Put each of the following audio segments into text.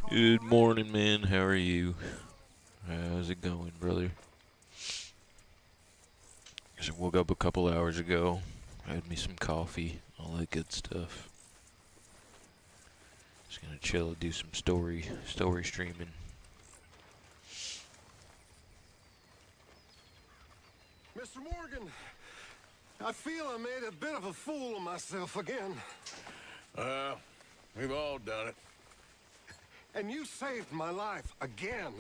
Good morning, man. How are you? How's it going, brother? Just woke up a couple hours ago. Had me some coffee, all that good stuff. Just gonna chill and do some story streaming. Mr. Morgan, I feel I made a bit of a fool of myself again. We've all done it. And you saved my life again.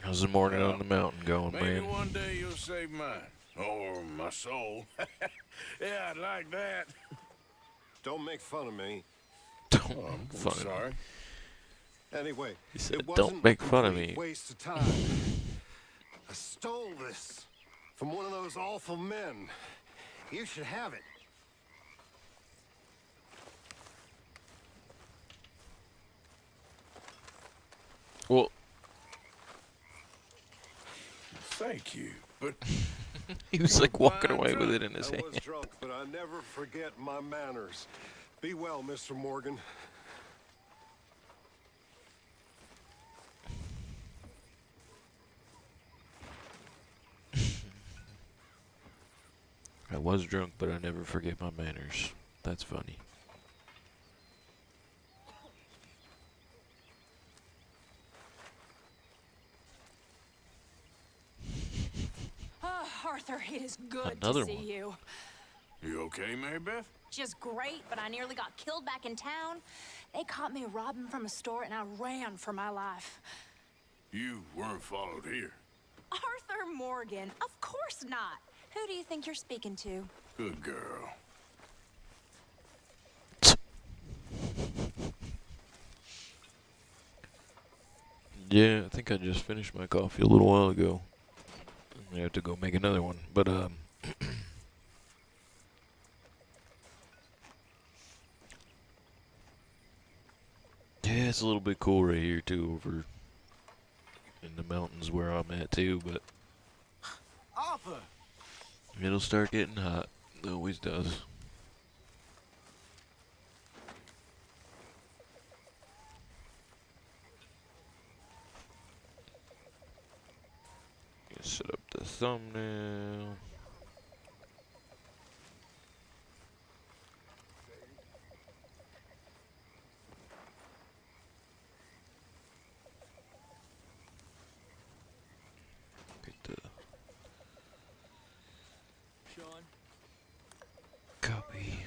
How's the morning on the mountain going, Maybe man? one day you'll save mine. Or my soul. Yeah, I'd like that. Don't make fun of me. Don't I'm fun of me. sorry. Anyway, He said, it "Don't wasn't make a fun of complete me." waste of time. I stole this from one of those awful men. You should have it. Well, Thank you, but he was like walking away with it in his I hand. was drunk, but I never forget my manners. Be well, Mr. Morgan. I was drunk, but I never forget my manners. That's funny. Oh, Arthur, it is good Another to see one. you. you okay, Mary Beth? Just great, but I nearly got killed back in town. They caught me robbing from a store, and I ran for my life. You weren't followed here. Arthur Morgan, of course not. Who do you think you're speaking to? Good girl. Yeah, I think I just finished my coffee a little while ago. I have to go make another one, but yeah, it's a little bit cool right here too, over in the mountains where I'm at too. But Arthur! it'll start getting hot. It always does. Gonna set up the thumbnail. Get the copy.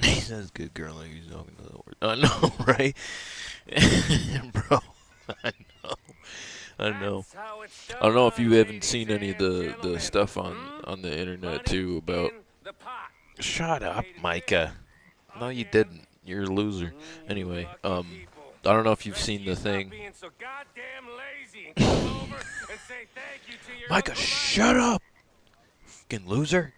He says good girl like he's talking to the word. I know, right? Bro, I know. I know. I don't know if you haven't seen any of the stuff on the internet too about. Shut up, Micah. No, you didn't. You're a loser. Anyway, I don't know if you've seen the thing. Micah, shut up, fucking loser.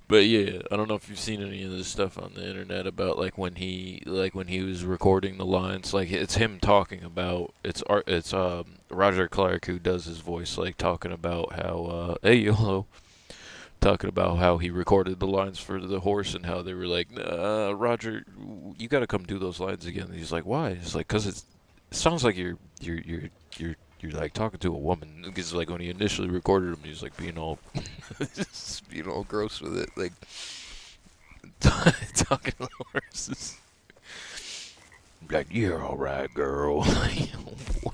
But yeah, I don't know if you've seen any of this stuff on the internet about like when he was recording the lines, like it's him talking about it's Roger Clark who does his voice, like talking about how hey YOLO, talking about how he recorded the lines for the horse and how they were like, Roger, you got to come do those lines again. And he's like, why? He's like, cause it sounds like you're like talking to a woman. Because like when he initially recorded him, he was like being all just being all gross with it, like talking to horses. Like, you're all right, girl. Like,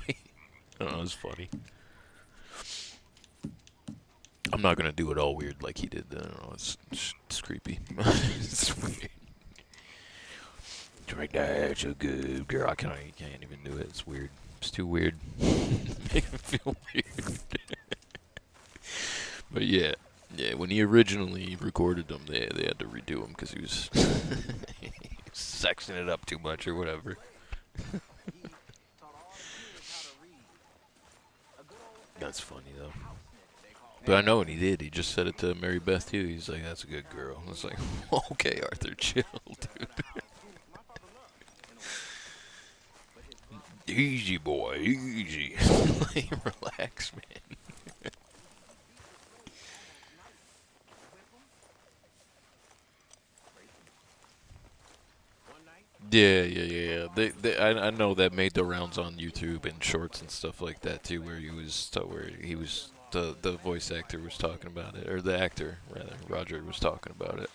wait. I don't know, it's funny. I'm not gonna do it all weird like he did. I don't know. It's creepy. It's weird. It's like, that's a good girl. I can't even do it. It's weird. It's too weird. Make me feel weird. But yeah, when he originally recorded them, they had to redo him because he was sexing it up too much or whatever. That's funny though. But I know what he did. He just said it to Mary Beth too. He's like, "That's a good girl." I was like, "Okay, Arthur, chill, dude." Easy, boy, easy. Like, relax, man. Yeah, yeah, yeah, yeah. I know that made the rounds on YouTube and shorts and stuff like that too, where the voice actor was talking about it, or the actor rather, Roger was talking about it.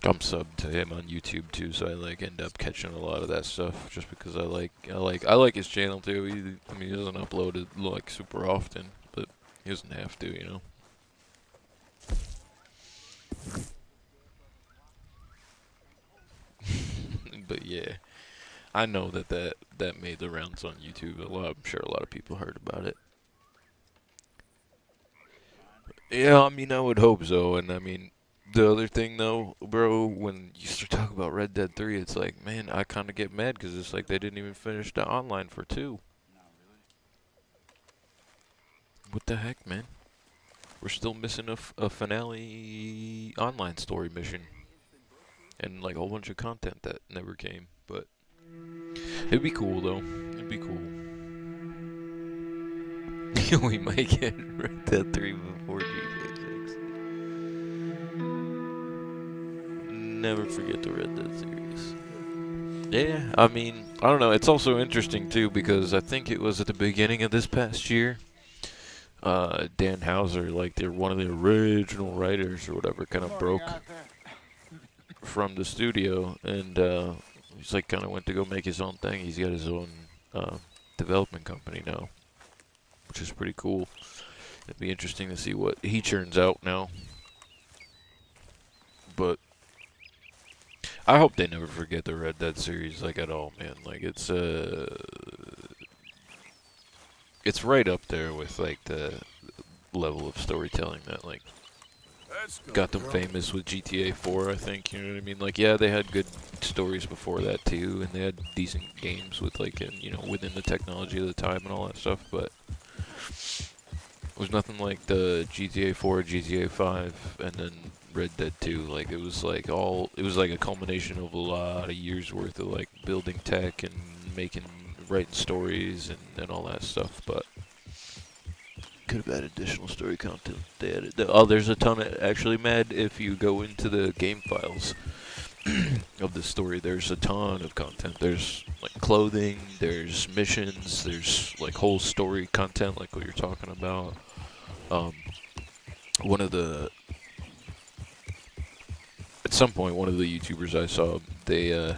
I'm subbed to him on YouTube too, so I like end up catching a lot of that stuff just because I like his channel too. He doesn't upload it like super often, but he doesn't have to, you know. But yeah, I know that made the rounds on YouTube. I'm sure a lot of people heard about it. Yeah, I mean, I would hope so. And I mean, the other thing though, bro, when you start talking about Red Dead 3, it's like, man, I kind of get mad because it's like they didn't even finish the online for 2. What the heck, man? We're still missing a finale online story mission and like a whole bunch of content that never came. But it'd be cool though. It'd be cool. We might get Red Dead 3 before GTA 6. Never forget the Red Dead series. Yeah, I mean, I don't know. It's also interesting too because I think it was at the beginning of this past year. Dan Houser, like they're one of the original writers or whatever, kind of broke from the studio, and he's like kind of went to go make his own thing. He's got his own development company now, which is pretty cool. It'd be interesting to see what he churns out now. But I hope they never forget the Red Dead series, like at all, man. Like it's right up there with like the level of storytelling that like got them famous with GTA 4, I think, you know what I mean? Like, yeah, they had good stories before that too, and they had decent games with like, within the technology of the time and all that stuff, but it was nothing like the GTA 4, GTA 5, and then Red Dead 2. Like, it was like a culmination of a lot of years worth of like building tech and writing stories and all that stuff, but could have had additional story content. They added. There's a ton of actually, Mad. If you go into the game files of the story, there's a ton of content. There's like clothing, there's missions, there's like whole story content, like what you're talking about. One of the At some point, one of the YouTubers I saw, they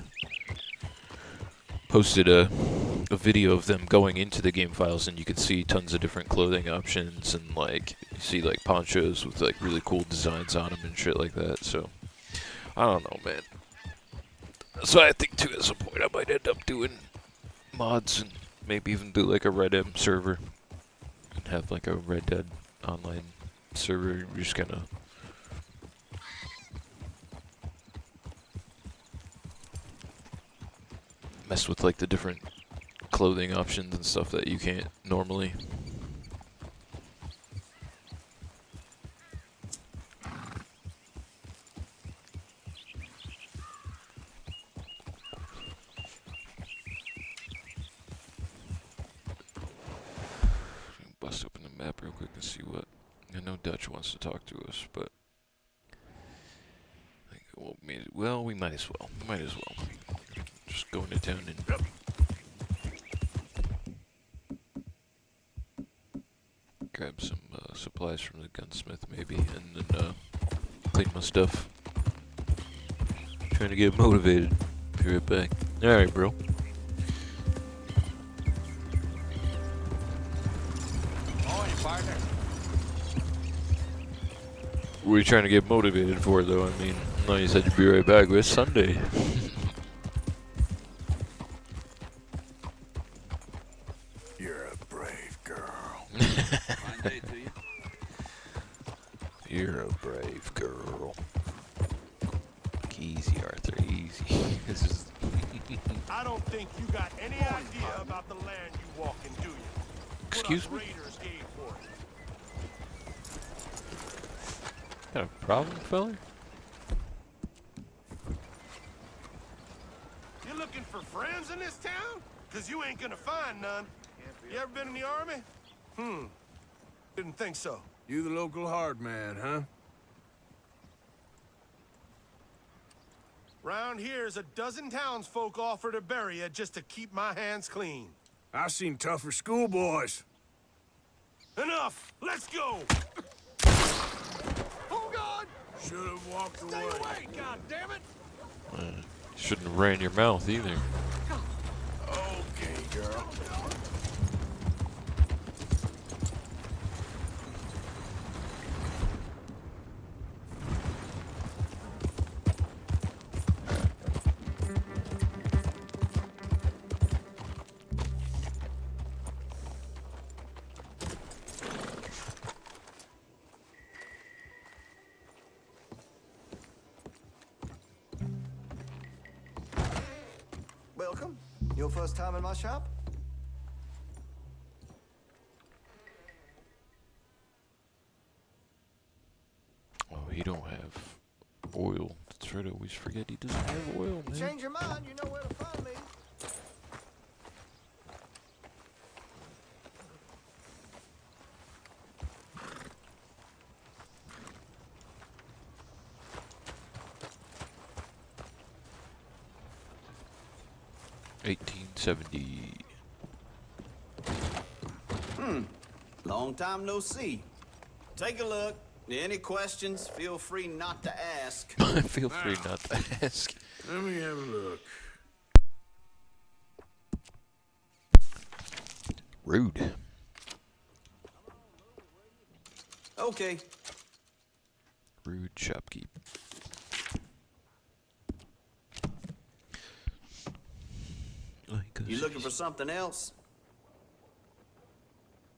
posted a video of them going into the game files, and you could see tons of different clothing options, and like you see like ponchos with like really cool designs on them and shit like that. So I don't know, man. So I think too, at some point, I might end up doing mods and maybe even do like a Red M server and have like a Red Dead online server. Just kind of mess with like the different clothing options and stuff that you can't normally. Bust open the map real quick and see what. I know Dutch wants to talk to us, but well, we might as well. Might as well. Just go into town and grab some supplies from the gunsmith, maybe, and then clean my stuff. Trying to get motivated. Be right back. Alright, bro. What are you trying to get motivated for, though? I mean, no, you said you'd be right back. It's Sunday. You're a brave girl. Fine day to you. You're a brave girl. Easy, Arthur, easy. This is. I don't think you got any idea about the land you walk in, do you? Excuse me? Raiders gave for it. Got a problem, fella? looking for friends in this town? Cause you ain't gonna find none. You ever been in the army? Didn't think so. You the local hard man, huh? Round here's a dozen townsfolk offer to bury you just to keep my hands clean. I seen tougher schoolboys. Enough! Let's go! Oh, God! Should have walked Stay away. away, God damn it! Shouldn't have ran your mouth either. Okay, girl. Welcome. Your first time in my shop? Oh, he don't have oil. That's right, I always forget he doesn't have oil, man. Change your mind, you know where to find me. $18.70. Long time no see. Take a look. Any questions, feel free not to ask. Feel free not to ask. Let me have a look. Rude. Okay. Rude shopkeep. You looking for something else?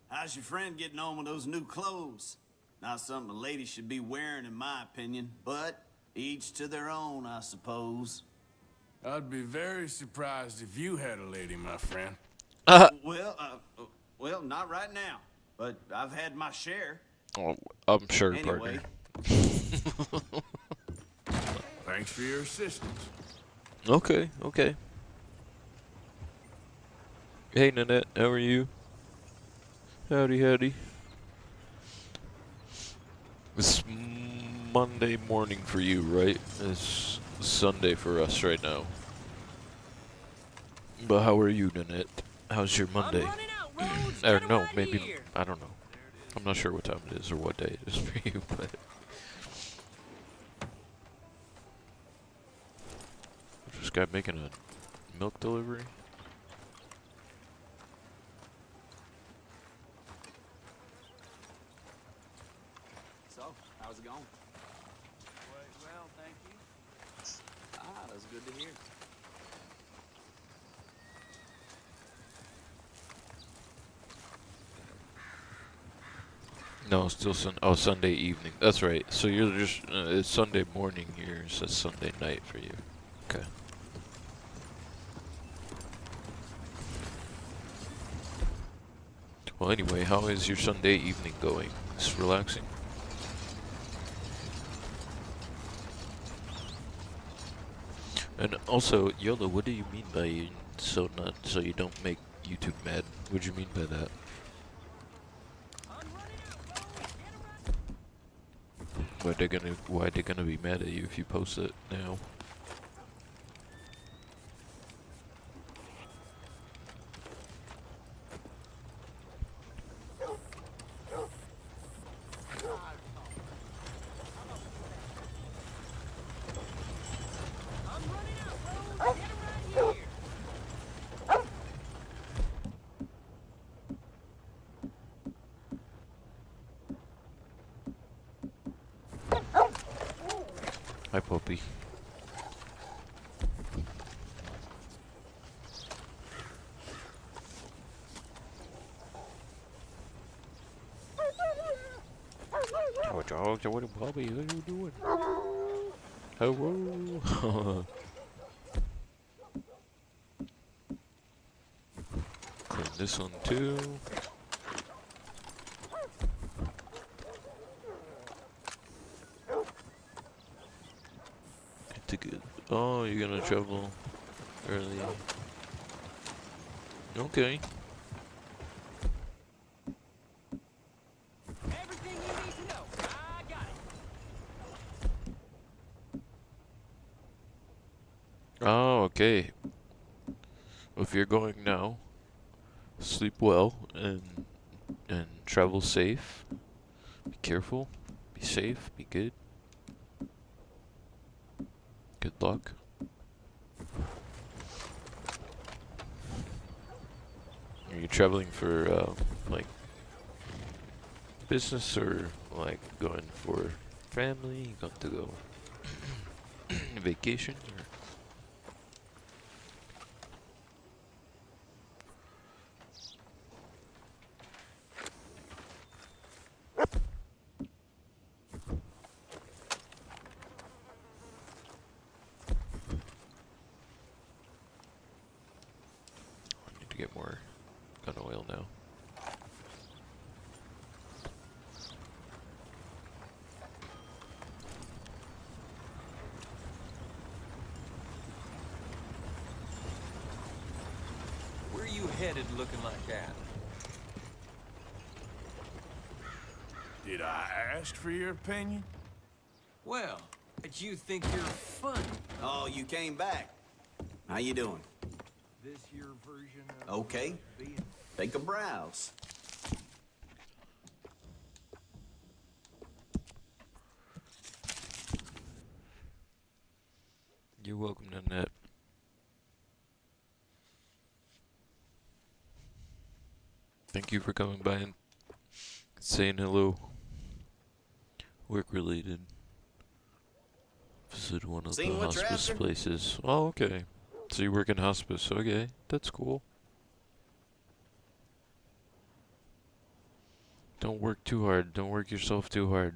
How's your friend getting on with those new clothes? Not something a lady should be wearing, in my opinion, but each to their own, I suppose. I'd be very surprised if you had a lady, my friend. Well, not right now, but I've had my share. Oh, I'm sure, Anyway, partner. Thanks for your assistance. Okay, okay. Hey, Nanette, how are you? Howdy, howdy. It's Monday morning for you, right? It's Sunday for us right now. But how are you, Nanette? How's your Monday? Or no, maybe, I don't know. I'm not sure what time it is or what day it is for you, but... This guy making a milk delivery? so, how's it going? Well, thank you. Ah, that's good to hear. No, it's still Sunday evening. That's right. So you're just, it's Sunday morning here, so it's Sunday night for you. Okay. Well, anyway, how is your Sunday evening going? It's relaxing? And also, Yola, what do you mean by so you don't make YouTube mad? What do you mean by that? Why they gonna be mad at you if you post it now? Hi, puppy. Oh, dog, what a puppy, what are you doing? Hello. Clean this one too. Oh, you're gonna travel early. Okay. Everything you need to know. I got it. Oh, okay. If you're going now, sleep well and travel safe. Be careful. Be safe. Be good. Good luck. Are you traveling for like business or like going for family? You got to go vacation or? I need to get more gun oil now. Where you headed looking like that? Did I ask for your opinion? Well, but you think you're funny. Oh, you came back. How you doing? This your version of Okay. being... Take a browse. You're welcome, Nanette. Thank you for coming by and saying hello. Work related. Visit one of Seen the what you're hospice after? places. Oh, okay. So you work in hospice. Okay, that's cool. Don't work too hard. Don't work yourself too hard.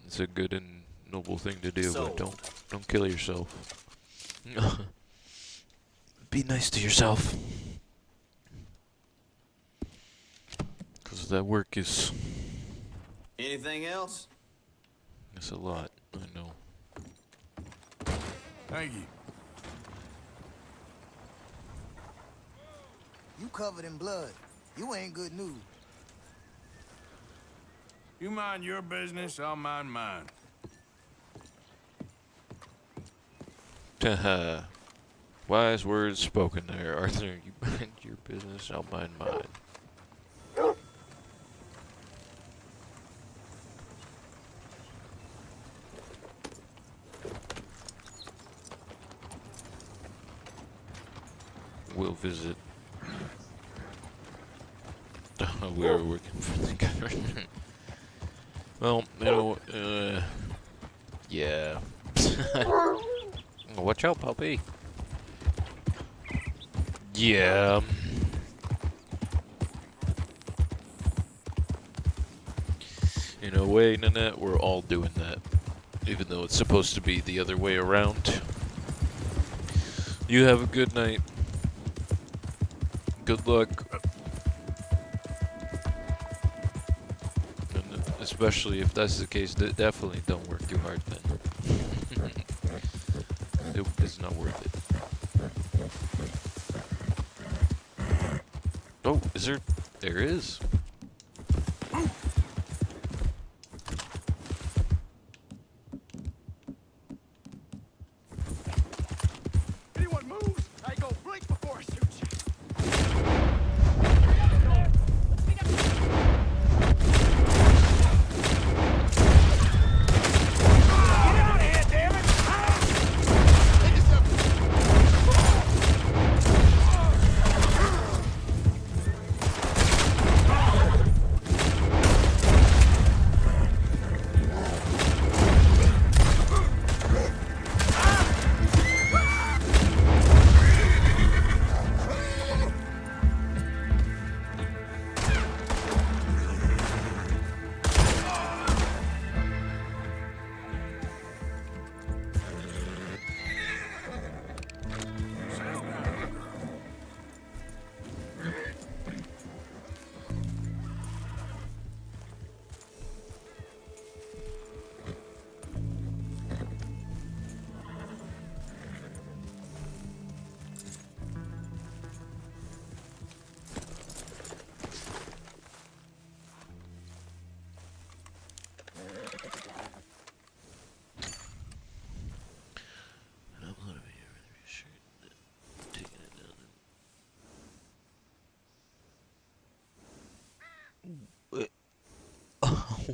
It's a good and noble thing to do, So- but don't kill yourself. Be nice to yourself. 'Cause that work is Anything else? it's a lot. I know. Thank you. You covered in blood. You ain't good news. You mind your business, I'll mind mine. Haha. Wise words spoken there, Arthur. You mind your business, I'll mind mine. We'll visit. We were working for the government. Well, you know, yeah. Watch out, puppy. Yeah. In a way, Nanette, we're all doing that. Even though it's supposed to be the other way around. You have a good night. Good luck. And especially if that's the case, definitely don't work too hard then. It's not worth it. Oh, is there? There is. Anyone moves, I go blink before I shoot you. Get out of here, damn it! Take yourself.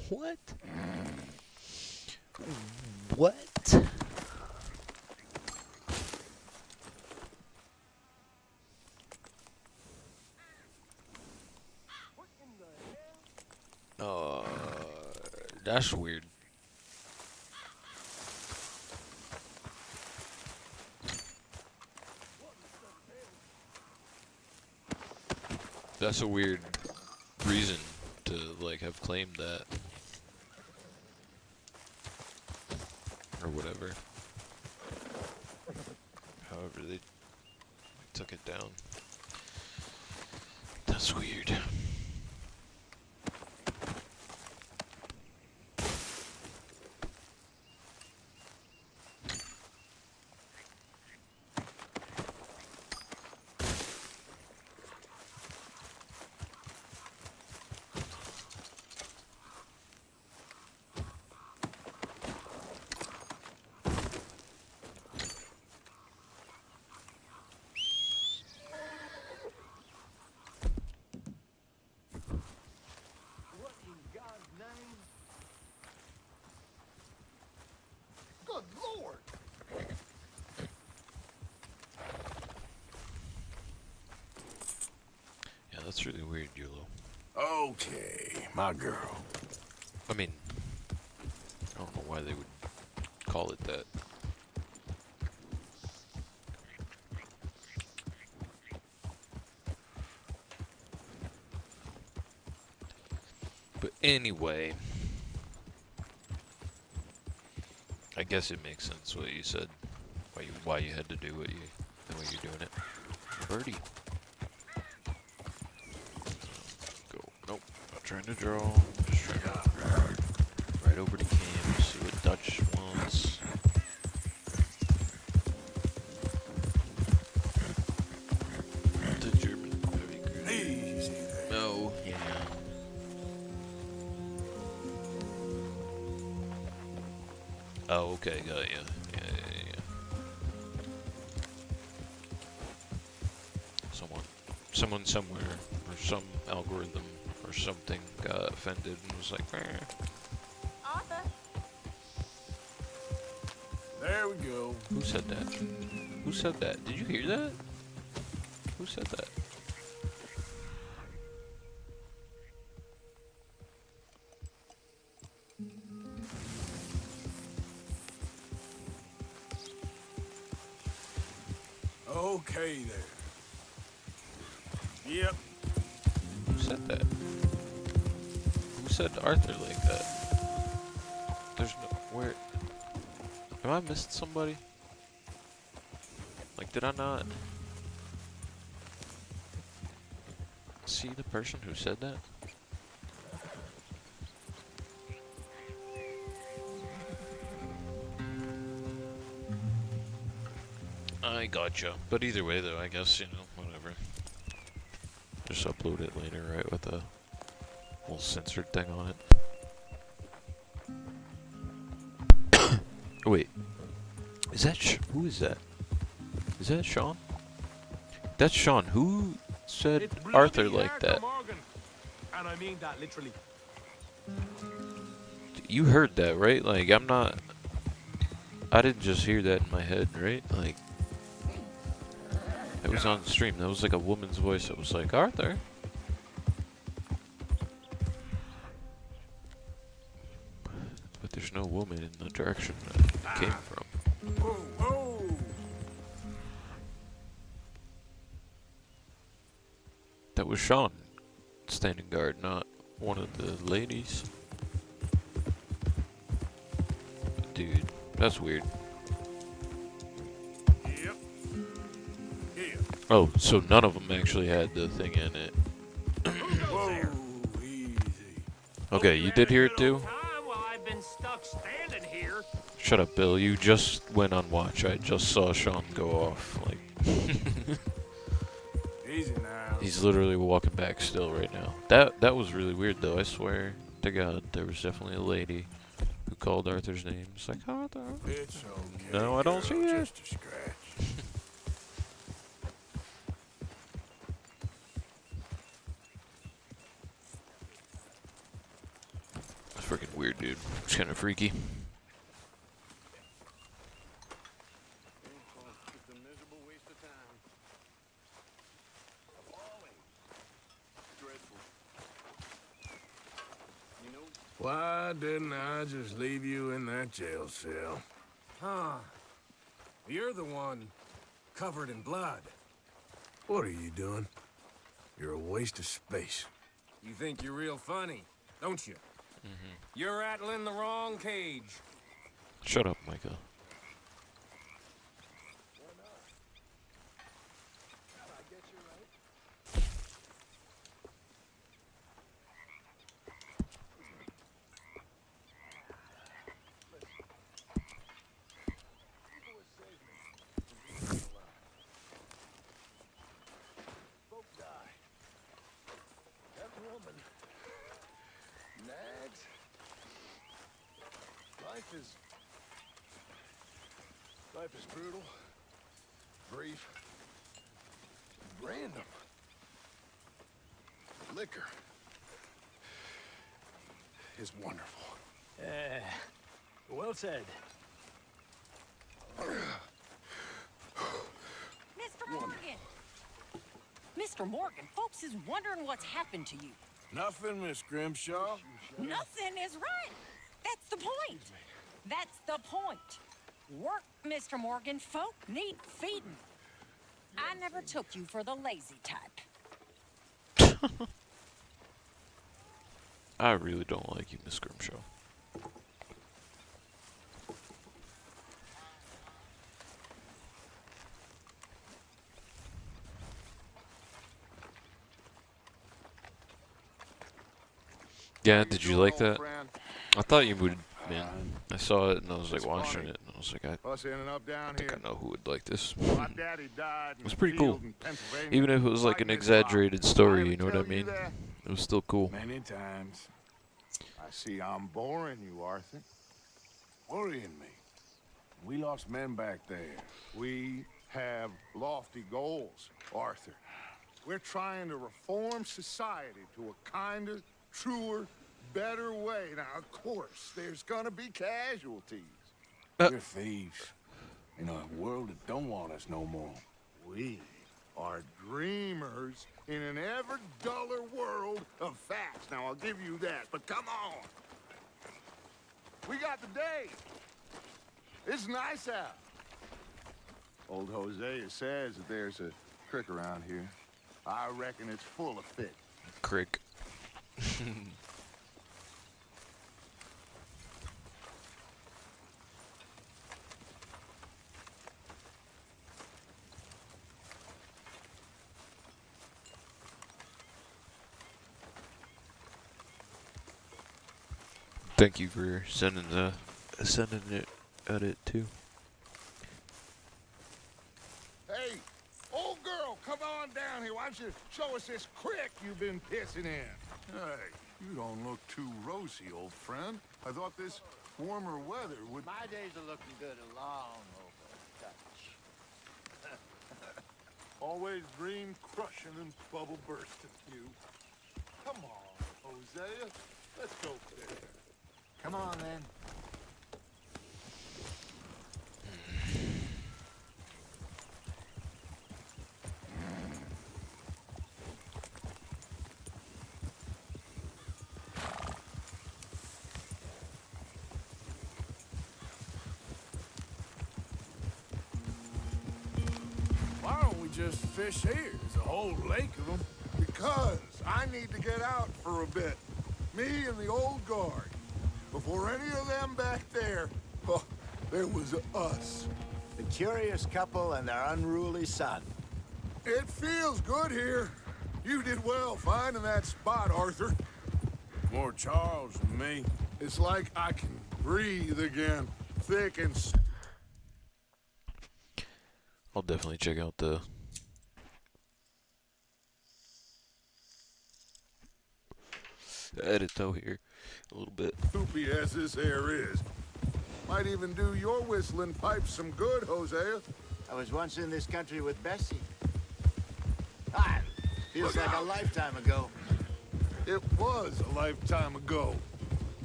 What? What? That's weird. That's a weird reason to like have claimed that or whatever. However, they took it down. That's weird. Good Lord! Yeah, that's really weird, Yulo. Okay, my girl. I mean, I don't know why they would call it that. But anyway, I guess it makes sense what you said. Why you had to do the way you're doing it. Birdie. Go. Nope. Not trying to draw. Just trying to right over to Cam. See what Dutch wants. The German. Very good. Easy there. No. Yeah. Oh, okay, got ya. Yeah. Someone somewhere, or some algorithm, or something got offended and was like, "Meh." Arthur, There we go. Who said that? Who said that? Did you hear that? Who said that? Okay there. Yep. Who said that? Who said Arthur like that? There's no where. Am I missed somebody? Like, did I not see the person who said that? I gotcha. But either way, though, I guess, you know, whatever. Just upload it later, right, with a little censored thing on it. Wait. Is that who is that? Is that Sean? That's Sean. Who said It's Arthur bloody like hard, that? Morgan. And I mean that literally. You heard that, right? Like, I didn't just hear that in my head, right? Like, it was on the stream. That was like a woman's voice that was like, Arthur. But there's no woman in the direction that it came from. Whoa, whoa. That was Sean standing guard, not one of the ladies. Dude, that's weird. Yep. Yeah. Oh, so none of them actually had the thing in it. Whoa, easy. Okay, you did hear it too? Time while I've been stuck standing here. Shut up, Bill. You just went on watch. I just saw Sean go off. Like, Easy now. he's literally walking back still right now. That was really weird, though. I swear to God, there was definitely a lady who called Arthur's name. It's like, Arthur. It's okay. No, I don't see girl, it. Just a scratch. Freaking dude. It's kind of freaky. It's a miserable waste of time. Appalling. Dreadful. You know, why didn't I just leave you in that jail cell? Huh. You're the one covered in blood. What are you doing? You're a waste of space. You think you're real funny, don't you? You're rattling the wrong cage. Shut up, Micah. Life is brutal, brief, random. Liquor is wonderful. Well said. Mr. Morgan! Mr. Morgan, folks is wondering what's happened to you. Nothing, Miss Grimshaw. Nothing is right. That's the point. That's the point. Work, Mr. Morgan. Folk need feeding. I never took you for the lazy type. I really don't like you, Miss Grimshaw. Yeah, did you like that? I thought you would, man. I saw it and I was like watching it and I was like, Us ending up down I think here. I know who would like this. My daddy died in It was the pretty field cool. in Pennsylvania, Even if it was like an fighting his father. exaggerated Did I story, ever you know what I tell you mean? that? It was still cool. Many times. I see I'm boring you, Arthur. Worrying me. We lost men back there. We have lofty goals, Arthur. We're trying to reform society to a kinder, truer, better way. Now, of course, there's gonna be casualties. We're thieves in a world that don't want us no more. We are dreamers in an ever duller world of facts. Now, I'll give you that, but come on. We got the day. It's nice out. Old Hosea says that there's a creek around here. I reckon it's full of fish. Crick. Thank you for sending it at it too. Hey, old girl, come on down here. Why don't you show us this creek you've been pissing in? Hey, you don't look too rosy, old friend. I thought this warmer weather would... My days are looking good along over touch. Always dream crushing and bubble bursting, you. Come on, Hosea. Let's go there. Come on, then. Why don't we just fish here? There's a whole lake of them. Because I need to get out for a bit. Me and the old guard. Before any of them back there, oh, there was us. The curious couple and their unruly son. It feels good here. You did well finding that spot, Arthur. More Charles than me. It's like I can breathe again. Thick and... I'll definitely check out the edit though here a little bit. Soupy as this air is. Might even do your whistling pipes some good, Hosea. I was once in this country with Bessie. Ah, feels Look like out. a lifetime ago. It was a lifetime ago.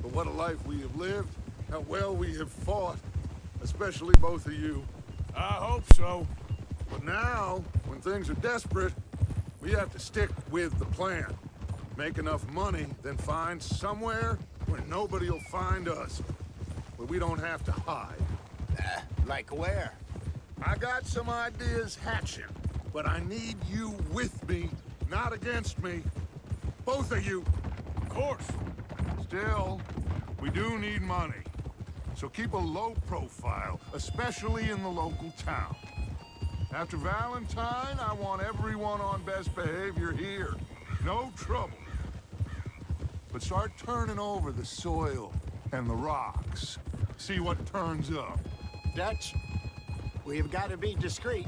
for what a life we have lived, how well we have fought, especially both of you. I hope so. But now, when things are desperate, we have to stick with the plan. Make enough money, then find somewhere where nobody will find us. Where we don't have to hide. Like where? I got some ideas hatching, but I need you with me, not against me. Both of you. Of course. Still, we do need money. So keep a low profile, especially in the local town. After Valentine, I want everyone on best behavior here. No trouble. But start turning over the soil and the rocks. See what turns up. Dutch, we've got to be discreet.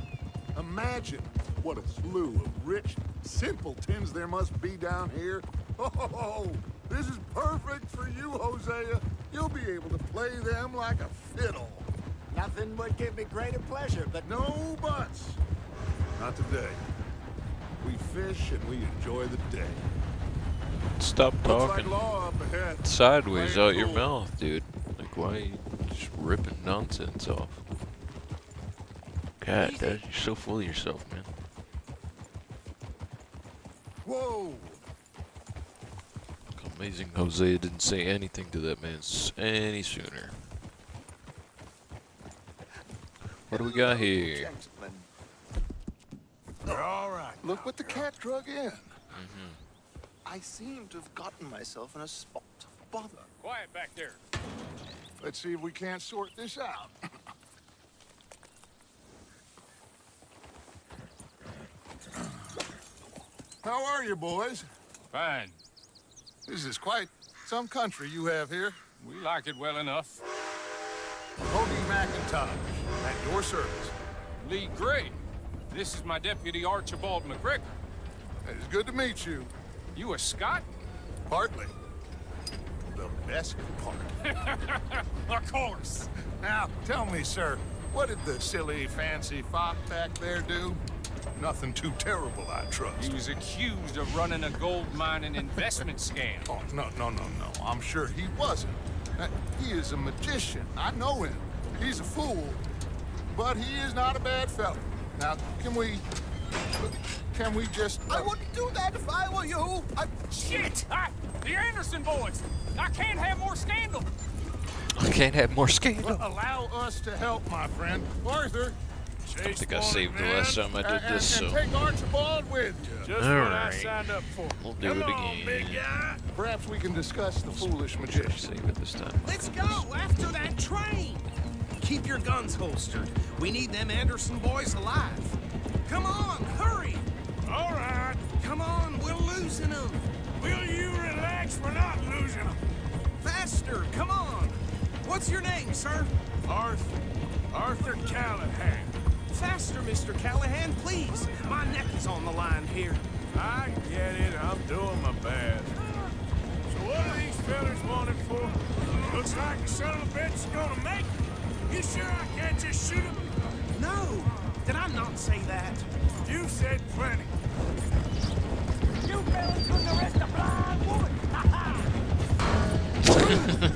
Imagine what a slew of rich simpletons there must be down here. Oh, this is perfect for you, Hosea. You'll be able to play them like a fiddle. Nothing would give me greater pleasure, but No buts. Not today. We fish and we enjoy the day. Stop Looks like talking law up ahead. sideways Play it out your cool. mouth, dude. Like, why are you just ripping nonsense off? God, Dad, you're so full of yourself, man. Whoa! Amazing Hosea didn't say anything to that man any sooner. What do we got here? gentlemen. You're all right. Look what the cat drug in. I seem to have gotten myself in a spot of bother. Quiet back there. Let's see if we can't sort this out. How are you, boys? Fine. This is quite some country you have here. We like it well enough. Cody McIntosh, at your service. Lee Gray. This is my deputy Archibald McGregor. It's good to meet you. You a Scot? Partly. The best part. Of course. Now, tell me, sir, what did the silly, fancy fop back there do? Nothing too terrible, I trust. He was accused of running a gold mining investment scam. Oh, no. I'm sure he wasn't. He is a magician. I know him. He's a fool, but he is not a bad fellow. Now, can we just... I wouldn't do that if I were you. Shit! The Anderson boys! I can't have more scandal! I can't have more scandal. Allow us to help, my friend. Arthur, I think I saved the last time I did this, and so take Archibald with you. Just what I Alright. signed up for. we'll do Come it on, big again. guy. Perhaps we can discuss the foolish magician. Save it this time. Let's go after that train. Keep your guns holstered. We need them Anderson boys alive. Come on, hurry. All right. Come on, we're losing them. Will you relax? We're not losing them. Faster, come on. What's your name, sir? Arthur Callahan. Faster, Mr. Callahan, please. My neck is on the line here. I get it. I'm doing my best. So what are these fellas wanted for? Looks like the son of a bitch is gonna make it. You sure I can't just shoot him? No, did I not say that? You said plenty. You fellas couldn't arrest a blind woman.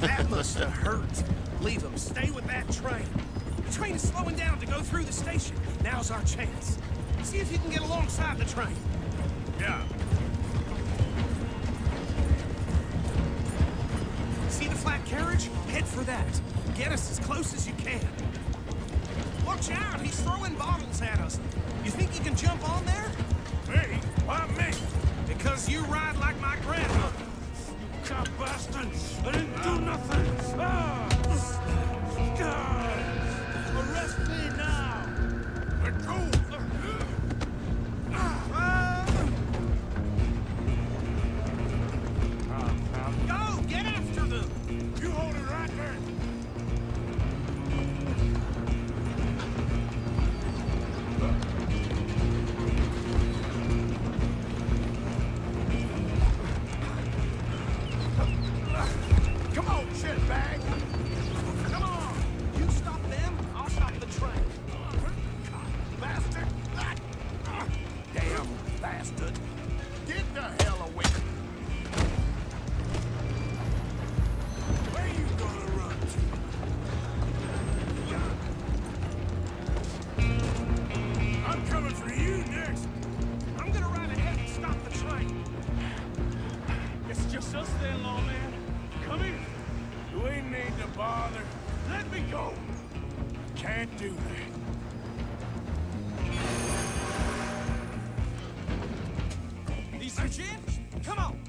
That must have hurt. Leave them. Stay with that train. The train is slowing down to go through the station. Now's our chance. See if you can get alongside the train. Yeah. See the flat carriage? Head for that. Get us as close as you can. Watch out, he's throwing bottles at us. You think you can jump on there? Me? Why me? Because you ride like my grandmother. Cop bastard! I didn't do nothing! Ah! God! Arrest me now! Let go! Go, get after them! You hold it right there! Come on, shitbag! Come on! You stop them, I'll stop the train. Bastard! Damn bastard. Get the hell away. Father, let me go. Can't do that. These are gins? Come on.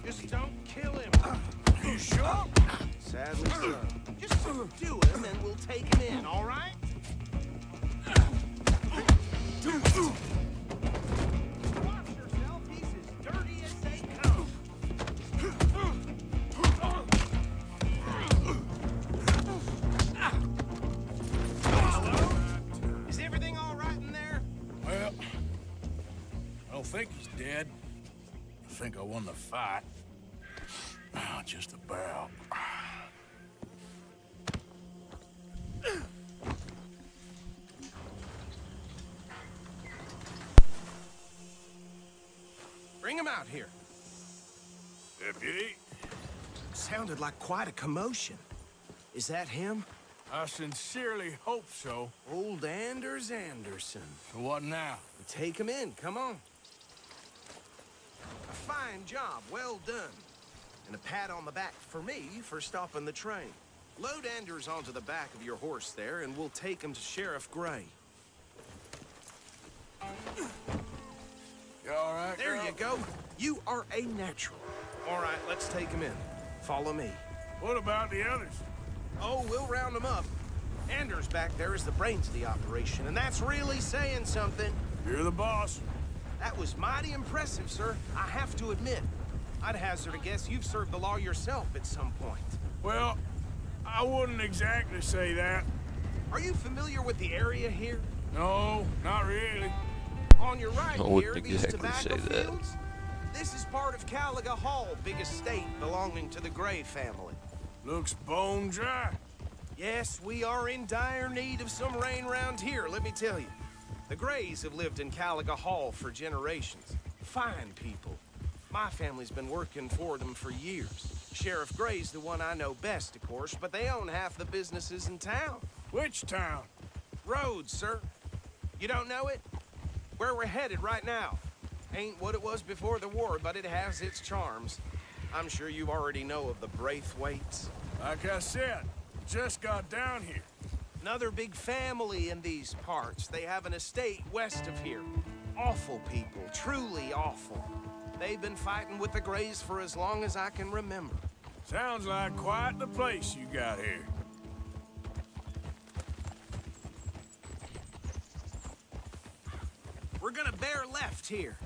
Just don't kill him. You sure? Sadly so. Just subdue him and we'll take him in, all right? Watch yourself. He's as dirty as they come. Hello? Is everything all right in there? Well, I don't think he's dead. I think I won the fight. Just about. Bring him out here. Deputy, Sounded like quite a commotion. Is that him? I sincerely hope so. Old Anders Anderson. So what now? Take him in, come on. A fine job, well done. And a pat on the back for me for stopping the train. Load Anders onto the back of your horse there, and we'll take him to Sheriff Gray. You all right, There girl? you go. You are a natural. All right, let's take him in. Follow me. What about the others? Oh, we'll round them up. Anders back there is the brains of the operation, and that's really saying something. You're the boss. That was mighty impressive, sir. I have to admit. I'd hazard a guess you've served the law yourself at some point. Well, I wouldn't exactly say that. Are you familiar with the area here? No, not really. On your right I here, wouldn't these exactly tobacco say that. fields? This is part of Caliga Hall, big estate belonging to the Gray family. Looks bone dry. Yes, we are in dire need of some rain round here, let me tell you. The Grays have lived in Caliga Hall for generations. Fine people. My family's been working for them for years. Sheriff Gray's the one I know best, of course, but they own half the businesses in town. Which town? Rhodes, sir. You don't know it? Where we're headed right now. Ain't what it was before the war, but it has its charms. I'm sure you already know of the Braithwaites. Like I said, just got down here. Another big family in these parts. They have an estate west of here. Awful people, truly awful. They've been fighting with the Grays for as long as I can remember. Sounds like quite the place you got here. We're gonna bear left here.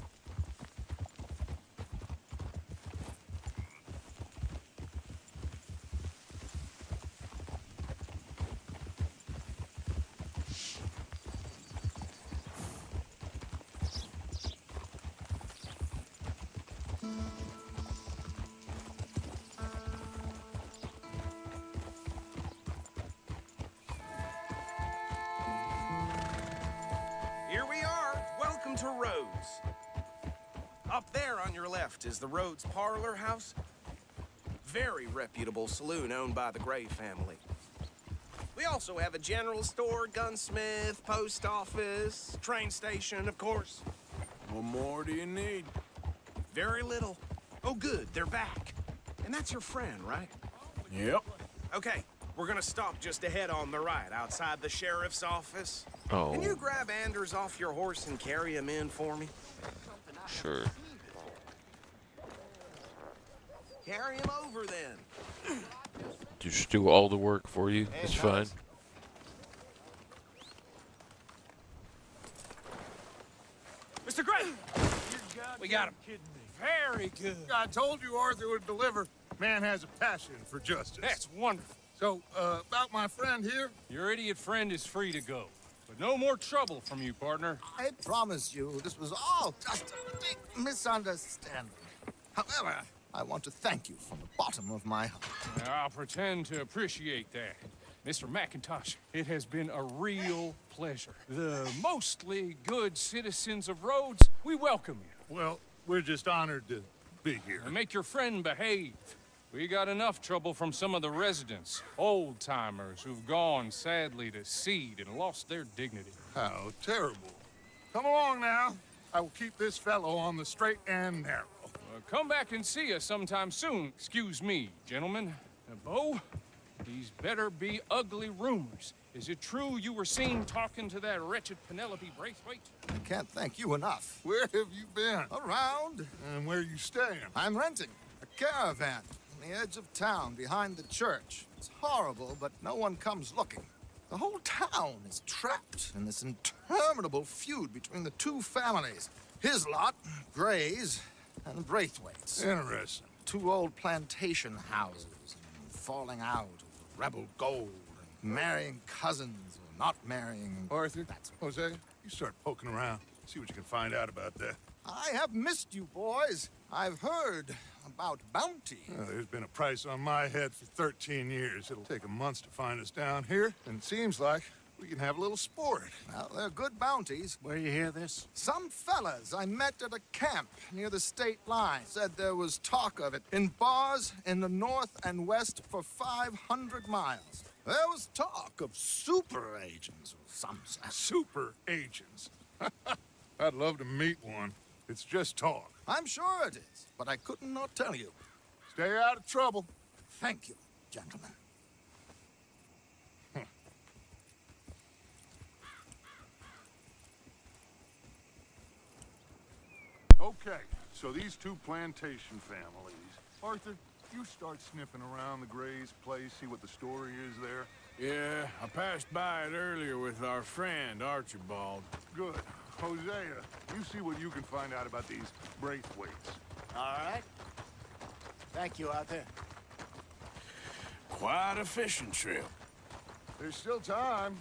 Here we are. Welcome to Rhodes. Up there on your left is the Rhodes Parlor House. Very reputable saloon owned by the Gray family. We also have a general store, gunsmith, post office, train station, of course. What more do you need? Very little. Oh, good, they're back. And that's your friend, right? Yep. Okay, we're gonna stop just ahead on the right, outside the sheriff's office. Oh, Can you grab Anders off your horse and carry him in for me? sure. Carry him over, then. Just do all the work for you. It's fine. Mr. Gray! We got him. Very good. I told you Arthur would deliver. Man has a passion for justice. That's wonderful. So, about my friend here, Your idiot friend is free to go. But no more trouble from you, partner. I promise you, this was all just a big misunderstanding. However, I want to thank you from the bottom of my heart. I'll pretend to appreciate that. Mr. McIntosh, it has been a real pleasure. The mostly good citizens of Rhodes, we welcome you. well, we're just honored to be here. And make your friend behave. We got enough trouble from some of the residents, old-timers who've gone, sadly, to seed and lost their dignity. How terrible. Come along now. I will keep this fellow on the straight and narrow. Come back and see us sometime soon. Excuse me, gentlemen. Bo, These better be ugly rumors. Is it true you were seen talking to that wretched Penelope Braithwaite? I can't thank you enough. Where have you been? Around. And where you staying? I'm renting a caravan on the edge of town behind the church. It's horrible, but no one comes looking. The whole town is trapped in this interminable feud between the two families. His lot, Gray's, and Braithwaite's. Interesting. Two old plantation houses, and falling out over rebel gold, and marrying cousins or not marrying. Arthur, Jose, you start poking around. See what you can find out about that. I have missed you, boys. I've heard about bounty. There's been a price on my head for 13 years. It'll take 'em months to find us down here, and it seems like we can have a little sport. Well, they're good bounties. Where you hear this? Some fellas I met at a camp near the state line said there was talk of it in bars in the north and west for 500 miles. There was talk of super agents or some such. Super agents. I'd love to meet one. It's just talk. I'm sure it is, but I couldn't not tell you. Stay out of trouble. Thank you, gentlemen. Okay, so these two plantation families. Arthur, you start sniffing around the Gray's place, see what the story is there. Yeah, I passed by it earlier with our friend, Archibald. Good. Hosea, you see what you can find out about these Braithwaites. All right. Thank you, Arthur. Quite a fishing trip. There's still time.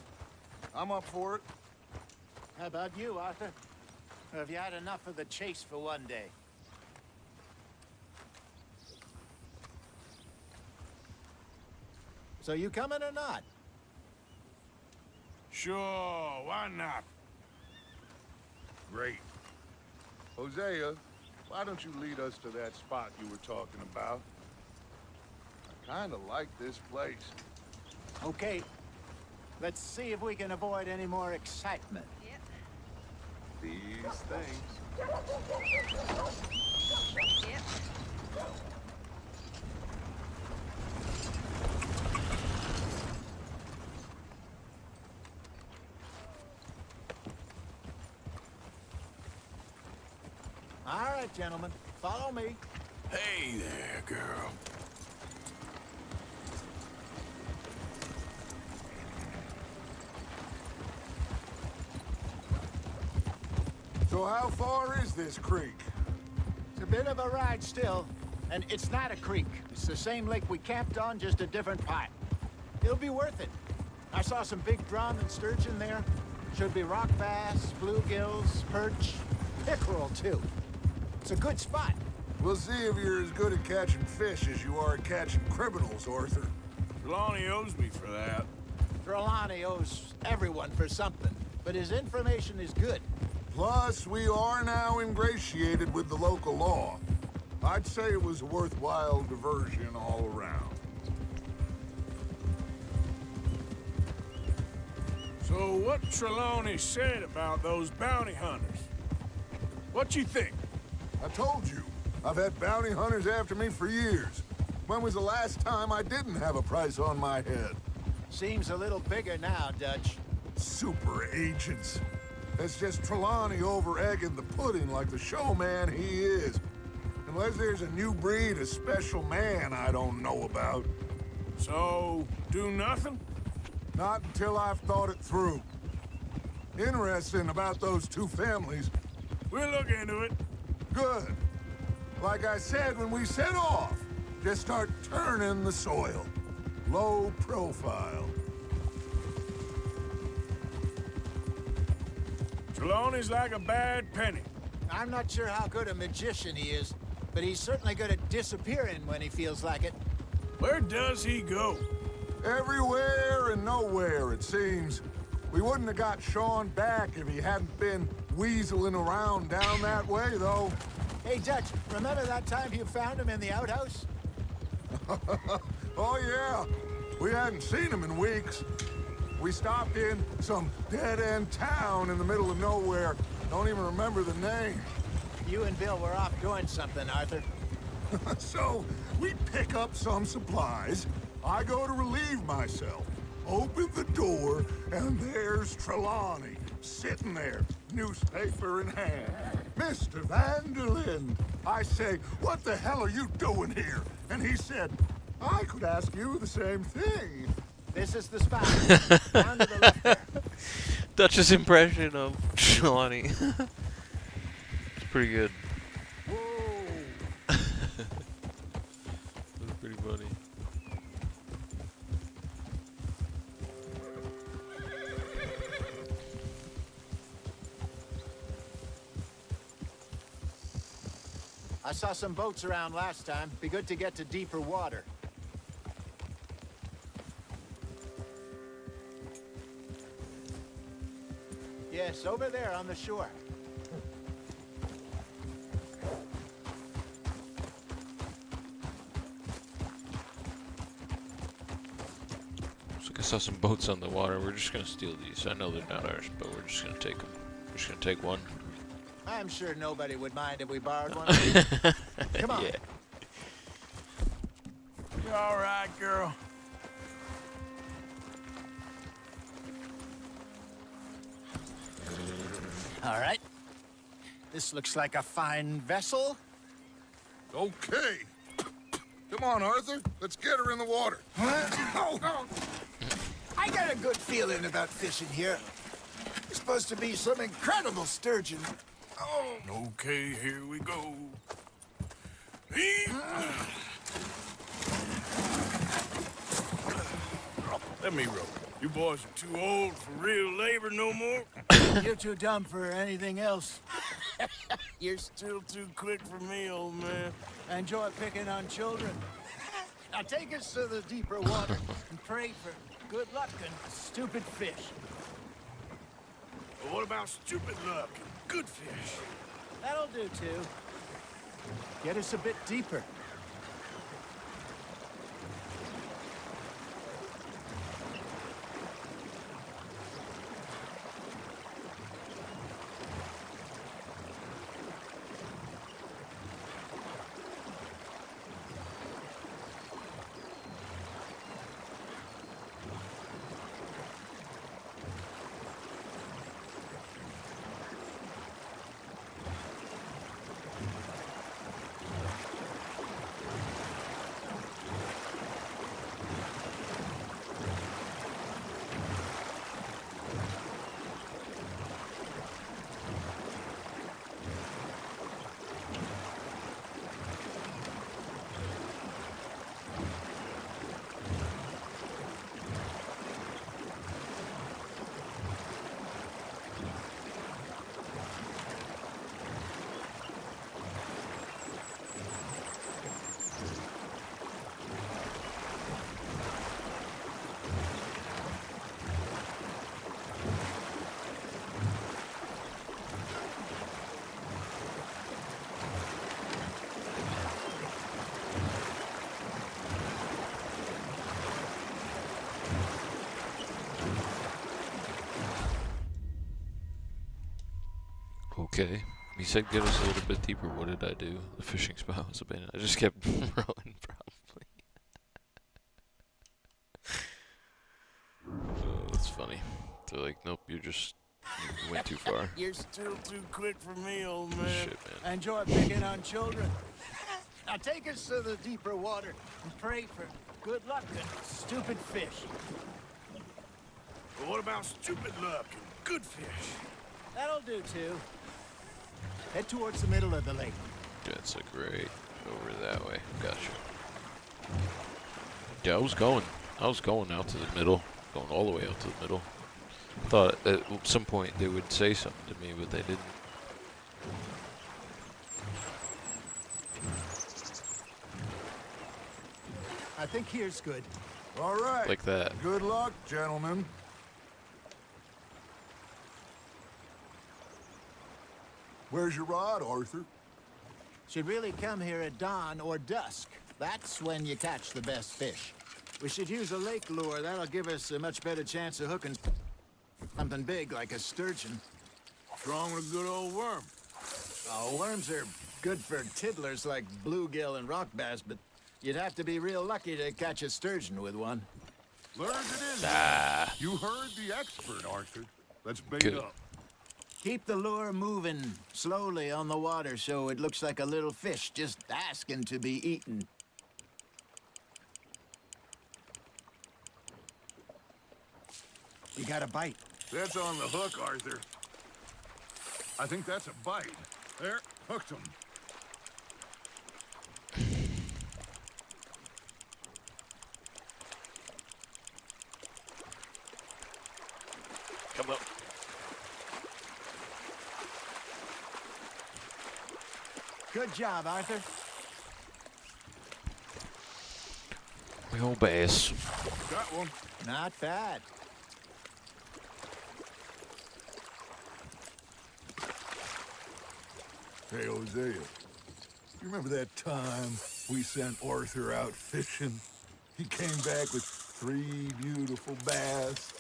I'm up for it. How about you, Arthur? Or have you had enough of the chase for one day? So you coming or not? Sure, why not? Great. Hosea, why don't you lead us to that spot you were talking about? I kind of like this place. Okay. Let's see if we can avoid any more excitement. These things. Yep. All right, gentlemen. Follow me. Hey there, girl. So how far is this creek? It's a bit of a ride still, and it's not a creek. It's the same lake we camped on, just a different part. It'll be worth it. I saw some big drum and sturgeon there. Should be rock bass, bluegills, perch, pickerel too. It's a good spot. We'll see if you're as good at catching fish as you are at catching criminals, Arthur. Trelawney owes me for that. Trelawney owes everyone for something, but his information is good. Plus, we are now ingratiated with the local law. I'd say it was a worthwhile diversion all around. So what Trelawney said about those bounty hunters? What you think? I told you, I've had bounty hunters after me for years. When was the last time I didn't have a price on my head? Seems a little bigger now, Dutch. Super agents. That's just Trelawney over-egging the pudding like the showman he is. Unless there's a new breed of special man I don't know about. So, do nothing? Not until I've thought it through. Interesting about those two families. We'll look into it. Good. Like I said when we set off, just start turning the soil. Low profile. Trelawney's like a bad penny. I'm not sure how good a magician he is, but he's certainly good at disappearing when he feels like it. Where does he go? Everywhere and nowhere, it seems. We wouldn't have got Sean back if he hadn't been weaseling around down that way, though. Hey, Dutch, remember that time you found him in the outhouse? Oh, yeah. We hadn't seen him in weeks. We stopped in some dead-end town in the middle of nowhere. Don't even remember the name. You and Bill were off doing something, Arthur. So, we pick up some supplies. I go to relieve myself. Open the door, and there's Trelawney, sitting there, newspaper in hand. Mr. Vanderlyn. I say, what the hell are you doing here? And he said, I could ask you the same thing. This is the spot. Down to the left there. Dutch's impression of Trelawney. It's pretty good. Whoa. That's pretty funny. I saw some boats around last time. Be good to get to deeper water. Yes, over there on the shore. Looks like I saw some boats on the water. We're just gonna steal these. I know they're not ours, but we're just gonna take them. We're just gonna take one. I'm sure nobody would mind if we borrowed one. Come on. Yeah. You all right, girl? All right. This looks like a fine vessel. Okay. Come on, Arthur. Let's get her in the water. I got a good feeling about fishing here. It's supposed to be some incredible sturgeon. Okay, here we go. Let me row. You boys are too old for real labor no more. You're too dumb for anything else. You're still too quick for me, old man. Enjoy picking on children. Now take us to the deeper water and pray for good luck and stupid fish. But what about stupid luck and good fish? That'll do, too. Get us a bit deeper. Okay. He said get us a little bit deeper. What did I do? The fishing spot was abandoned. I just kept rowing, probably. Oh, that's funny. They're like, nope, you went too far. You're still too quick for me, old man. Shit, man. Enjoy picking on children. Now take us to the deeper water and pray for good luck and stupid fish. But what about stupid luck and good fish? That'll do, too. Head towards the middle of the lake. That's like right over that way. Gotcha. Yeah, I was going out to the middle. Going all the way out to the middle. Thought at some point they would say something to me, but they didn't. I think here's good. All right. Like that. Good luck, gentlemen. Where's your rod, Arthur? Should really come here at dawn or dusk. That's when you catch the best fish. We should use a lake lure. That'll give us a much better chance of hooking something big like a sturgeon. What's wrong with a good old worm? Oh, worms are good for tiddlers like bluegill and rock bass, but You'd have to be real lucky to catch a sturgeon with one. Lures it is. You heard the expert, Arthur. Let's bait Good. up. Keep the lure moving slowly on the water so it looks like a little fish just asking to be eaten. You got a bite. That's on the hook, Arthur. I think that's a bite. There, hooked him. Come up. Good job, Arthur. Big old bass. Got one. Not bad. Hey, Hosea. You remember that time we sent Arthur out fishing? He came back with 3 beautiful bass.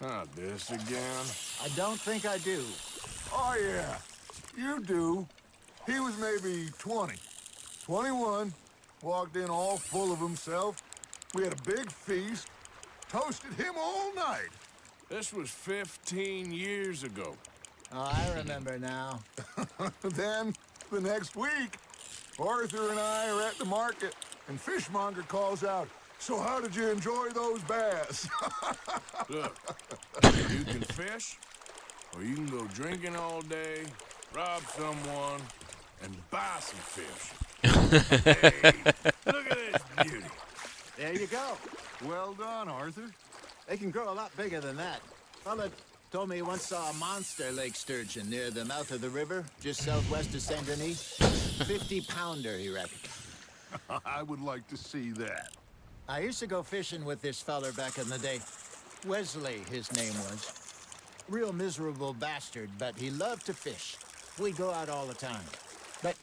Not this again. I don't think I do. Oh, yeah. You do. He was maybe 20. 21. Walked in all full of himself. We had a big feast. Toasted him all night. This was 15 years ago. Oh, I remember now. Then, the next week, Arthur and I are at the market, and Fishmonger calls out, "So how did you enjoy those bass?" Look, you can fish, or you can go drinking all day, rob someone, and buy some fish. Hey, look at this beauty. There you go. Well done, Arthur. They can grow a lot bigger than that. Fella told me he once saw a monster lake sturgeon near the mouth of the river, just southwest of Saint Denis. 50-pounder, he reckoned. I would like to see that. I used to go fishing with this feller back in the day. Wesley, his name was. Real miserable bastard, but he loved to fish. We'd go out all the time. But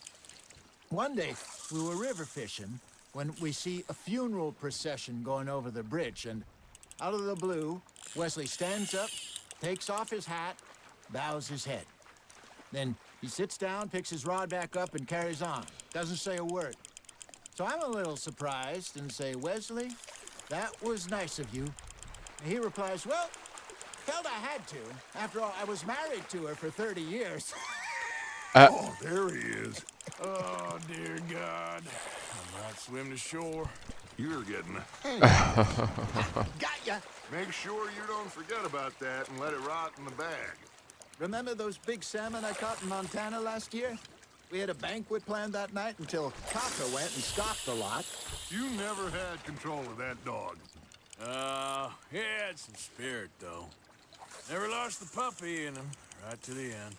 one day, we were river fishing when we see a funeral procession going over the bridge, and out of the blue, Wesley stands up, takes off his hat, bows his head. Then he sits down, picks his rod back up, and carries on. Doesn't say a word. So I'm a little surprised and say, "Wesley, that was nice of you." And he replies, "Well, felt I had to. After all, I was married to her for 30 years. Oh, there he is. Oh, dear God. I might swim to shore. You're getting a hang. Got ya! Make sure you don't forget about that and let it rot in the bag. Remember those big salmon I caught in Montana last year? We had a banquet planned that night until Kaka went and scoffed a lot. You never had control of that dog. He had some spirit, though. Never lost the puppy in him, right to the end.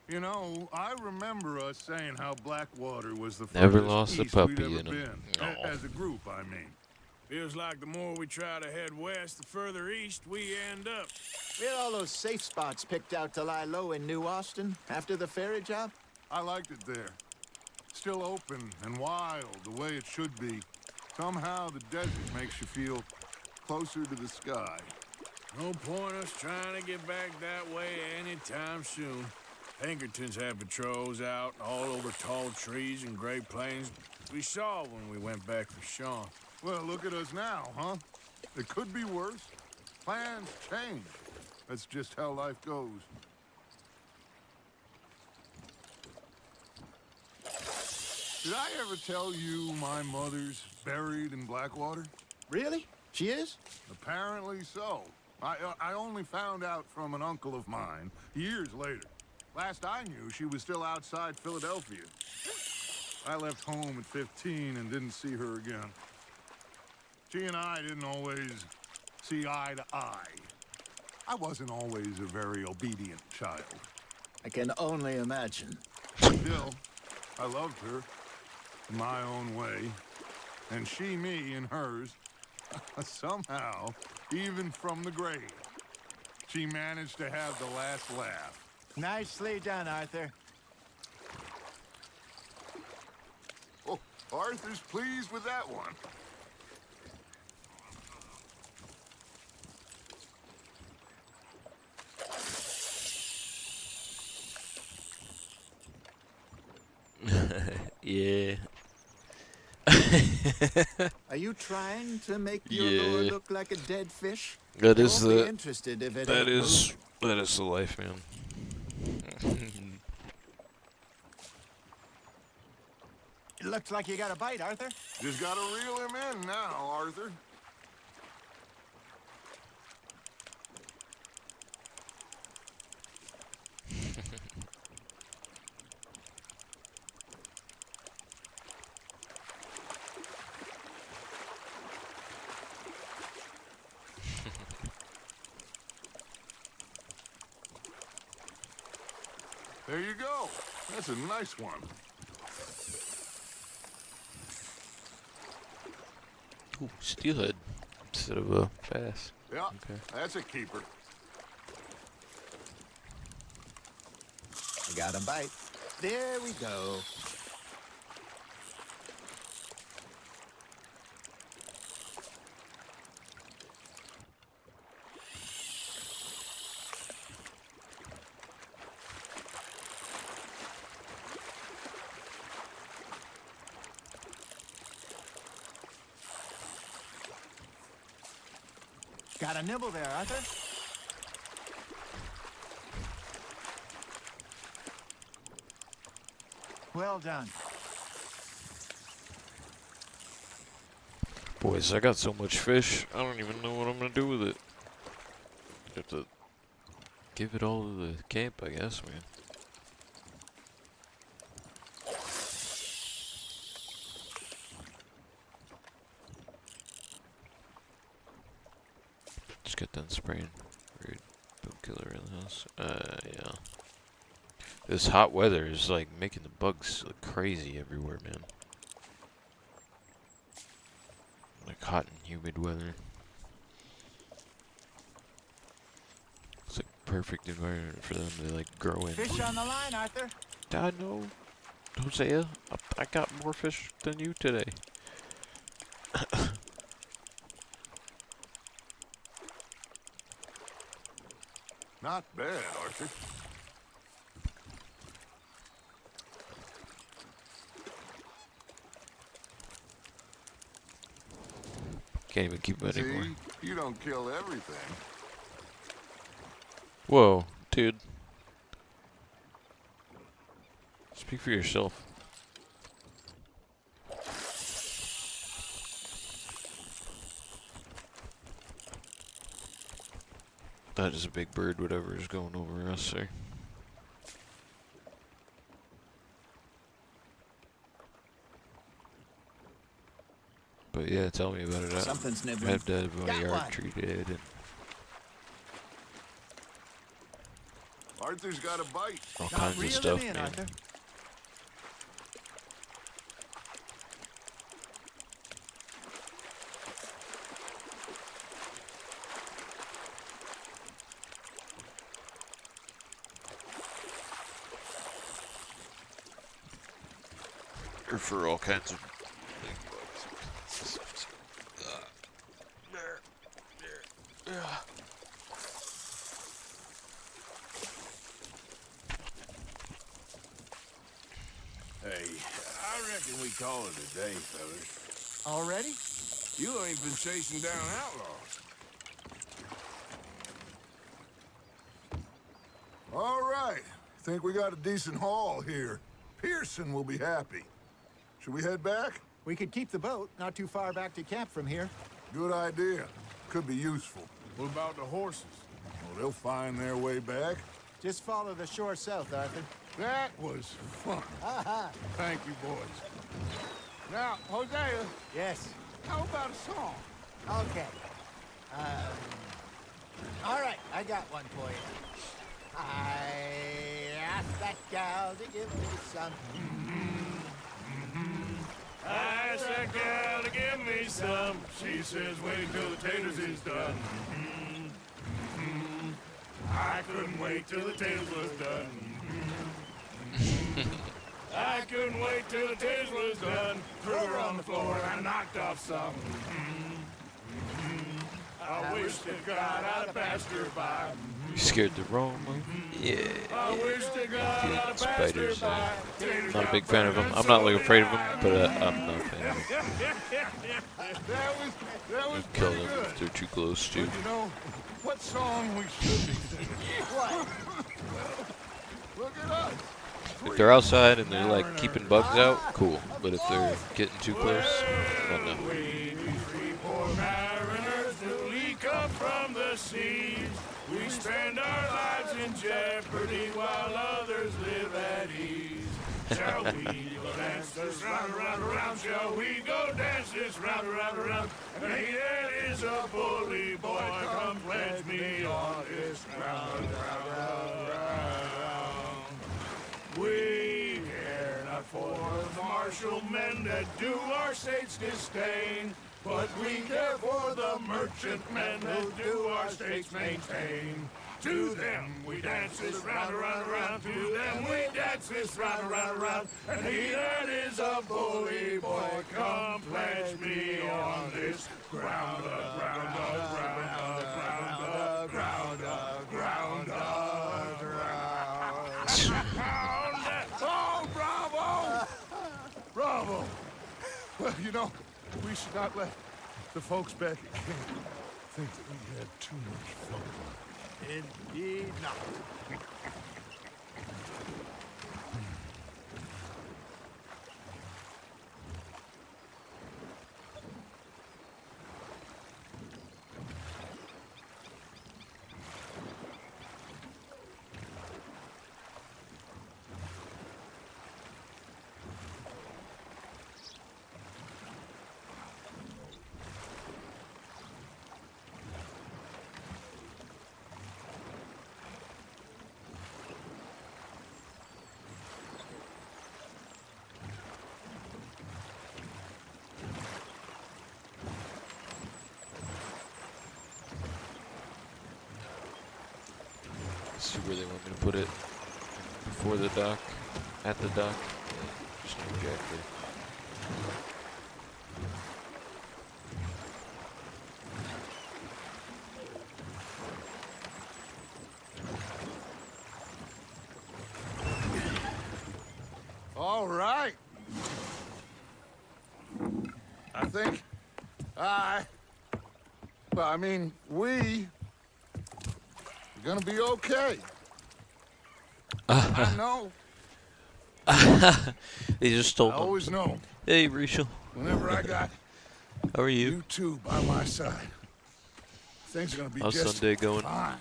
You know, I remember us saying how Blackwater was the Never furthest lost a east puppy we'd ever in 'em. been. Aw. As a group, I mean. Feels like the more we try to head west, the further east we end up. We had all those safe spots picked out to lie low in New Austin after the ferry job. I liked it there. Still open and wild, the way it should be. Somehow the desert makes you feel closer to the sky. No point us trying to get back that way anytime soon. Pinkertons have patrols out all over tall trees and Great Plains. We saw when we went back for Sean. Well, look at us now, huh? It could be worse. Plans change. That's just how life goes. Did I ever tell you my mother's buried in Blackwater? Really? She is? Apparently so. I only found out from an uncle of mine years later. Last I knew, she was still outside Philadelphia. I left home at 15 and didn't see her again. She and I didn't always see eye to eye. I wasn't always a very obedient child. I can only imagine. Still, I loved her in my own way, and she me in hers. Somehow, even from the grave, she managed to have the last laugh. Nicely done, Arthur. Oh, Arthur's pleased with that one. Yeah. Are you trying to make your lure Yeah. look like a dead fish? That I is won't be the interested if it that ain't is moving. that is the life, man. It looks like you got a bite, Arthur. Just gotta reel him in now, Arthur. There you go. That's a nice one. Ooh, steelhead instead of a bass. Yeah, Okay. that's a keeper. I got a bite. There we go. Got a nibble there, Arthur. Well done. Boys, I got so much fish, I don't even know what I'm gonna do with it. Have to give it all to the camp, I guess, man. Just get done spraying. Rude boom killer in the house. Yeah. This hot weather is like making the bugs look crazy everywhere, man. Like hot and humid weather. It's like perfect environment for them to like grow in. Fish on the line, Arthur. I know, Hosea. I got more fish than you today. Not bad, Arthur. Can't even keep it anymore. See, you don't kill everything. Whoa, dude. Speak for yourself. That is a big bird, whatever is going over us, sir. But yeah, tell me about it. Something's I nibbling. had to have my Got yard one. treated. And Arthur's got a bite. all Now kinds of reel stuff, them in, man. Arthur. Or for all kinds of Hey, I reckon we call it a day, fellas. Already? You ain't been chasing down outlaws. All right. Think we got a decent haul here. Pearson will be happy. Should we head back? We could keep the boat not too far back to camp from here. Good idea. Could be useful. What about the horses? Well, they'll find their way back. Just follow the shore south, Arthur. That was fun. Thank you, boys. Now, Hosea, Yes. how about a song? Okay. All right, I got one for you. I asked that gal to give me some. I asked that gal to give me some. She says, wait till the taters is done. I couldn't wait till the taters was done. I couldn't wait till the taters was done. Threw her on the floor and I knocked off some. I wish to God I'd passed her by. You scared the Roma? Yeah. I wish to God Dude, I'd passed her spiders. by. Not a big fan of them. I'm not like afraid of them, but I'm not a fan of them. That was Kill pretty them good. if they're too close to. But you know, what song we should be singing? What? Look at us. If they're outside and they're like keeping bugs out, cool. But if they're getting too close, then no. We three poor mariners newly come from the seas. We spend our lives in jeopardy while others live at ease. Shall we go dance this round, around, around? Shall we go dance this round, around, around? And he that is a bully boy, come pledge me on this ground, round, round. We care not for the martial men that do our state's disdain, but we care for the merchant men that do our states maintain. To them we dance this round, around, around. To them we dance this round, around, around. And he that is a bully boy, come pledge me on this ground, ground, ground, ground, ground, ground, ground. Oh, bravo! Bravo! Well, you know, we should not let the folks back at camp think that we had too much fun. Indeed not. See where they want me to put it. Before the dock. At the dock. Yeah, just no jack there. All right. I think we're gonna be okay. I know. They just stole I them. always know. Hey, Rachel. Whenever I got How are you? you two by my side, things are gonna be How's just Sunday going? fine.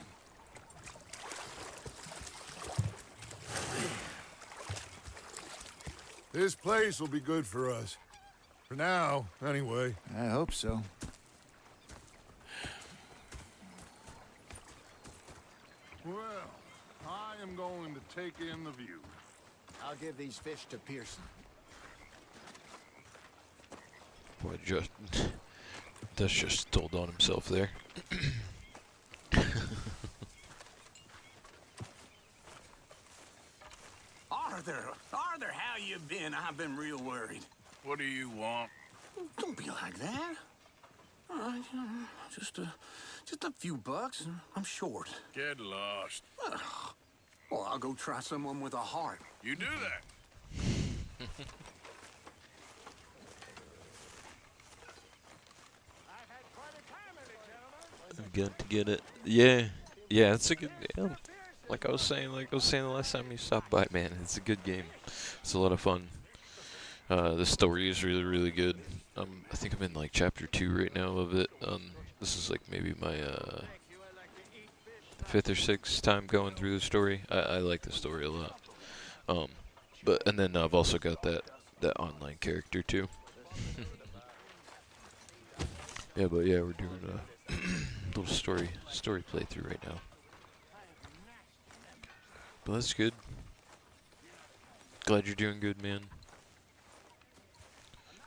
This place will be good for us. For now, anyway. I hope so. Well, I am going to take in the view. I'll give these fish to Pearson. Boy, Dust just told on himself there. Arthur, how you been? I've been real worried. What do you want? Don't be like that. All right, just a few bucks, and I'm short. Get lost. Well, I'll go try someone with a heart. You do that. I've got to get it. Yeah, it's a good. Yeah. Like I was saying the last time you stopped by, man, it's a good game. It's a lot of fun. The story is really, really good. I think I'm in like chapter 2 right now of it. This is like maybe my 5th or 6th time going through the story. I like the story a lot. And then I've also got that online character too. Yeah, but yeah, we're doing a little story playthrough right now. But that's good. Glad you're doing good, man.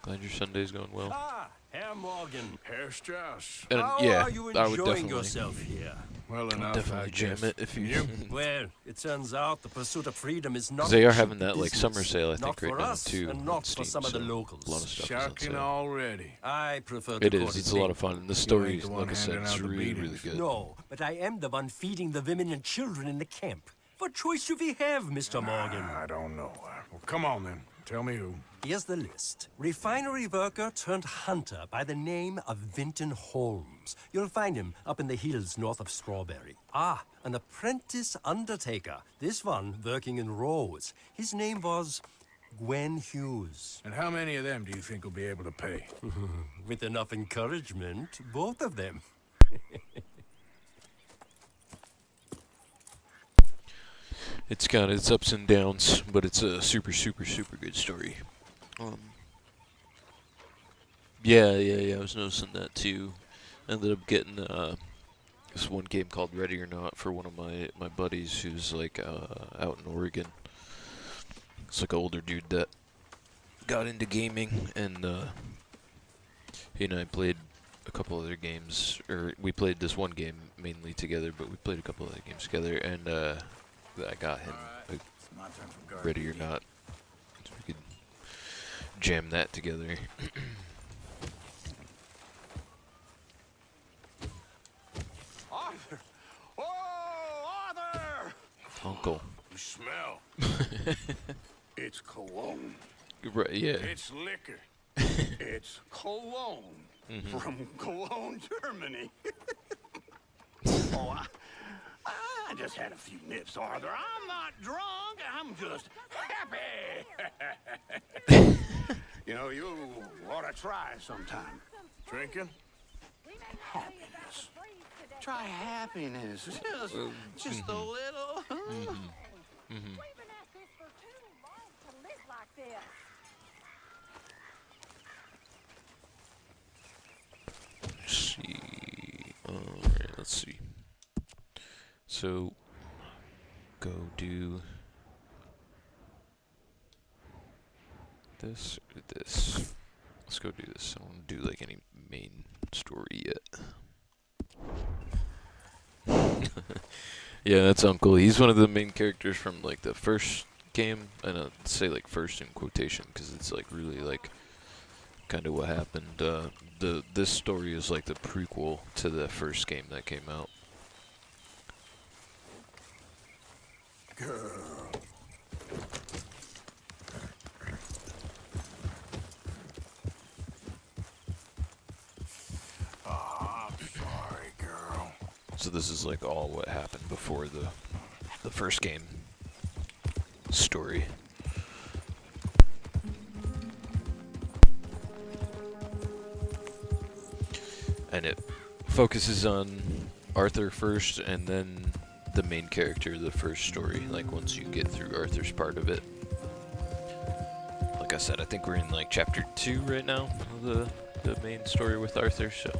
Glad your Sunday's going well. Ah, Herr Morgan. Herr Strauss. And How yeah, are you I would enjoying definitely. yourself here? Well I'll enough, definitely I jam guess. it if you. You? Well, it turns out the pursuit of freedom is not. They are cheap having that like summer business. sale, I Not think, right for now us, too. and on not Steam, for some of the so locals. A lot of stuff is on Shocking sale. already. I prefer It to is. call It's a lot of fun. And the story, the one like I said, handing it's out the really, really beatings. good. No, but I am the one feeding the women and children in the camp. What choice do we have, Mr. Morgan? I don't know. Well, come on then. Tell me who. Here's the list. Refinery worker turned hunter by the name of Vinton Holmes. You'll find him up in the hills north of Strawberry. Ah, an apprentice undertaker. This one working in Rose. His name was Gwen Hughes. And how many of them do you think will be able to pay? With enough encouragement, both of them. It's got its ups and downs, but it's a super, super, super good story. Yeah, I was noticing that too. Ended up getting this one game called Ready or Not for one of my buddies who's like out in Oregon. It's like an older dude that got into gaming, and he and I played a couple other games, or we played this one game mainly together, but we played a couple other games together, and I got him Ready or Not, so we could jam that together. Arthur! Oh, Arthur! Uncle. You smell. It's cologne. Right, yeah. It's liquor. It's cologne from Cologne, Germany. Oh, I just had a few nips, Arthur. I'm not drunk. I'm just happy. You know, you ought to try sometime. Drinking? Happiness. Try happiness. Just a little. We've been at this for too long to live like this. See. Alright, let's see. So, go do this or this. Let's go do this. I don't do like any main story yet. Yeah, that's Uncle. He's one of the main characters from like the first game, and I'd say like first in quotation because it's like really like kind of what happened. This story is like the prequel to the first game that came out. Girl. Oh, I'm sorry, girl. So this is like all what happened before the first game story. And it focuses on Arthur first, and then the main character, the first story, like once you get through Arthur's part of it. Like I said, I think we're in like chapter 2 right now of the main story with Arthur, so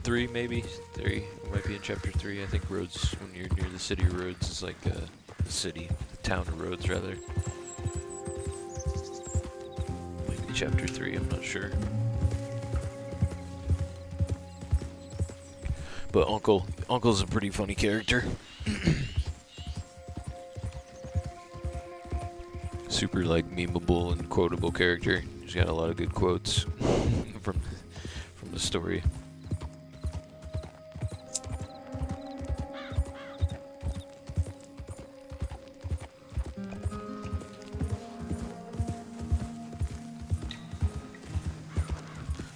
3 maybe? 3. We might be in chapter 3. I think Rhodes, when you're near the city of Rhodes, is like the city, the town of Rhodes rather. Maybe chapter 3, I'm not sure. But Uncle's a pretty funny character. Super like memeable and quotable character. He's got a lot of good quotes from the story.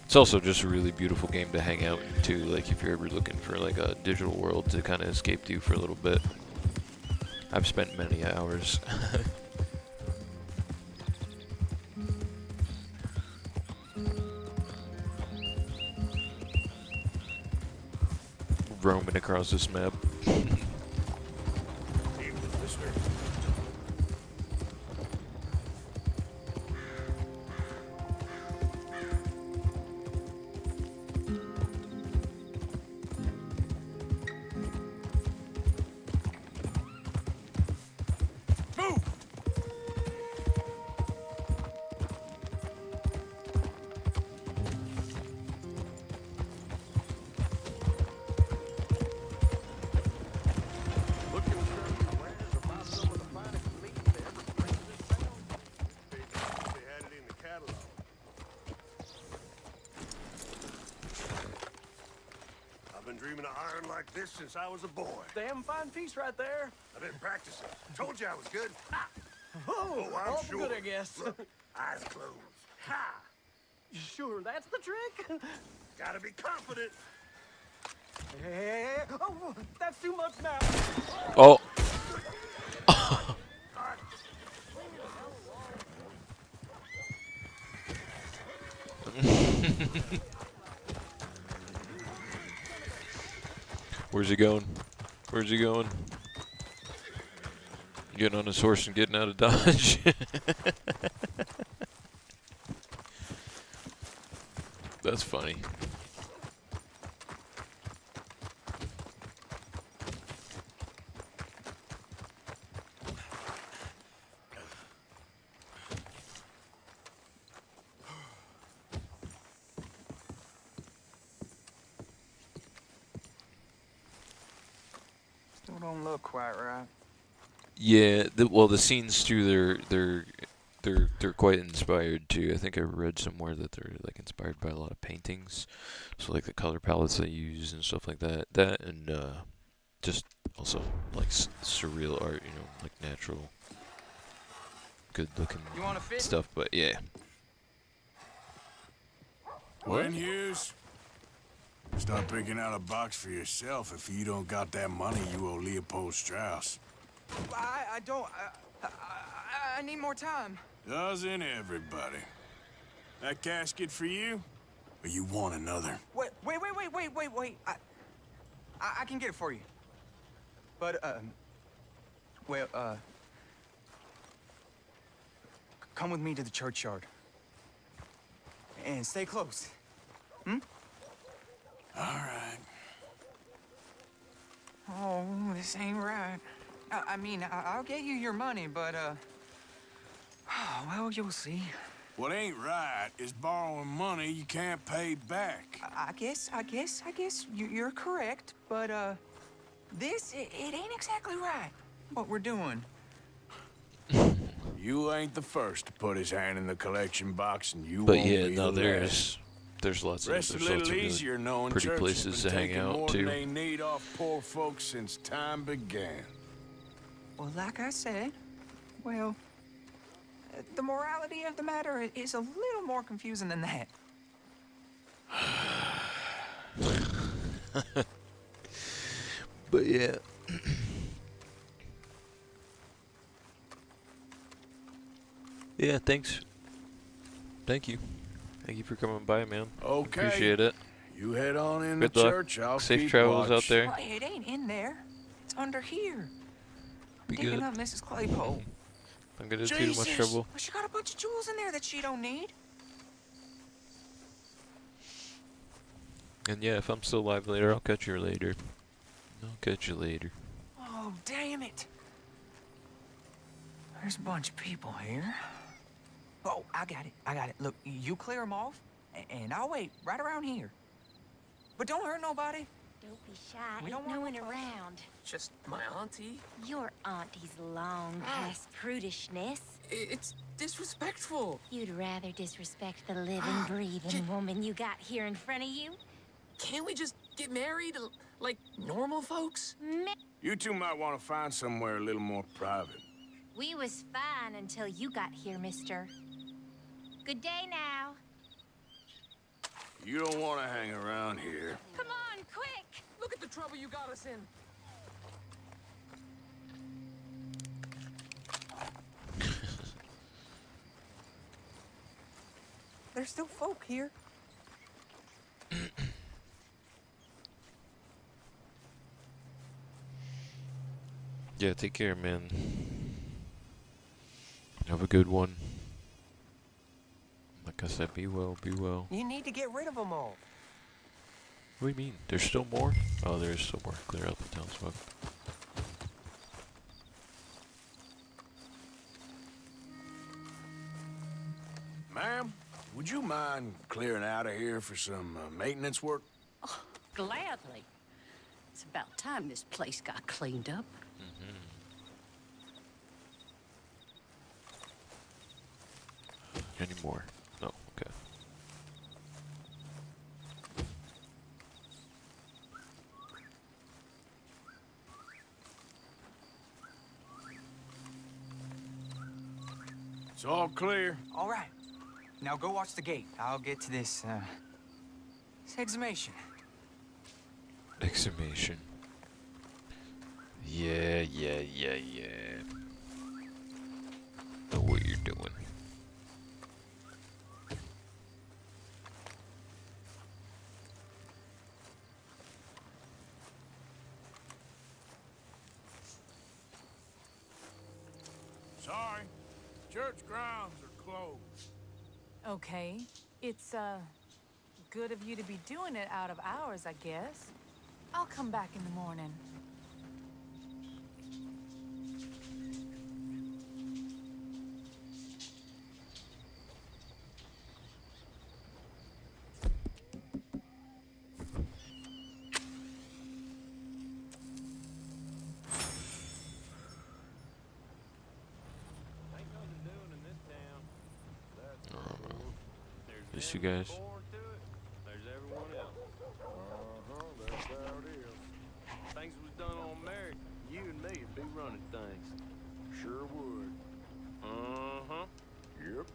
It's also just a really beautiful game to hang out into, like if you're ever looking for like a digital world to kind of escape to for a little bit. I've spent many hours. Roaming across this map. aiming an iron like this since I was a boy. Damn fine piece right there. I've been practicing. Told you I was good. Oh, I'm all for sure. good, I guess. Look, eyes closed. Ha! Sure, that's the trick. Gotta be confident. Hey, oh, that's too much now. Oh. Where's he going? Where's he going? Getting on his horse and getting out of Dodge. That's funny. Still don't look quite right. Yeah, well, the scenes too, they're quite inspired too. I think I read somewhere that they're like inspired by a lot of paintings, so like the color palettes they use and stuff like that. That and just also like surreal art, you know, like natural, good looking You want to fit? stuff. But yeah, When Hughes, start picking out a box for yourself. If you don't got that money, you owe Leopold Strauss. I don't. I need more time. Doesn't everybody? That casket for you? Or you want another? Wait. I can get it for you. But, well, come with me to the churchyard. And stay close. Hmm? All right. Oh, this ain't right. I mean, I'll get you your money, but, well, you'll see. What ain't right is borrowing money you can't pay back. I guess you're correct, but, this, it ain't exactly right, what we're doing. You ain't the first to put his hand in the collection box, and you but won't yeah, be no, the last. there's lots of Rest a there's lots little of really easier knowing pretty church places has to been hang taking out more too. than they need off poor folks since time began. Well, like I said, well, the morality of the matter is a little more confusing than that. But yeah. Yeah, thanks. Thank you. Thank you for coming by, man. Okay. Appreciate it. You head on in Good the luck. church. I'll Safe keep travels watch. out there. Well, it ain't in there. It's under here. Be Digging good. up Mrs. Claypole. I'm gonna do too much Jesus! trouble. Well, she got a bunch of jewels in there that she don't need. And yeah, if I'm still alive later, I'll catch you later. I'll catch you later. Oh, damn it. There's a bunch of people here. Oh, I got it. Look, you clear them off, and I'll wait right around here. But don't hurt nobody. Don't be shy. We Ain't don't no want one no around. Just my auntie. Your auntie's long past prudishness. It's disrespectful. You'd rather disrespect the living, breathing woman you got here in front of you? Can't we just get married like normal folks? You two might want to find somewhere a little more private. We was fine until you got here, mister. Good day now. You don't want to hang around here. Come on, quick! Look at the trouble you got us in. There's still folk here. Yeah, take care, man. Have a good one. Like I said, be well, be well. You need to get rid of them all. What do you mean? There's still more? Oh, there's still more. Clear out the townsfolk. Ma'am, would you mind clearing out of here for some maintenance work? Oh, gladly. It's about time this place got cleaned up. Any more? No, okay. clear. All right. Now go watch the gate. I'll get to this exhumation. Exhumation. Yeah. Know what you're doing. Sorry. Church grounds are closed. Okay. It's, good of you to be doing it out of hours, I guess. I'll come back in the morning. Just you guys. There's everyone else. That's how it is. Things was done on America, you and me would be running things. Sure would. Uh-huh. Yep.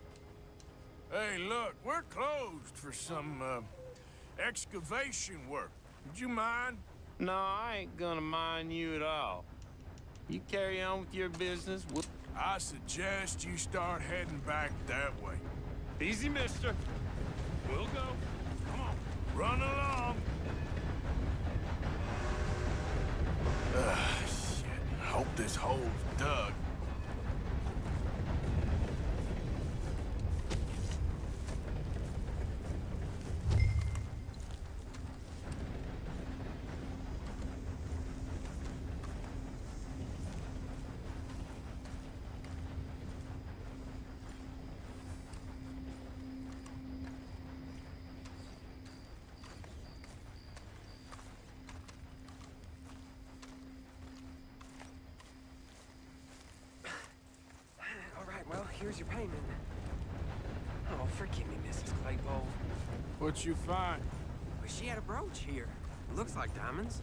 Hey, look, we're closed for some, excavation work. Would you mind? No, I ain't gonna mind you at all. You carry on with your business. I suggest you start heading back that way. Easy, mister. We'll go. Come on, run along. Shit. Hope this hole's dug. Well, here's your payment. Oh, forgive me, Mrs. Claypole. What'd you find? Well, she had a brooch here. It looks like diamonds.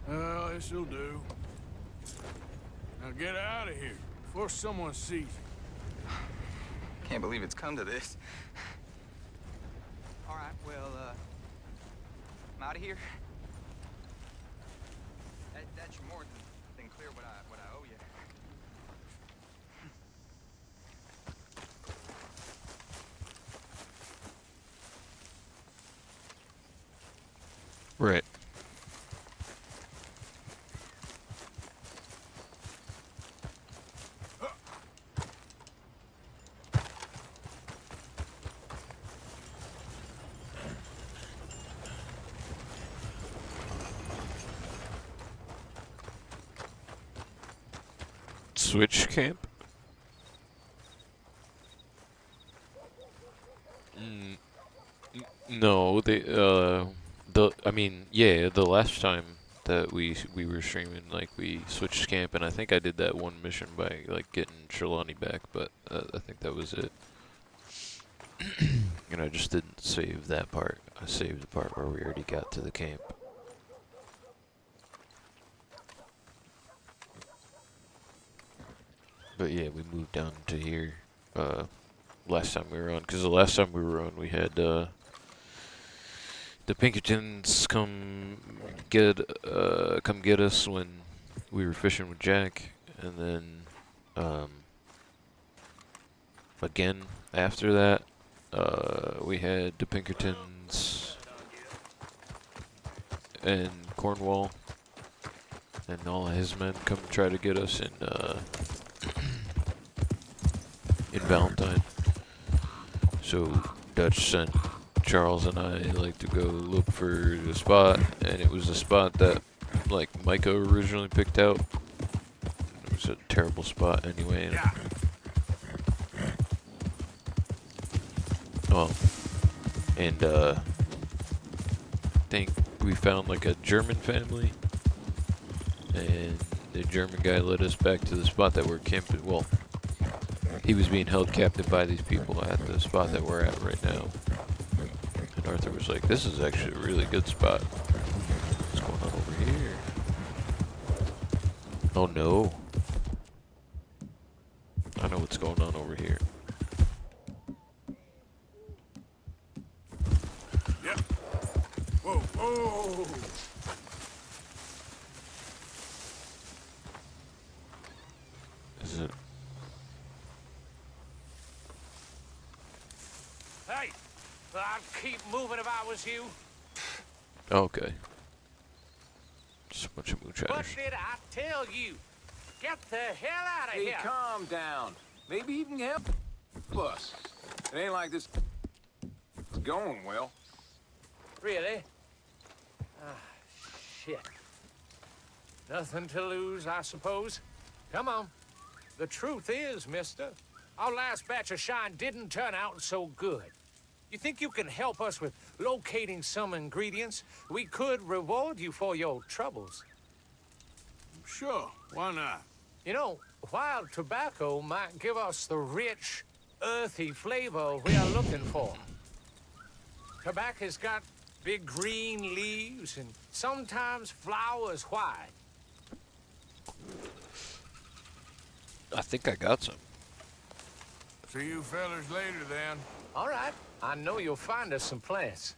Well, this'll do. Now get out of here before someone sees you. Can't believe it's come to this. All right, well, I'm out of here. That should more than clear what I owe you. Right. Switch camp? No, I mean, yeah, the last time that we were streaming, like, we switched camp, and I think I did that one mission by, like, getting Trelawney back, but I think that was it. And I just didn't save that part. I saved the part where we already got to the camp. But yeah, we moved down to here last time we were on, because the last time we were on, we had the Pinkertons come get us when we were fishing with Jack, and then again after that we had the Pinkertons and Cornwall and all of his men come try to get us in Valentine. So Dutch sent Charles and I like to go look for the spot, and it was a spot that like Micah originally picked out. It was a terrible spot anyway. And I think we found like a German family, and the German guy led us back to the spot that we're camping. Well, he was being held captive by these people at the spot that we're at right now. And Arthur was like, this is actually a really good spot. What's going on over here? Oh no. I know what's going on over here. Yep. Whoa, whoa. Is it? Hey, I'd keep moving if I was you. Okay. Just a bunch of What moonshiners. did I tell you? Get the hell out of Hey, here. calm down. Maybe you can help us. It ain't like this is going well. Really? Ah, shit. Nothing to lose, I suppose. Come on. The truth is, mister, our last batch of shine didn't turn out so good. You think you can help us with locating some ingredients? We could reward you for your troubles. Sure, why not? You know, wild tobacco might give us the rich, earthy flavor we are looking for. Tobacco's got big green leaves and sometimes flowers white. I think I got some. See you fellas later then. All right, I know you'll find us some plants.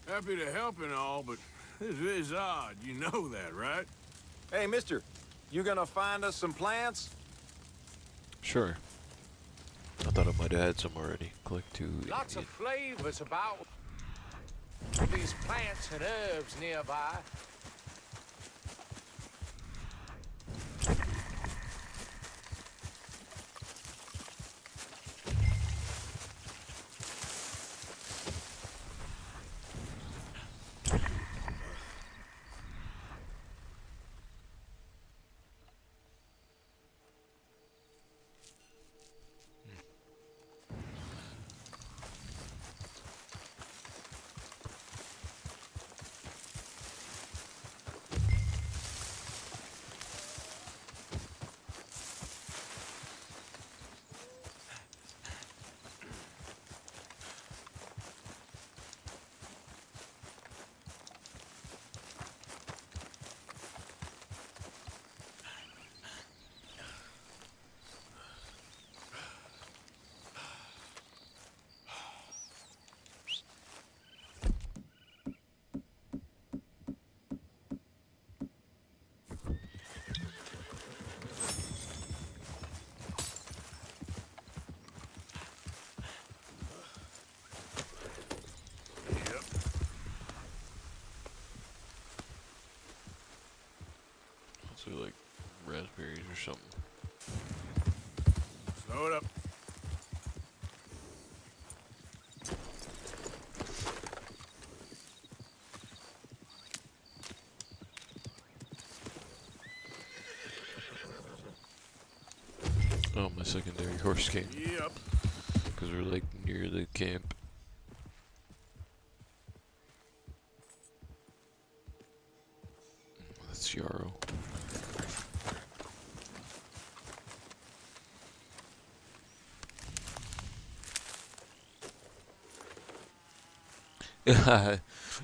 Happy to help and all, but this is odd. You know that, right? Hey, mister, you gonna find us some plants? Sure. I thought I might have had some already. Click to. Lots of flavors about these plants and herbs nearby. So like raspberries or something. Slow it up. Oh, my secondary horse came. Yep. Because we're like near the camp. That's Yarrow.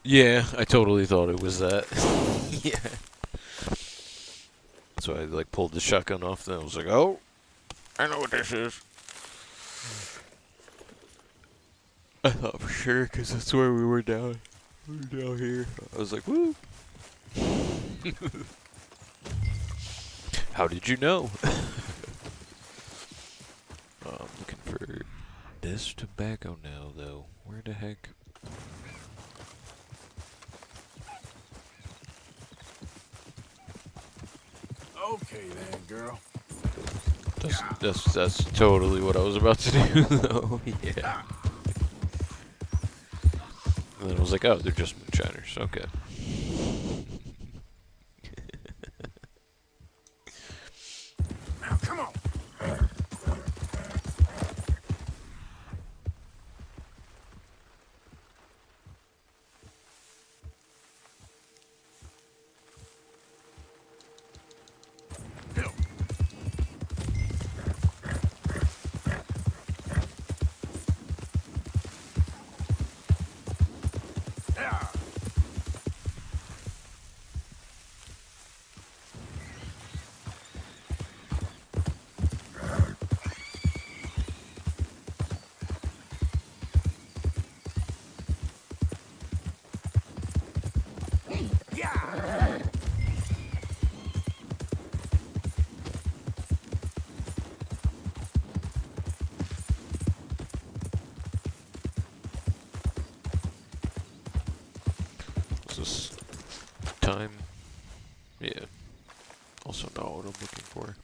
Yeah, I totally thought it was that. Yeah. So I like pulled the shotgun off, then I was like, oh, I know what this is. I thought for sure, because that's where we were down. We were down here. I was like, woo. How did you know? I'm looking for this tobacco now, though. Where the heck? Okay then, girl. That's totally what I was about to do, though. Yeah. And then I was like, oh, they're just moonshiners. Okay. Now, come on. What's this? Time? Yeah. Also not what I'm looking for.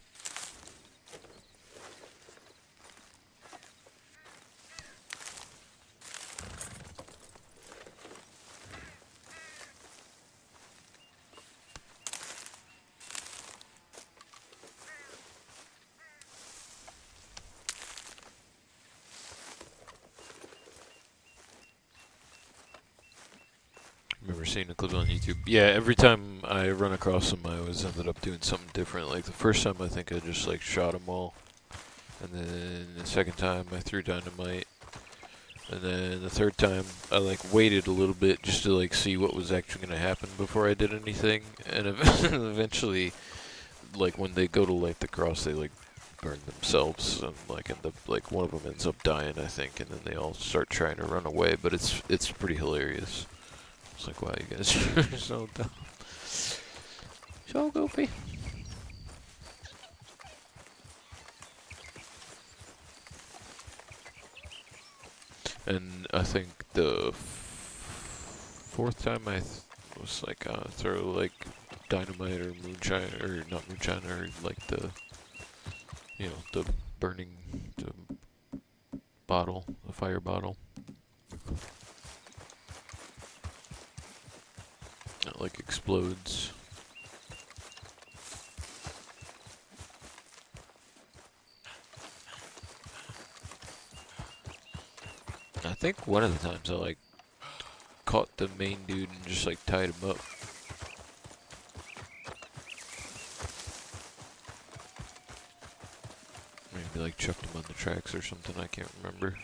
Remember seeing a clip on YouTube. Yeah, every time I run across them, I always ended up doing something different. Like the first time, I think I just like shot them all, and then the second time I threw dynamite, and then the third time I like waited a little bit just to like see what was actually gonna happen before I did anything, and eventually, like when they go to light the cross, they like burn themselves and like end up like one of them ends up dying, I think, and then they all start trying to run away. But it's pretty hilarious. It's like, wow, you guys are so dumb. So goofy. And I think the fourth time I was like, throw like dynamite or moonshine, or not moonshine, or like the, you know, the burning, the bottle, the fire bottle. It like explodes. I think one of the times I like caught the main dude and just like tied him up. Maybe like chucked him on the tracks or something, I can't remember.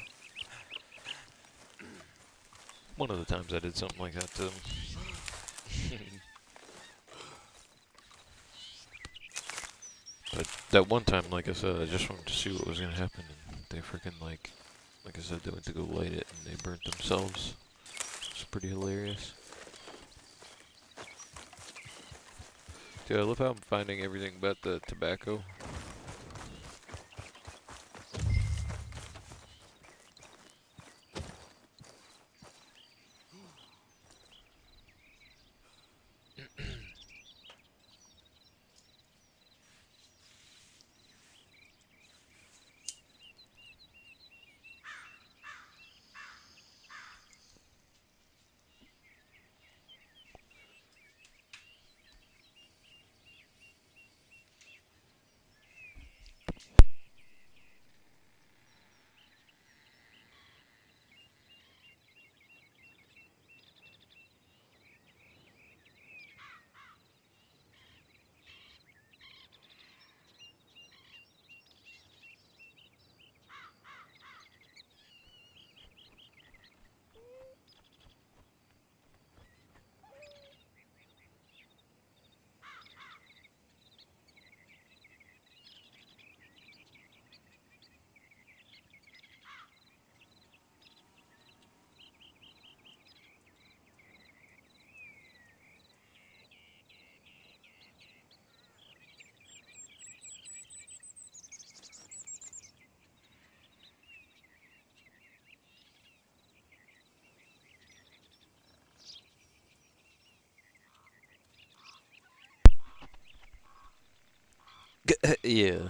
One of the times I did something like that to him. But that one time, like I said, I just wanted to see what was gonna happen, and they freaking like I said, they went to go light it and they burnt themselves. It's pretty hilarious. Dude, I love how I'm finding everything about the tobacco. Yeah,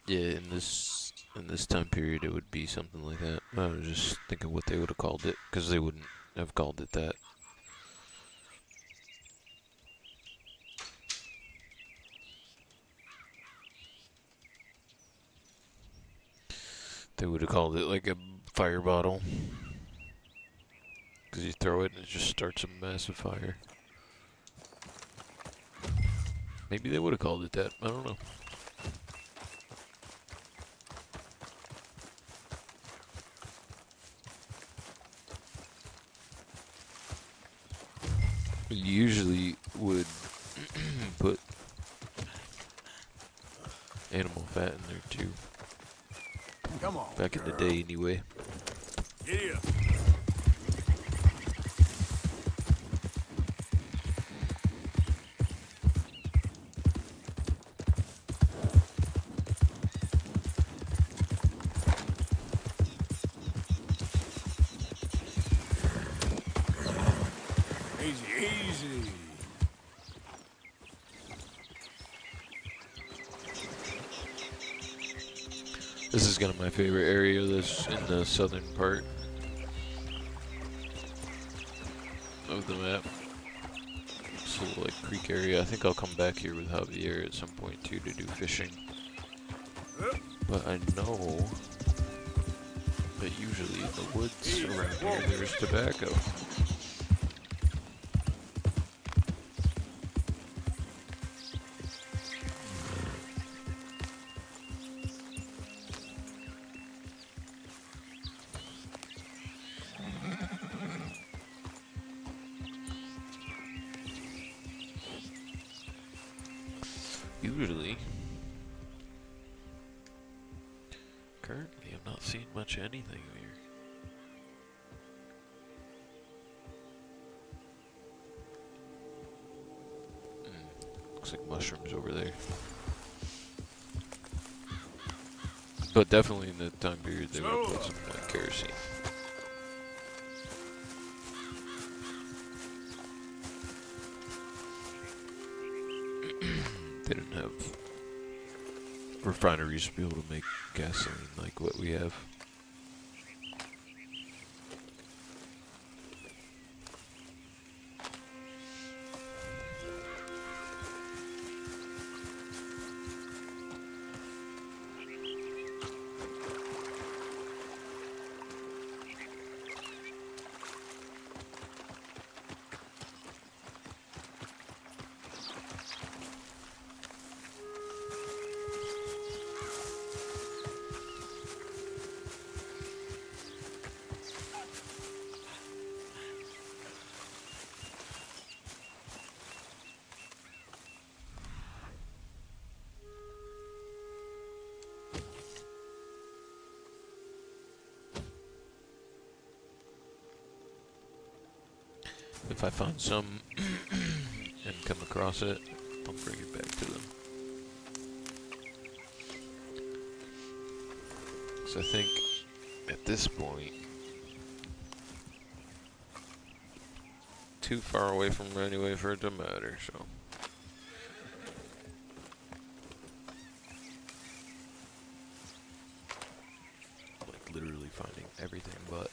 yeah. In this time period, it would be something like that. I was just thinking what they would have called it, because they wouldn't have called it that. They would have called it like a fire bottle, because you throw it and it just starts a massive fire. Maybe they would have called it that. I don't know. Usually would put animal fat in there too. Come on, back in the day anyway. Yeah. Easy, easy see. This is kind of my favorite area. This in the southern part of the map. This little like creek area. I think I'll come back here with Javier at some point too to do fishing. But I know that usually in the woods around here there's tobacco. Usually. Currently, I'm not seeing much of anything here. Looks like mushrooms over there. But definitely in the time period they would put some kerosene. They didn't have refineries to be able to make gasoline like what we have. If I find some and come across it, I'll bring it back to them. So I think at this point, too far away from them anyway for it to matter, so. Like literally finding everything but.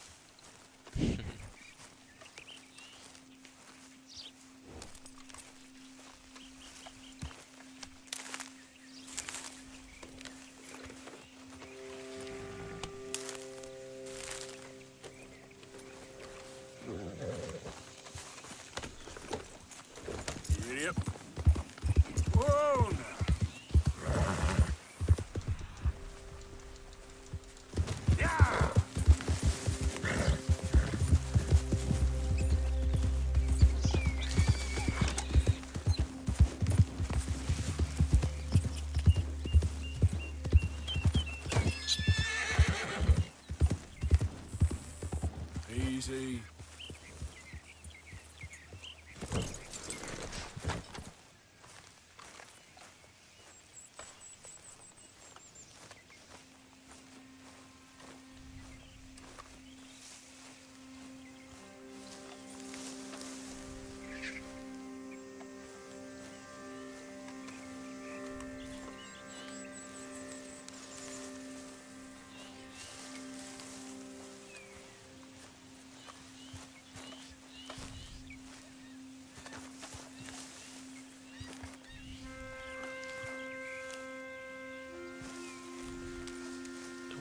Yep. Whoa now. Yeah. Easy.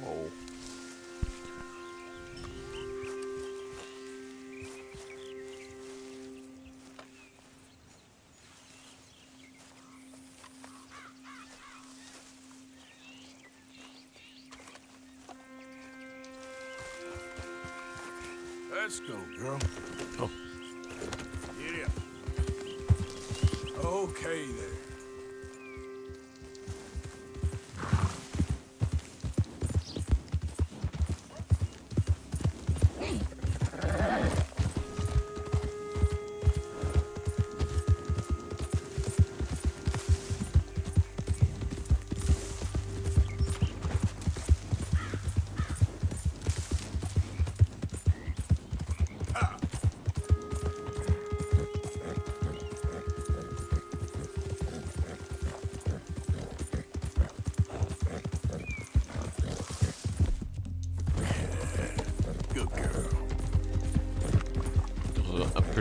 Oh. Let's go, girl. Oh. Get up. Okay there.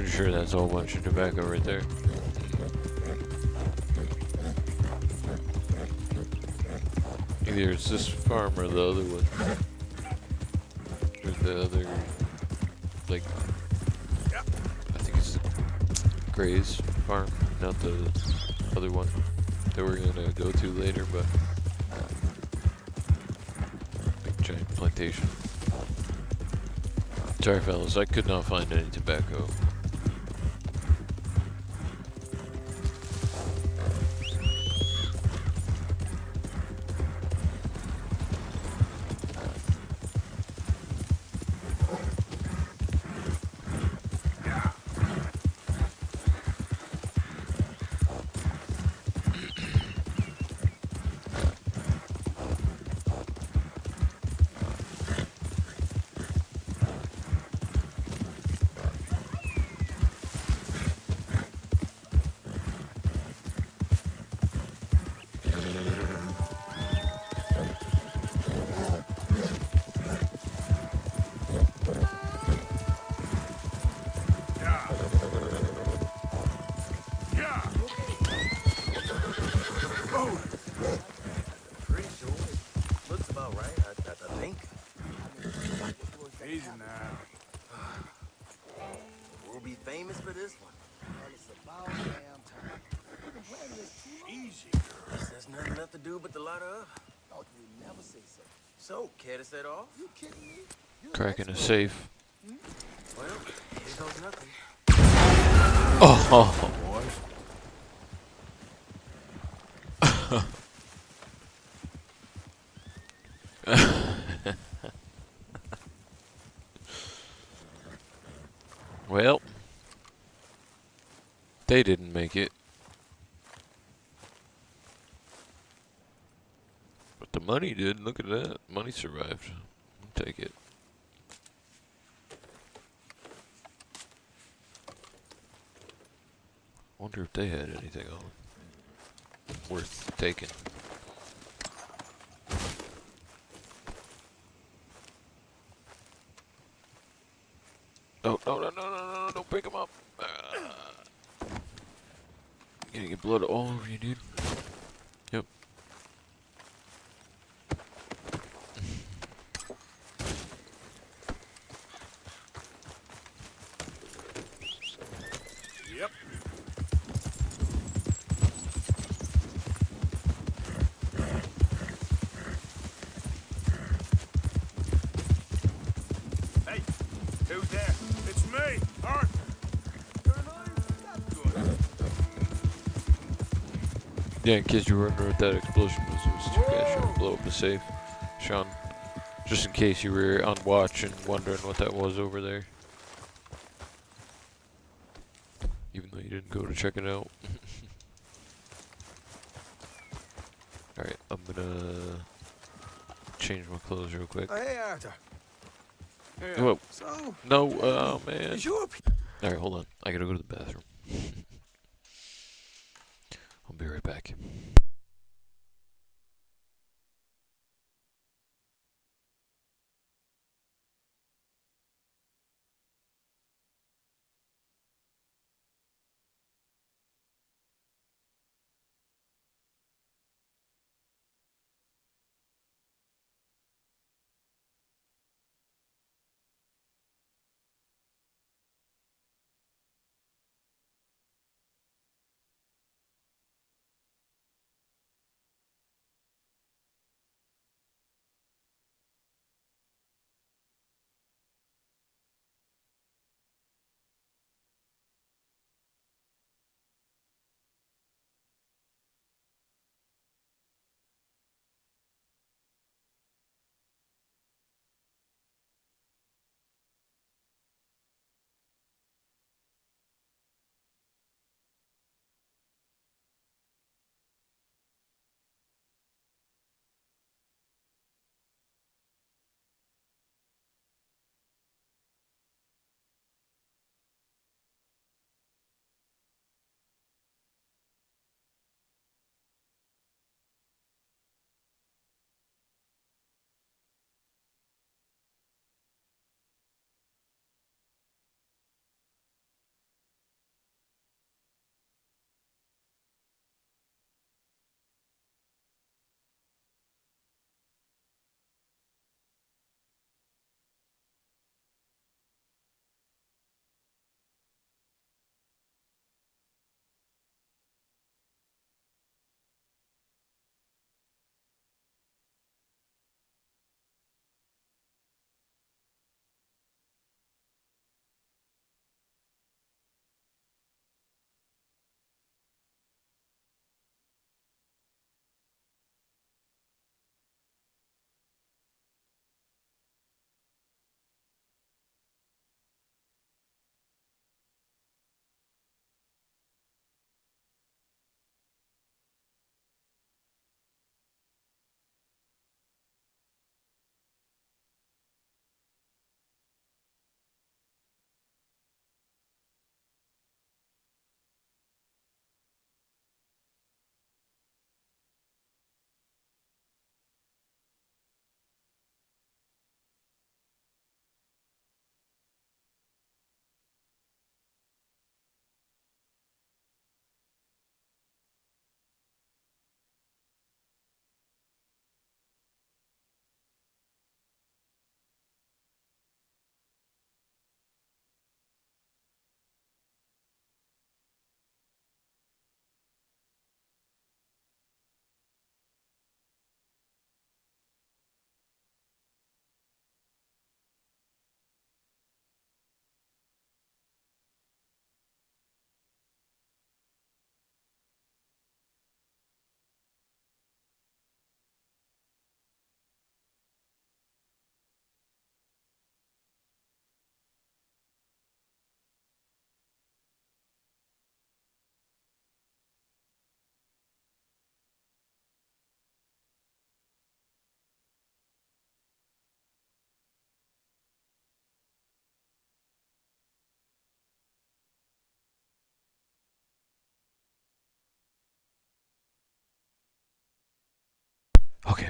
pretty sure that's a whole bunch of tobacco right there. Either it's this farm or the other one. Or the other, like, I think it's the Gray's farm, not the other one that we're gonna go to later, but big giant plantation. Sorry fellas, I could not find any tobacco. Pretty sure it looks about right, I think. Easy now. We'll be famous for this one. It's about damn time. We've been playing this too long. Easy, girl. There's nothing left to do but to light her up. Don't you never say so. So, care to set off? You kidding me? Cracking a safe. Well, here goes nothing. Oh. Well, they didn't make it. But the money did. Look at that. Money survived. I'll take it. Wonder if they had anything on worth taking. Oh, no, don't pick them up. You're gonna get blood all over you, dude. Yep. Yep. Hey, who's there? It's me, Arthur. Yeah, in case you were wondering what that explosion was, it was two guys trying to blow up a safe. Sean, just in case you were on watch and wondering what that was over there. Even though you didn't go to check it out. Alright, I'm gonna change my clothes real quick. Hey, Arthur. Whoa. So, No, oh man. is you up? Alright, hold on. I gotta go to the bathroom. I'll be right back.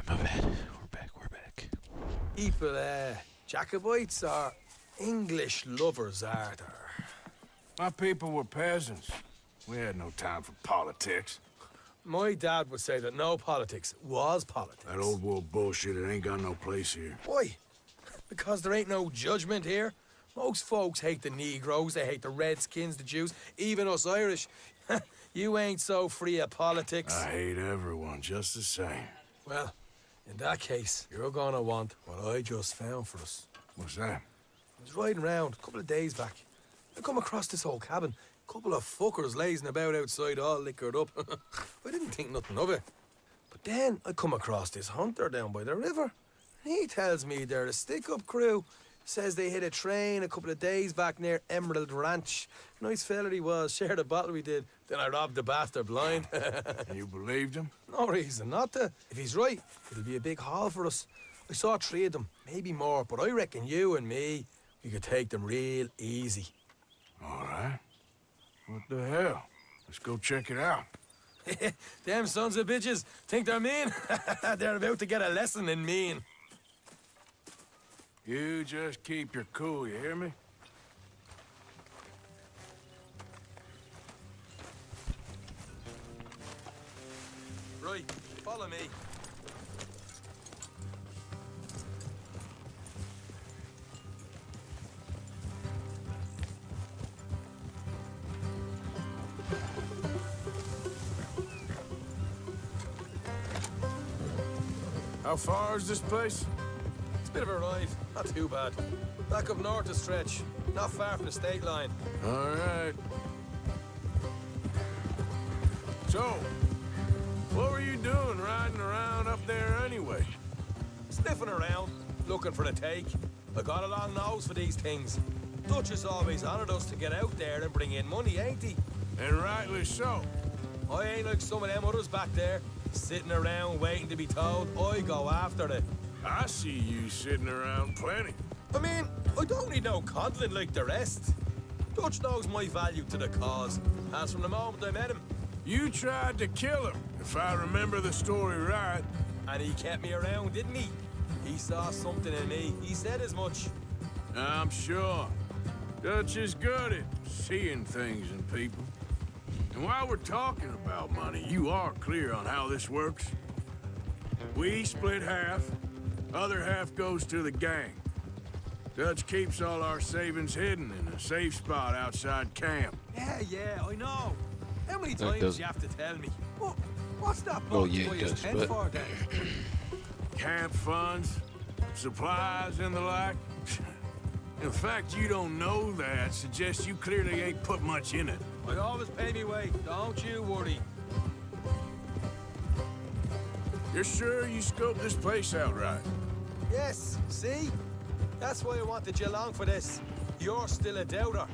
My bad. We're back. People, Jacobites are English lovers, are there? My people were peasants. We had no time for politics. My dad would say that no politics was politics. That old world bullshit, it ain't got no place here. Why? Because there ain't no judgment here. Most folks hate the Negroes, they hate the Redskins, the Jews, even us Irish. You ain't so free of politics. I hate everyone just the same. Well, in that case, you're gonna want what I just found for us. What's that? I was riding around a couple of days back. I come across this old cabin. Couple of fuckers lazing about outside all liquored up. I didn't think nothing of it. But then I come across this hunter down by the river. He tells me they're a stick-up crew. Says they hit a train a couple of days back near Emerald Ranch. Nice fella he was, shared a bottle we did. Then I robbed the bastard blind. And you believed him? No reason not to. If he's right, it'll be a big haul for us. I saw 3 of them, maybe more, but I reckon you and me, we could take them real easy. All right. What the hell? Let's go check it out. Them sons of bitches think they're mean. They're about to get a lesson in mean. You just keep your cool, you hear me? Right, follow me. How far is this place? It's a bit of a ride, not too bad. Back up north a stretch, not far from the state line. All right. So, what were you doing riding around up there anyway? Sniffing around, looking for the take. I got a long nose for these things. Dutch has always honoured us to get out there and bring in money, ain't he? And rightly so. I ain't like some of them others back there, sitting around waiting to be told. I go after it. I see you sitting around plenty. I mean, I don't need no coddling like the rest. Dutch knows my value to the cause, as from the moment I met him. You tried to kill him, if I remember the story right. And he kept me around, didn't he? He saw something in me. He said as much. I'm sure. Dutch is good at seeing things in people. And while we're talking about money, you are clear on how this works? We split half, other half goes to the gang. Dutch keeps all our savings hidden in a safe spot outside camp. Yeah, I know. How many That times doesn't- do you have to tell me? What's that Well, box yeah, by it his does, tent but- for then? Camp funds, supplies, and the like. In fact, you don't know that suggests you clearly ain't put much in it. I always pay me way, don't you worry. You're sure you scoped this place out right? Yes, see? That's why I wanted you along for this. You're still a doubter.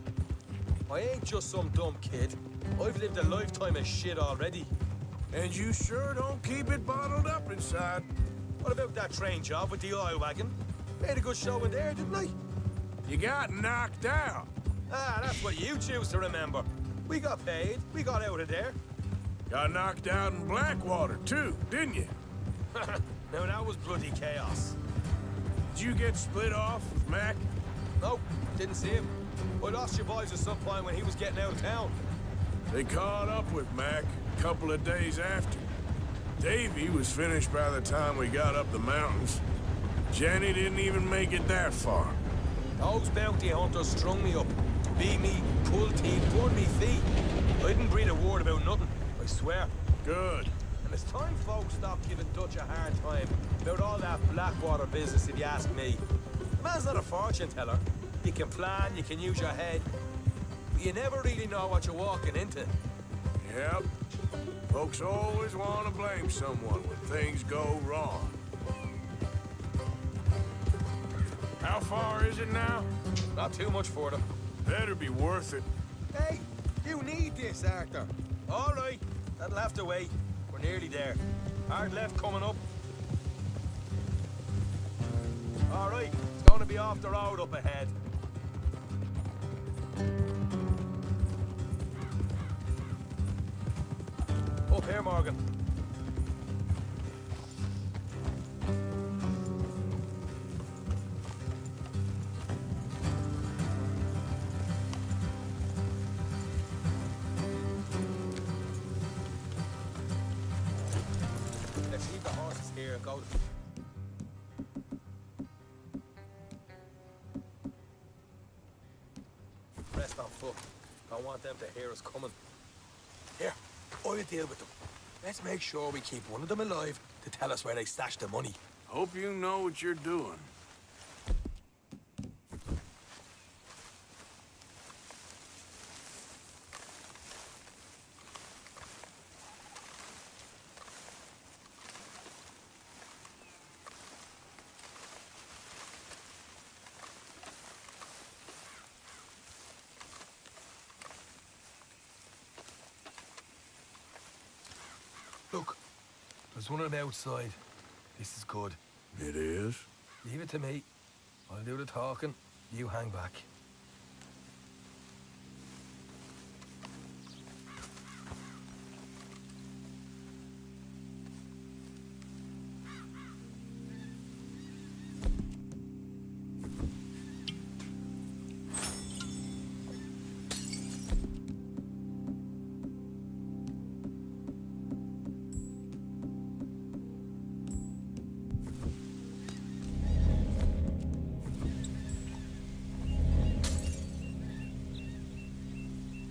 I ain't just some dumb kid. I've lived a lifetime of shit already. And you sure don't keep it bottled up inside. What about that train job with the oil wagon? Made a good show in there, didn't I? You got knocked out. Ah, that's what you choose to remember. We got paid. We got out of there. Got knocked out in Blackwater, too, didn't you? Now, that was bloody chaos. Did you get split off with Mac? Nope, didn't see him. I lost your boys at some point when he was getting out of town. They caught up with Mac a couple of days after. Davy was finished by the time we got up the mountains. Jenny didn't even make it that far. Those bounty hunters strung me up. Beat me, pulled teeth, burned me feet. I didn't breathe a word about nothing, I swear. Good. And it's time folks stopped giving Dutch a hard time about all that Blackwater business, if you ask me. The man's not a fortune teller. You can plan, you can use your head, but you never really know what you're walking into. Yep. Folks always want to blame someone when things go wrong. How far is it now? Not too much for them. Better be worth it. Hey, you need this, Arthur. All right, that'll have to wait. We're nearly there. Hard left coming up. All right, it's going to be off the road up ahead. Up here, Morgan. Go. Rest on foot. Don't want them to hear us coming. Here, I'll deal with them. Let's make sure we keep one of them alive to tell us where they stashed the money. Hope you know what you're doing. Look, there's one on the outside. This is good. It is? Leave it to me. I'll do the talking. You hang back.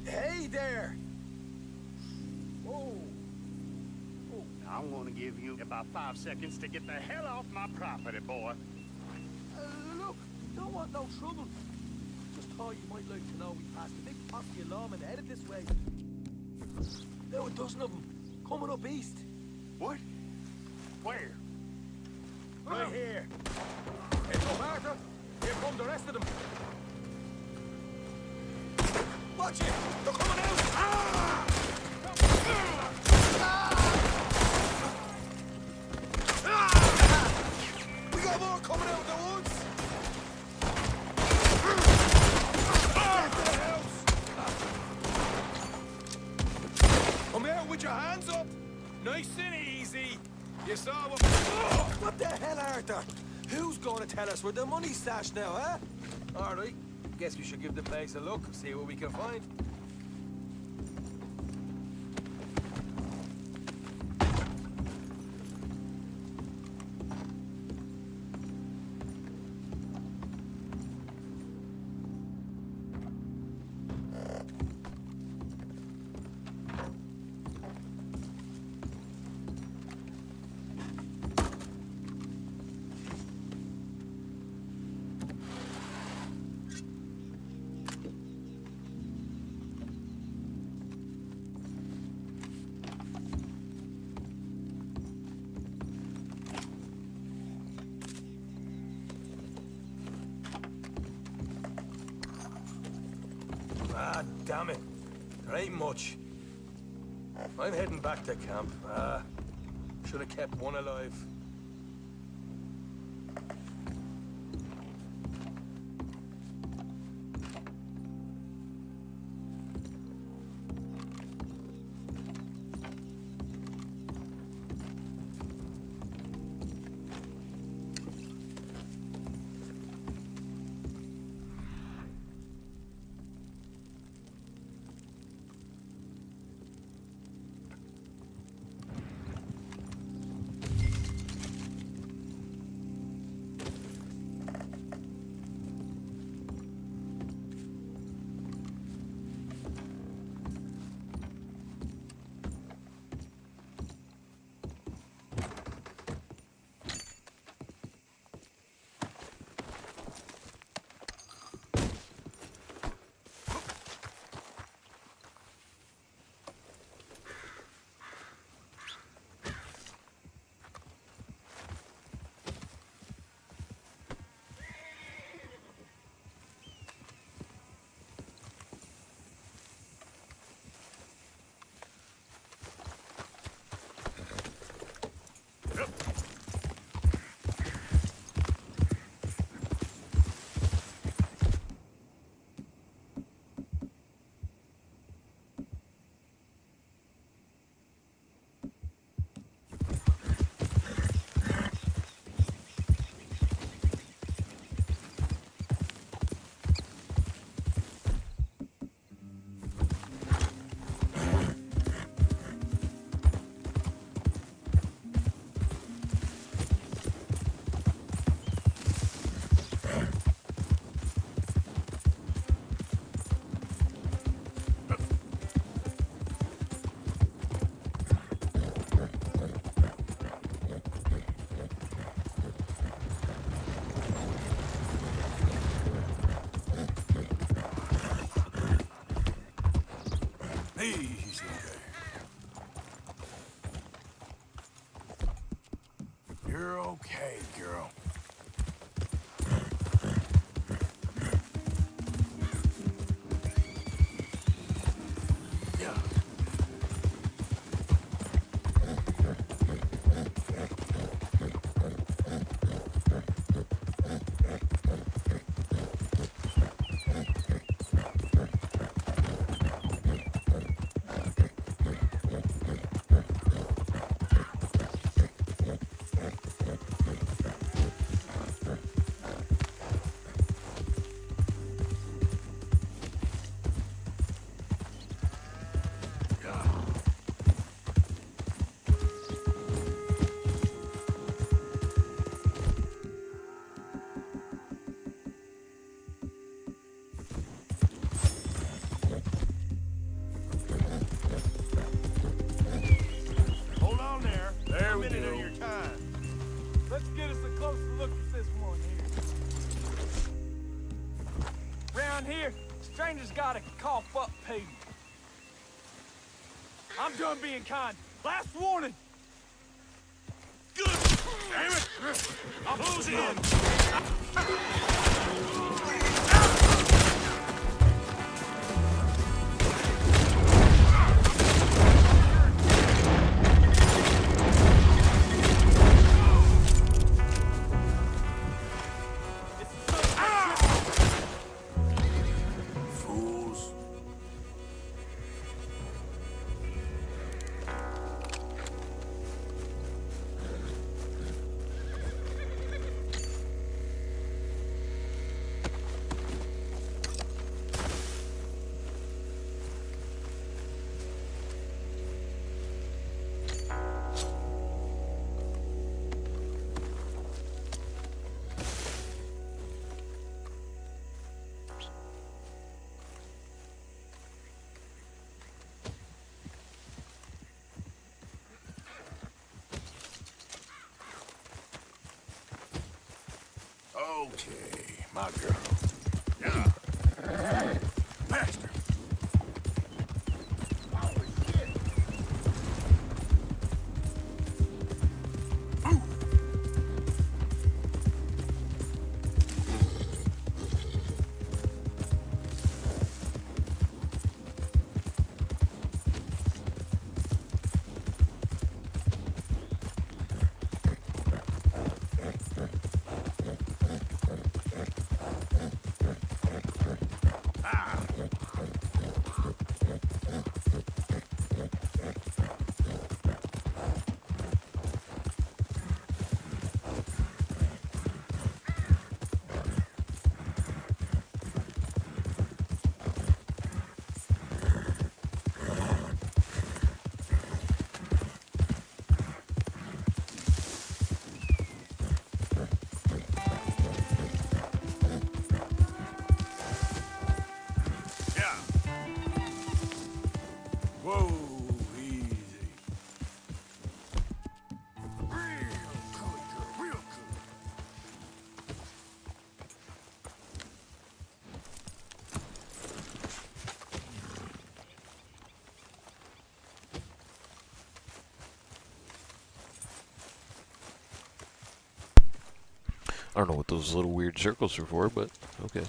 Hey there! I'm gonna give you about 5 seconds to get the hell off my property, boy. Look, don't want no trouble. Just thought you might like to know we passed a big posse of lawmen headed this way. There were a dozen of them, coming up east. What? Where? Right here. Heads up, Arthur. Here come the rest of them. Watch it! They're coming out! Ah! We got more coming out of the woods! Get to the house! Come out with your hands up! Nice and easy! You saw what... What the hell, Arthur? Who's going to tell us where the money's stashed now, huh? All right. Guess we should give the place a look, see what we can find. Ah, damn it. There ain't much. I'm heading back to camp. Should have kept one alive. You're okay, girl. Yeah. Hold on there. There A we minute go. of your time. Let's get us a closer look at this one here. Round here, strangers gotta cough up payment. I'm done being kind. Last warning. Good. Damn it. I'll close in. Fools. Okay, my girl. Yeah. Faster. Yeah. Whoa, easy. Real good, girl, real good. I don't know what those little weird circles are for, but okay.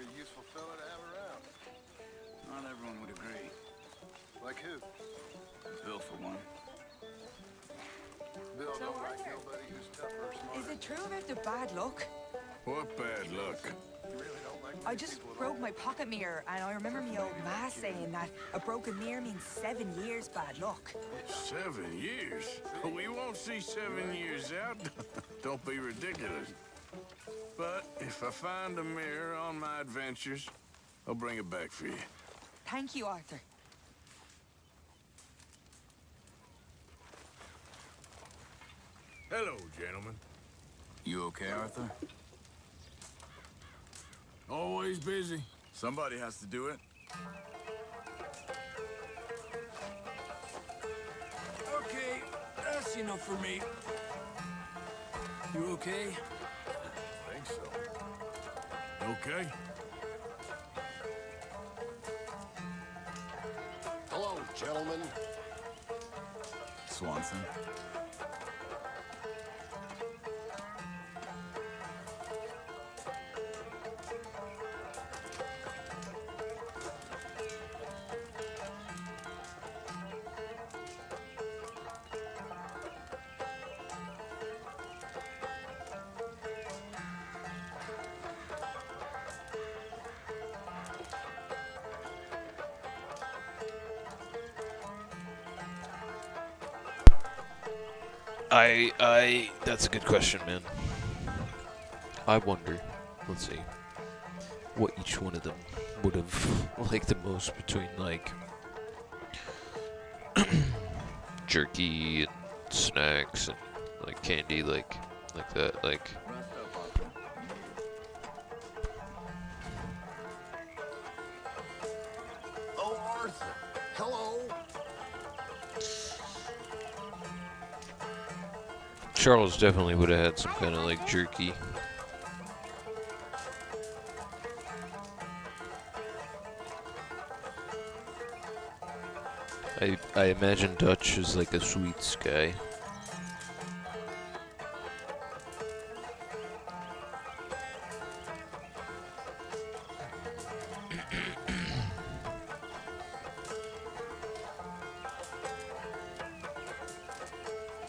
You're a useful fella to have around. Not everyone would agree. Like who? Bill, for one. Bill So don't like Arthur, nobody who's tougher or smarter. Is it true about the bad luck? What bad luck? You really don't like I these just people at broke all? my pocket mirror, and I remember me old ma saying that a broken mirror means 7 years bad luck. 7 years? We won't see 7 years out. Don't be ridiculous. But if I find a mirror on my adventures, I'll bring it back for you. Thank you, Arthur. Hello, gentlemen. You okay, Arthur? Always busy. Somebody has to do it. Okay, that's enough for me. You okay? I think so. Okay? Hello, gentlemen. Swanson. That's a good question, man. I wonder, let's see, what each one of them would have liked the most between, like, jerky and snacks and, like, candy, like that, like... Oh, Arthur. Hello. Charles definitely would have had some kind of, like, jerky. I imagine Dutch is like a sweets guy.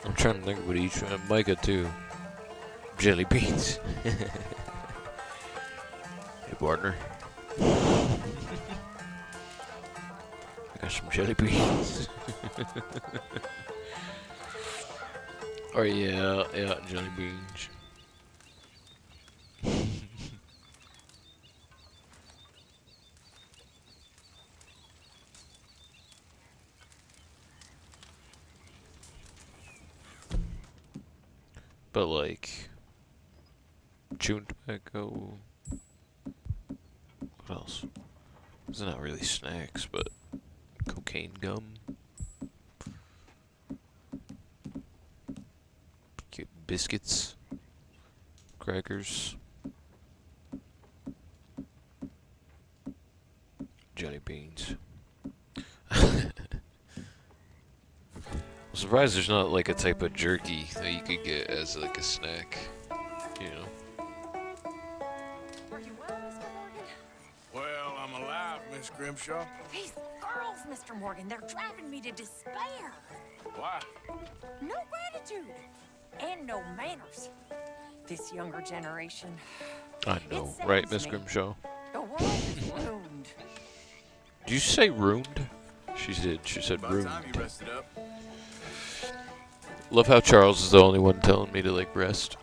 I'm trying to think of what each one. Micah too. Jelly beans. Hey, partner. I got some jelly beans. Oh yeah, jelly beans. But like chewing tobacco. What else? It's not really snacks, but cocaine gum. Get biscuits, crackers, jelly beans. I'm surprised there's not like a type of jerky that you could get as like a snack, you know. Are you well, Mr. Morgan? Well, I'm alive, Miss Grimshaw. These girls, Mr. Morgan, they're driving me to despair. Why? No gratitude and no manners. This younger generation. I know, It right, saddens Miss me. Grimshaw? The world is ruined. Did you say ruined? She did. She said About ruined. time you rested up. Love how Charles is the only one telling me to like rest.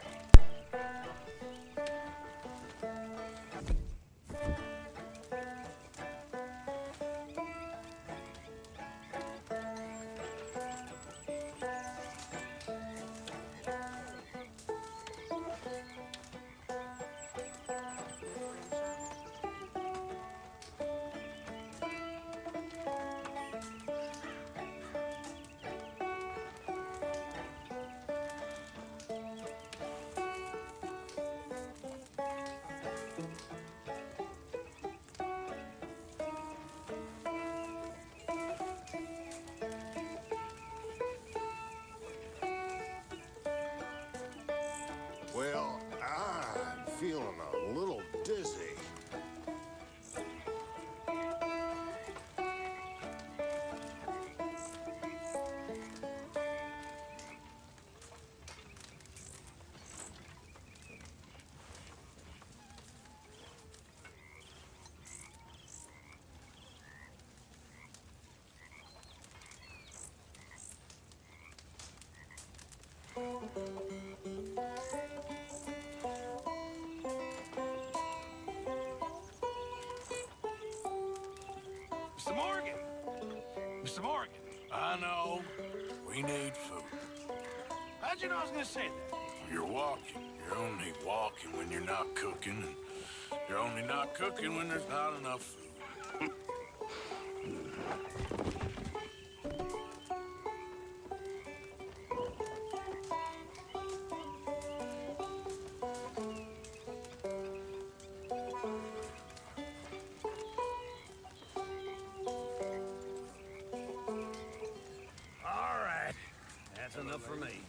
Mr. Morgan! Mr. Morgan! I know. We need food. How'd you know I was gonna say that? You're walking. You're only walking when you're not cooking, and you're only not cooking when there's not enough food. All right. That's enough for me.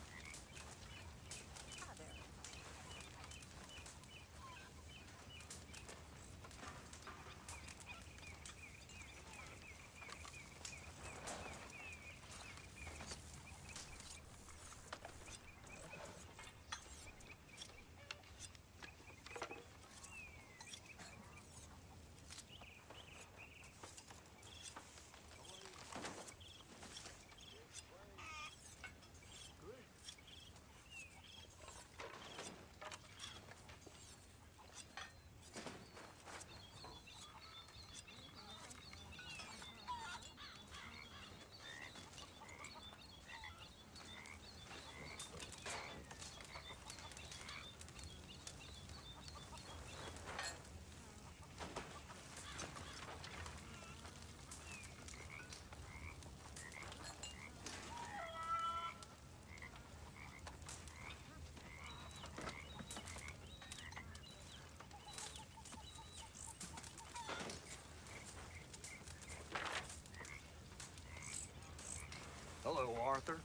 Hello, Arthur.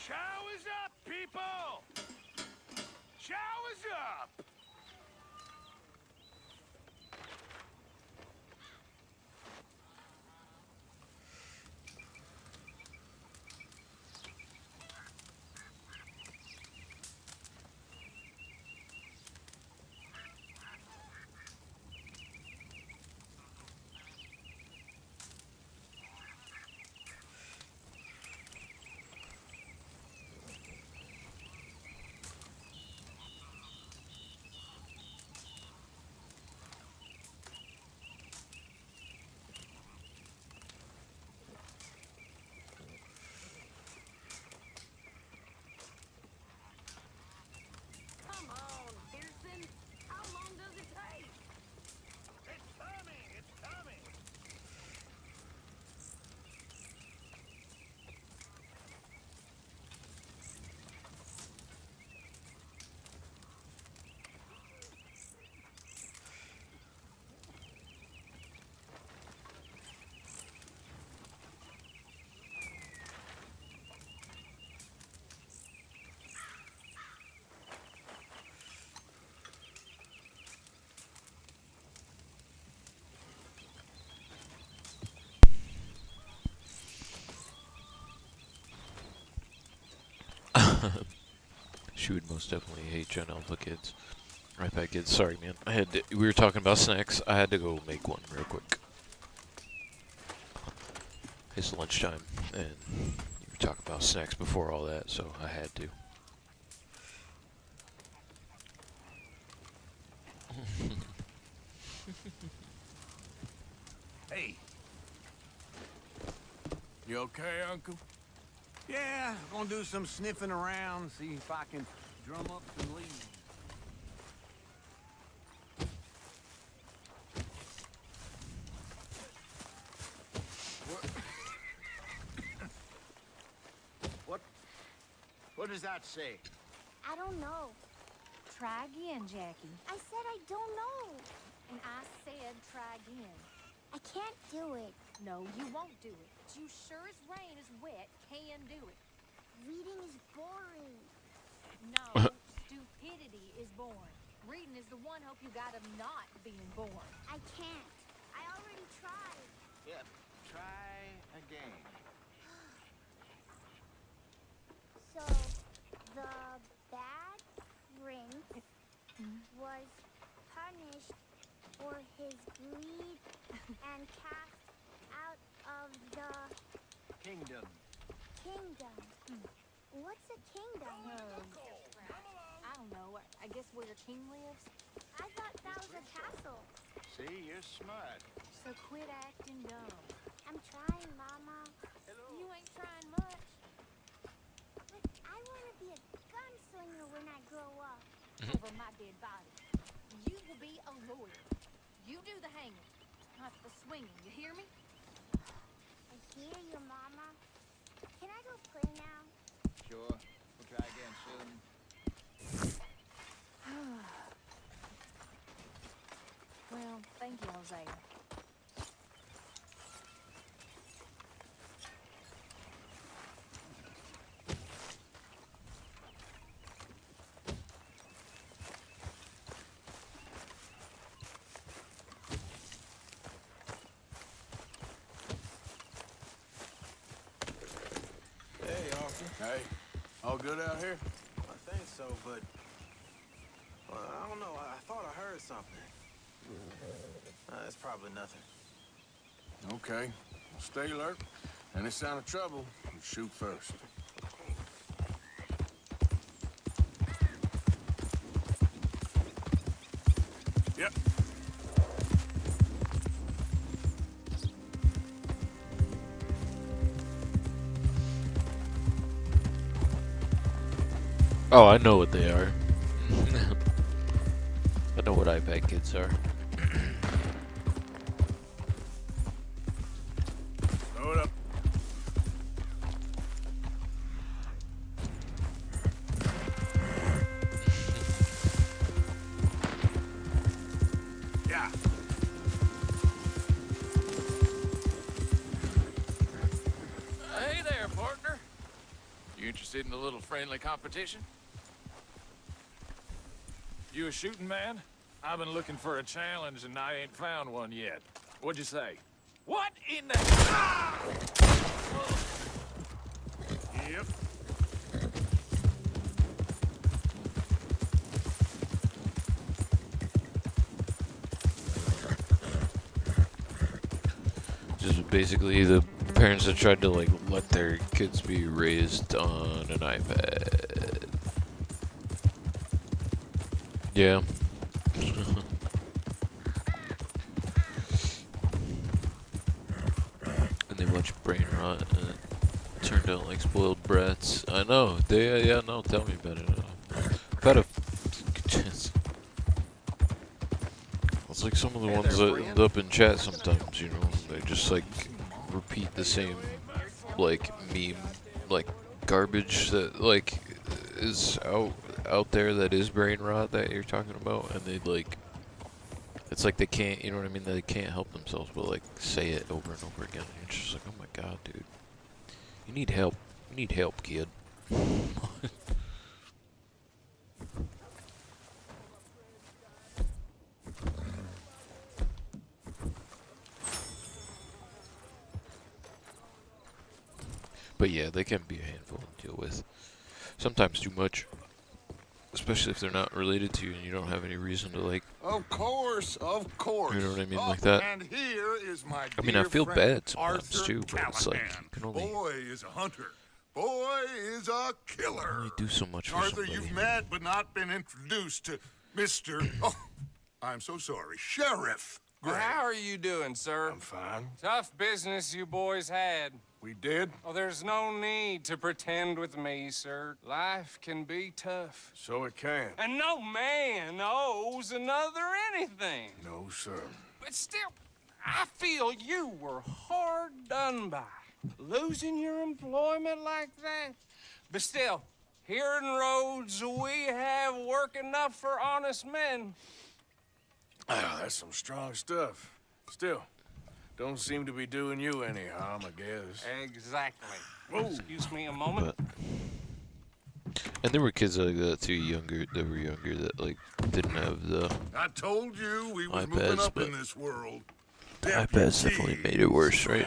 Showers up, people! Showers up! Come on, Pearson. How long does it take? It's coming! It's coming! She would most definitely hate Gen Alpha kids. Right back, kids. Sorry, man. We were talking about snacks. I had to go make one real quick. It's lunchtime, and you were talking about snacks before all that, so I had to. Hey. You okay, Uncle? Yeah, gonna do some sniffing around, see if I can drum up some leads. What does that say? I don't know. Try again, Jackie. I said I don't know. And I said try again. I can't do it. No, you won't do it. But you sure as rain is wet can do it. Reading is boring. No, stupidity is born. Reading is the one hope you got of not being born. I can't. I already tried. Yep. Try again. So, the bad prince was punished for his greed and cast out of the Kingdom. kingdom. What's a kingdom? I don't know. I guess where your king lives. I thought that was a castle. See, you're smart. So quit acting dumb. I'm trying, Mama. You ain't trying much. But I want to be a gunslinger when I grow up. Over my dead body. You will be a lawyer. You do the hanging, not the swinging. You hear me? I hear you, Mama. Can I go play now? Sure. We'll try again soon. Well, thank you, Hosea. Hey, Arthur. Hey, all good out here? I think so, but... Well, I don't know. I thought I heard something. It's probably nothing. Okay. Stay alert. Any sign of trouble, you shoot first. Yep. Oh, I know what they are. I know what iPad kids are. Throw it up. Yeah. Hey there, partner. You interested in a little friendly competition? You a shooting man? I've been looking for a challenge and I ain't found one yet. What'd you say? What in the... Ah! Yep. Just basically the parents that tried to like let their kids be raised on an iPad. Yeah. And they watch Brain Rot and it turned out like spoiled brats. I know. Yeah, no, tell me about it. I've had a... It's like some of the ones that end up in chat sometimes, you know, they just like repeat the same like meme, like garbage that like is out there that is brain rot that you're talking about, and they like, it's like they can't, you know what I mean, they can't help themselves but like say it over and over again. You're just like, oh my god, dude, you need help, kid. But yeah, they can be a handful to deal with. Sometimes too much. Especially if they're not related to you and you don't have any reason to like... Of course. You know what I mean, like that. And here is my I mean, I feel friend, bad sometimes Arthur too, but it's like, Callahan. you can only... Boy is a hunter. Boy is a killer. only do so much for Arthur, somebody. you've met but not been introduced to Mr. Oh, I'm so sorry. Sheriff Gray. How are you doing, sir? I'm fine. Tough business you boys had. We did? Oh, there's no need to pretend with me, sir. Life can be tough. So it can. And no man owes another anything. No, sir. But still, I feel you were hard done by. Losing your employment like that. But still, Here in Rhodes, we have work enough for honest men. Ah, that's some strong stuff. Still, don't seem to be doing you any harm, I guess. Exactly. Whoa. Excuse me a moment. And there were kids like that too, that were younger that like didn't have the I told you we was iPads, moving up but in this world. iPads definitely made it worse, right?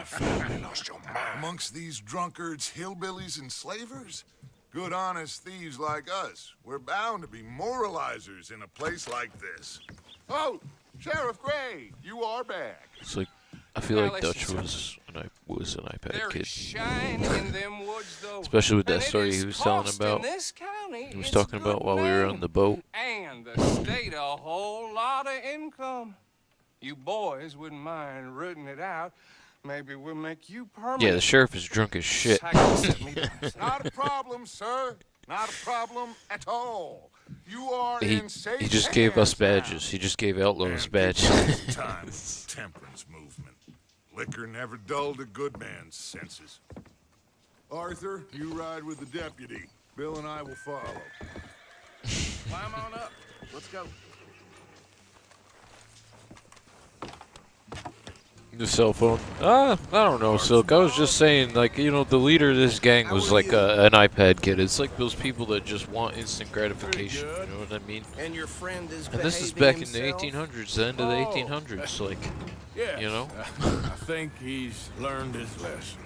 Lost your mind. Amongst these drunkards, hillbillies, and slavers, good honest thieves like us, we're bound to be moralizers in a place like this. Oh, Sheriff Gray, you are back. It's like I feel Now like listen, Dutch was an iPad There kid, is shine in them woods, though. especially with that And it story is he was telling cost about. in this county He was its talking good about while we were on name. the boat. And the state a whole lot of income. You boys wouldn't mind rooting it out. Maybe we'll make you permanent. Yeah, the sheriff is drunk as shit. Not a problem, sir. Not a problem at all. You are He in safe he just gave us hands now. badges. He just gave outlaws badges. Time temperance movement. Liquor never dulled a good man's senses. Arthur, you ride with the deputy. Bill and I will follow. Climb on up. Let's go. The cell phone. I don't know, Silk. I was just saying, like, you know, the leader of this gang was like an iPad kid. It's like those people that just want instant gratification. You know what I mean? And your friend is And this is behaving back in the himself? 1800s, the end of the 1800s. Like, Yes, you know? I think he's learned his lesson.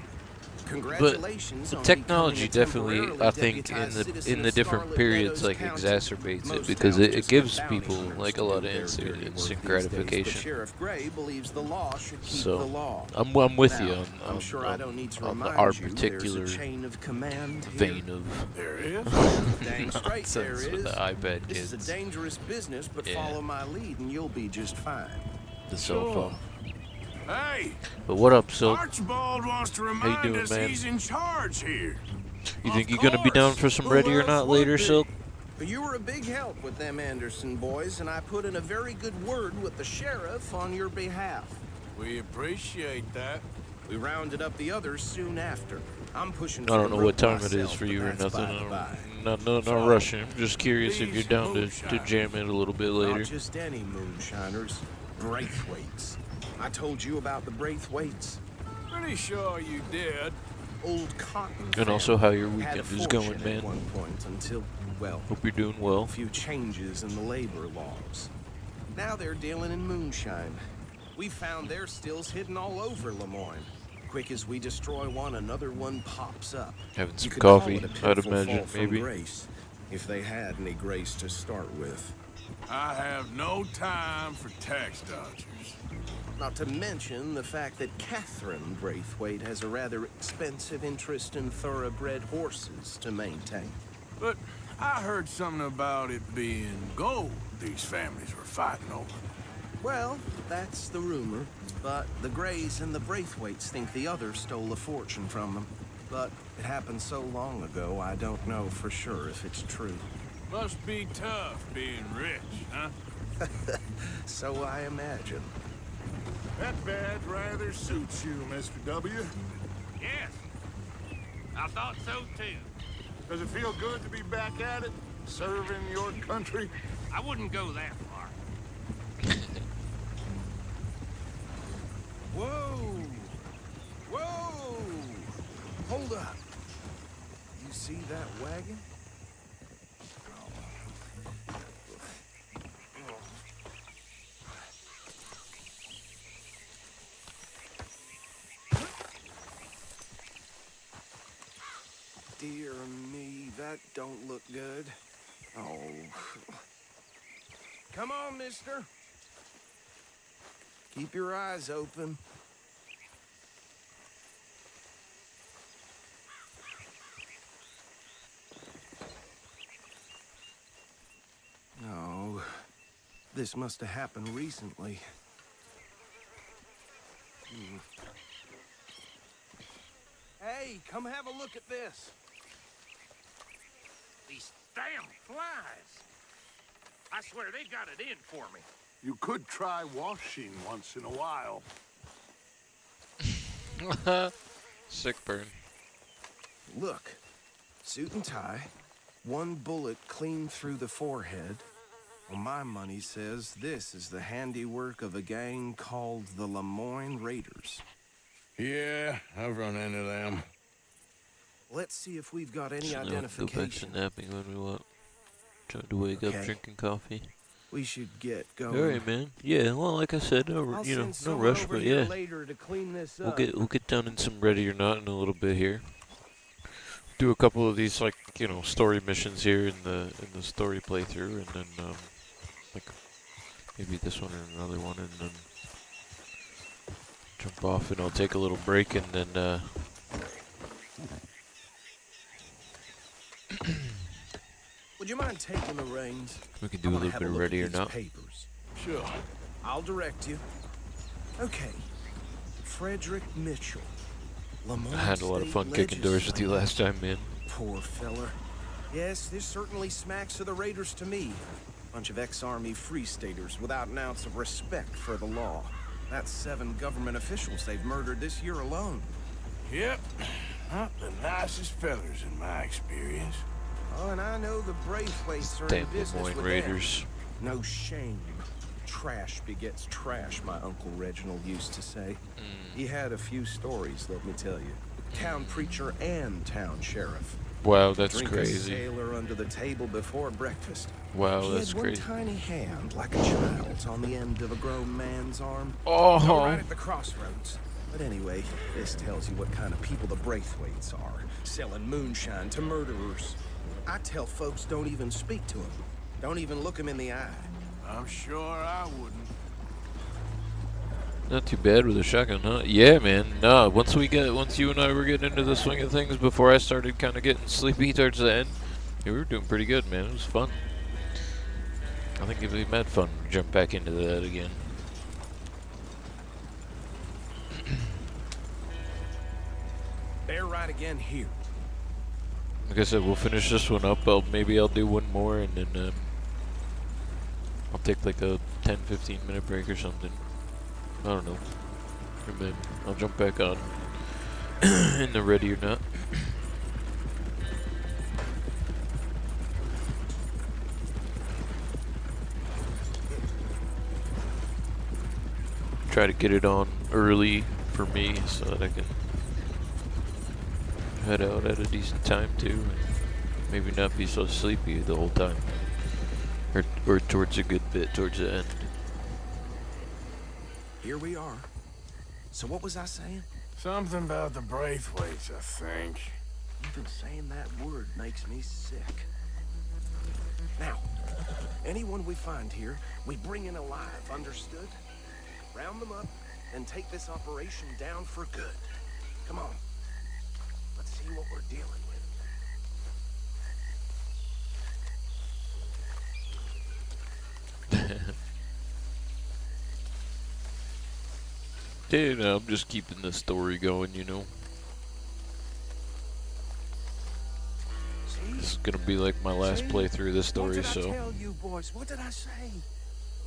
Congratulations But on technology becoming a definitely, temporarily I think, deputized citizen in the of different Scarlet periods, Meadows like County. exacerbates it Most because towns it just gives get bounty people hunters like a to lot do of their instant dirty work instant these days, but gratification. Sheriff Gray believes the law should keep the So law. I'm with you Now, on, I'm sure I don't need to on remind our you particular there's a chain of command vein here. of There is. Dang straight there nonsense is. with the iPad This is kids. a dangerous business, but Yeah. follow my lead and you'll be just fine. The cell phone. Hey, But what up, Silk? Archibald wants to How you remind doing, us man? he's in charge here. You think you're gonna be down for some ready or not later, Silk? You were a big help with them Anderson boys, and I put in a very good word with the sheriff on your behalf. We appreciate that. We rounded up the others soon after. I'm pushing. I don't know what time it is myself, for but you or that's nothing. by the by. Not rushing. I'm just curious if you're down to jam it a little bit later. Not just any moonshiners, Braithwaites. I told you about the Braithwaites. Pretty sure you did. Old cotton. And also how your family had a weekend is going, fortune man. At one point until, well, Hope you're doing well. a few changes in the labor laws. Now they're dealing in moonshine. We found their stills hidden all over Lemoyne. Quick as we destroy one, another one pops up. Having You some could call coffee, it a I'd pitiful imagine, fall from maybe. grace, if they had any grace to start with. I have no time for tax dodgers. Not to mention the fact that Catherine Braithwaite has a rather expensive interest in thoroughbred horses to maintain. But I heard something about it being gold these families were fighting over. Well, that's the rumor. But the Grays and the Braithwaites think the others stole a fortune from them. But it happened so long ago, I don't know for sure if it's true. Must be tough being rich, huh? So I imagine. That badge rather suits you, Mr. W. Yes. I thought so too. Does it feel good to be back at it, serving your country? I wouldn't go that far. Whoa! Whoa! Hold up. You see that wagon? Dear me, that don't look good. Oh. Come on, mister. Keep your eyes open. Oh, this must have happened recently. Hey, come have a look at this. These damn flies. I swear they got it in for me. You could try washing once in a while. Sick burn. Look, suit and tie, One bullet clean through the forehead. Well, my money says this is the handiwork of a gang called the Lemoyne Raiders. Yeah, I've run into them. Let's see if we've got any So now we can go back to identification. napping when we want. Trying to wake up drinking coffee. We should get going. Alright, man. Yeah, well, like I said, no, I'll you know, send no someone rush, over but here yeah. later to clean this We'll up. get down in some Ready or Not in a little bit here. Do a couple of these, like, you know, story missions here in the story playthrough, and then like maybe this one and another one, and then jump off, and I'll take a little break, and then Would you mind taking the reins? we can do I a wanna little have bit of look at Ready or these Not. Papers. Sure. I'll direct you. Okay. Frederick Mitchell. I had a lot of fun kicking doors with you last time, man. Poor fella. Yes, this certainly smacks of the Raiders to me. Bunch of ex-army free staters without an ounce of respect for the law. That's 7 government officials they've murdered this year alone. Yep. Not the nicest fellers in my experience. Oh, and I know the Braithwaites are in Damn business Lemoyne with Raiders. them. No shame. Trash begets trash, my Uncle Reginald used to say. He had a few stories, let me tell you. Town preacher and town sheriff. Wow, that's Drink crazy. a sailor under the table before breakfast. Wow, he that's had one crazy. tiny hand, like a child's, on the end of a grown man's arm. Oh. Right at the crossroads. But anyway, this tells you what kind of people the Braithwaites are. Selling moonshine to murderers. I tell folks don't even speak to them. Don't even look them in the eye. I'm sure I wouldn't. Not too bad with a shotgun, huh? Yeah, man. Nah, once you and I were getting into the swing of things before I started kind of getting sleepy towards the end, yeah, we were doing pretty good, man. It was fun. I think it'd be mad fun to jump back into that again. They're right again here. Like I said, we'll finish this one up. Maybe I'll do one more, and then I'll take like a 10-15 minute break or something. I don't know. And then I'll jump back on in the Ready or Not. Try to get it on early for me so that I can head out at a decent time too, and maybe not be so sleepy the whole time, or towards a good bit towards the end. Here we are. So what was I saying? Something about the Braithwaites, I think. Even saying that word makes me sick. Now, anyone we find here, we bring in alive, understood? Round them up, and take this operation down for good. Come on. Let's see what we're dealing with. Dude, I'm just keeping the story going, you know. This is gonna be like my last playthrough of this story, What did so. I tell you, boys? What did I say?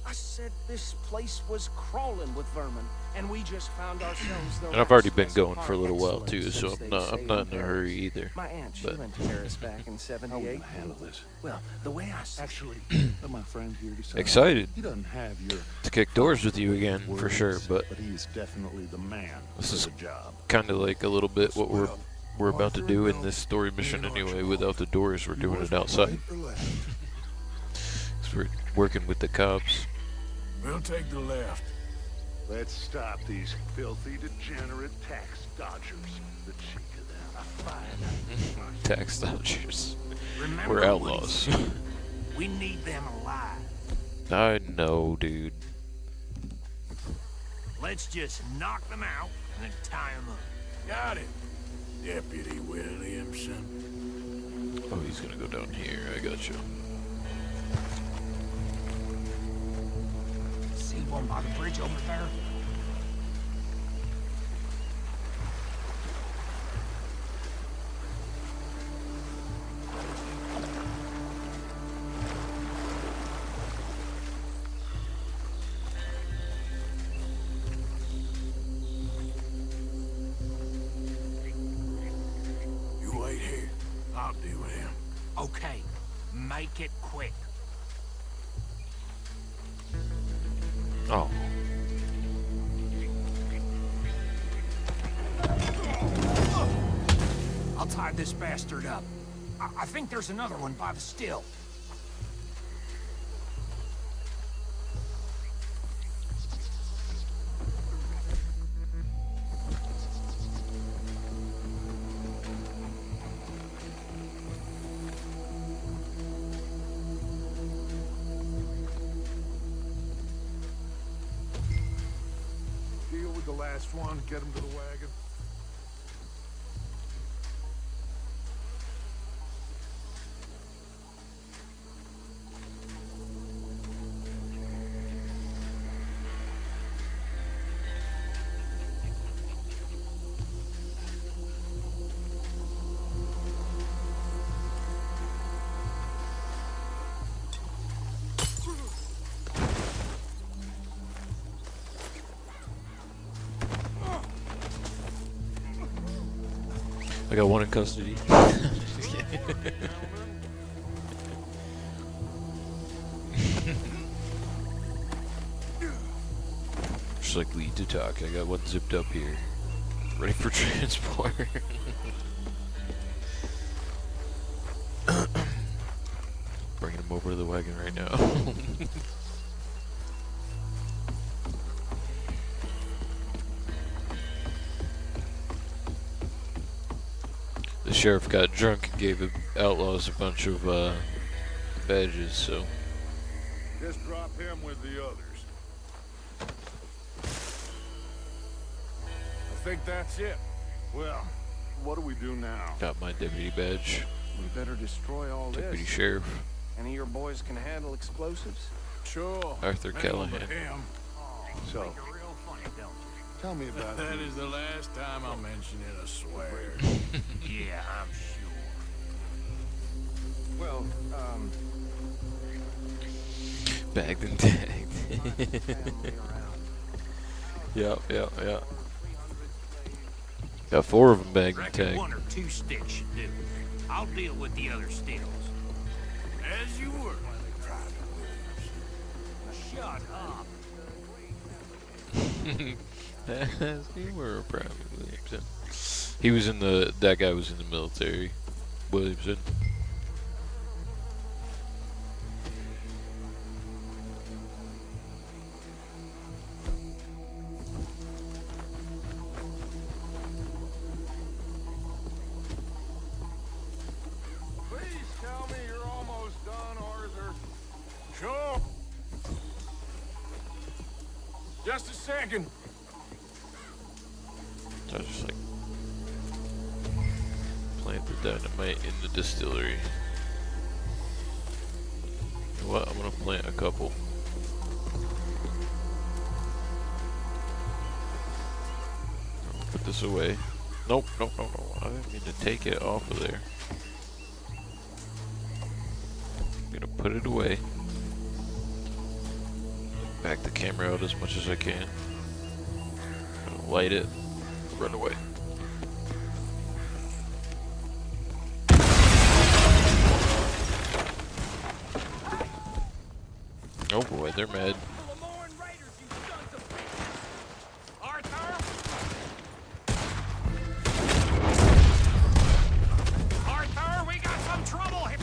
I said this place was crawling with vermin, and we just found ourselves the And I've already right been going specimen for a little while excellence, too, as so they I'm say not in a Paris. hurry either. My aunt, she But went to Paris back in '78. handle this. Well, the way I see Actually, let my friend here decide. Excited He doesn't have your to kick doors with you again for sure, but he is definitely the man this for is the job. kind of like a little bit what we're about to do in this story mission anyway. Without the doors, we're doing it outside. 'Cause we're working with the cops. We'll take the left. Let's stop these filthy, degenerate tax dodgers. The cheek of them. I find Tax dodgers. Remember We're outlaws. We need them alive. I know, dude. Let's just knock them out and then tie them up. Got it, Deputy Williamson. Oh, he's gonna go down here. I got you. See one by the bridge over there? You wait here. I'll deal with him. Okay, make it quick. Oh. I'll tie this bastard up. I think there's another one by the still. Deal with the last one, get him to the wagon. I got one in custody. Just like lead to talk. I got one zipped up here. Ready for transport. Bringing him over to the wagon right now. The sheriff got drunk and gave the outlaws a bunch of badges, so. Just drop him with the others. I think that's it. Well, what do we do now? Got my deputy badge. We better destroy all Deputy this. sheriff. Any of your boys can handle explosives? Sure. Arthur Callahan. So, tell me about That is the last time I'll mention it, I swear. Yeah, I'm sure. Well, Bagged and tagged. Yep. Got 4 of them bagged and Reckon tagged. 1 or 2 sticks should do. I'll deal with the other stills. As you were. Shut up. As you were, Private Williamson. He was in the. That guy was in the military. Williamson. Please tell me you're almost done, Arthur. Sure. Just a second. So I just like plant the dynamite in the distillery. You know what? I'm gonna plant a couple. Put this away. Nope, no. I didn't mean to take it off of there. I'm gonna put it away. Back the camera out as much as I can. Gonna light it. Run away. Oh boy, they're mad. Arthur, we got some trouble here.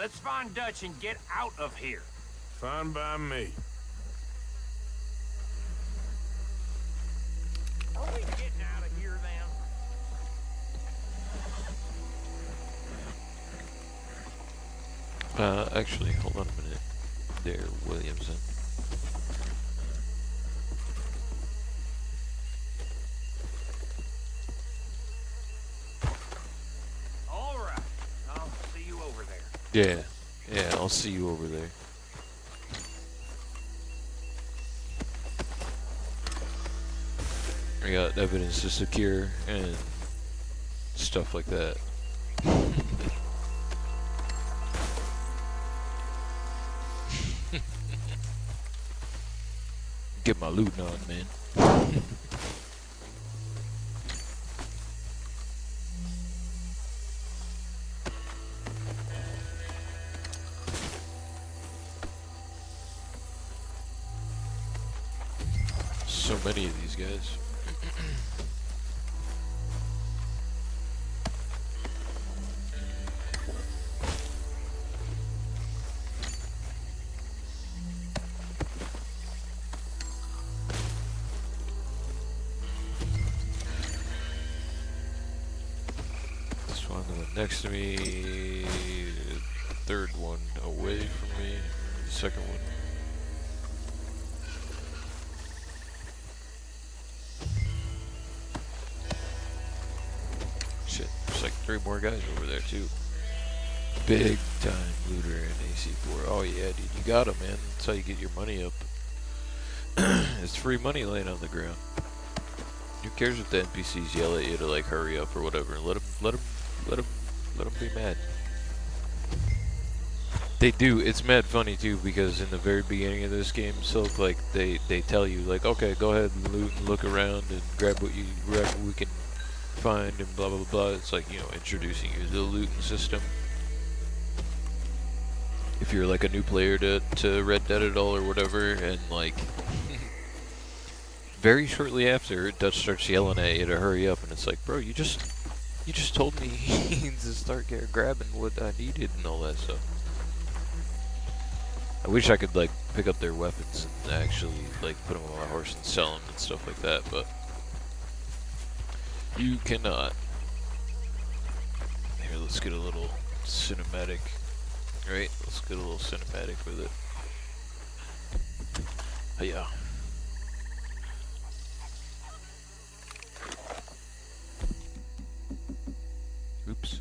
Let's find Dutch and get out of here. Fine by me. Are we getting out of here then? Actually, hold on a minute. There, Williamson. All right. I'll see you over there. Yeah, yeah, I'll see you over there. I got evidence to secure and stuff like that. Get my loot on, man. So many of these guys. This one, the one next to me, the third one away from me, the second one. Shit, there's like 3 more guys over there too. Big time looter in AC4. Oh yeah, dude, you got him, man. That's how you get your money up. It's free money laying on the ground. Who cares if the NPCs yell at you to like hurry up or whatever? Let them be mad. They do. It's mad funny too because in the very beginning of this game, Silk, like they tell you like, okay, go ahead and loot and look around and grab what we can find and blah blah blah. It's like, you know, introducing you to the looting system. If you're like a new player to Red Dead at all or whatever, and like very shortly after, Dutch starts yelling at you to hurry up, and it's like, bro, you just told me to start grabbing what I needed and all that stuff. I wish I could like pick up their weapons and actually like put them on my horse and sell them and stuff like that, but you cannot. Here, let's get a little cinematic. Right, let's get a little cinematic with it. Yeah. Oops.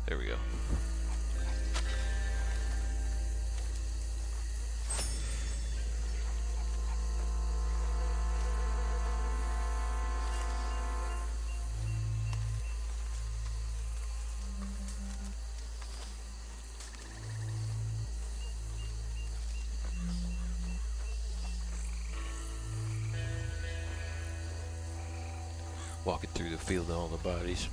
There we go. Walking through the field of all the bodies.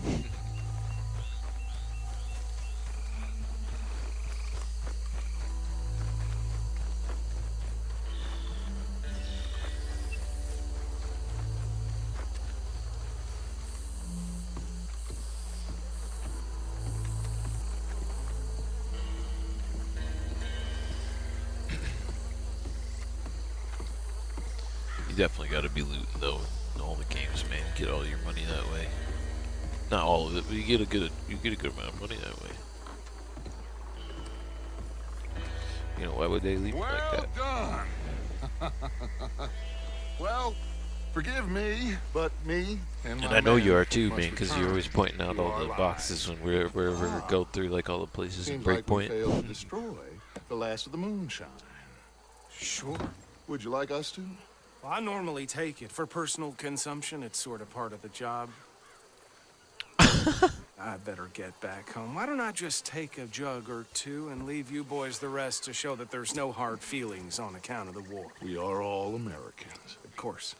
You definitely got to be looting though. All the games, man, get all your money that way. Not all of it, but you get a good amount of money that way. You know, why would they leave it like that? Well done. Well, forgive me, but me and I know you are too, man, because you're always pointing out all the boxes when we go through like all the places in Seems like we Breakpoint. failed to destroy the last of the moonshine. Sure. Would you like us to? Well, I normally take it. For personal consumption, it's sort of part of the job. I better get back home. Why don't I just take a jug or two and leave you boys the rest to show that there's no hard feelings on account of the war? We are all Americans. Of course.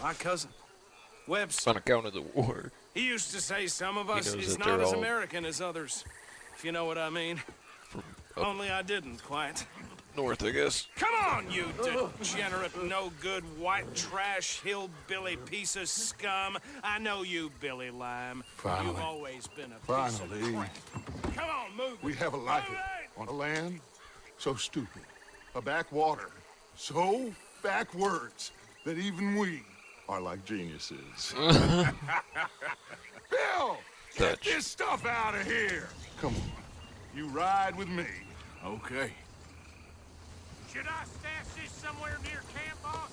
My cousin, Webster. On account of the war. He used to say some of He us knows is that not they're as all- American as others, if you know what I mean. Only I didn't, quite. north, I guess. Come on, you degenerate, no-good, white trash, hillbilly piece of scum. I know you, Billy Lime. Finally. You've always been a piece of Finally. crap. Come on, move. We have a life on a land so stupid, a backwater so backwards that even we are like geniuses. Bill, get this stuff out of here. Come on, you ride with me. Okay. Should I stash this somewhere near camp, boss?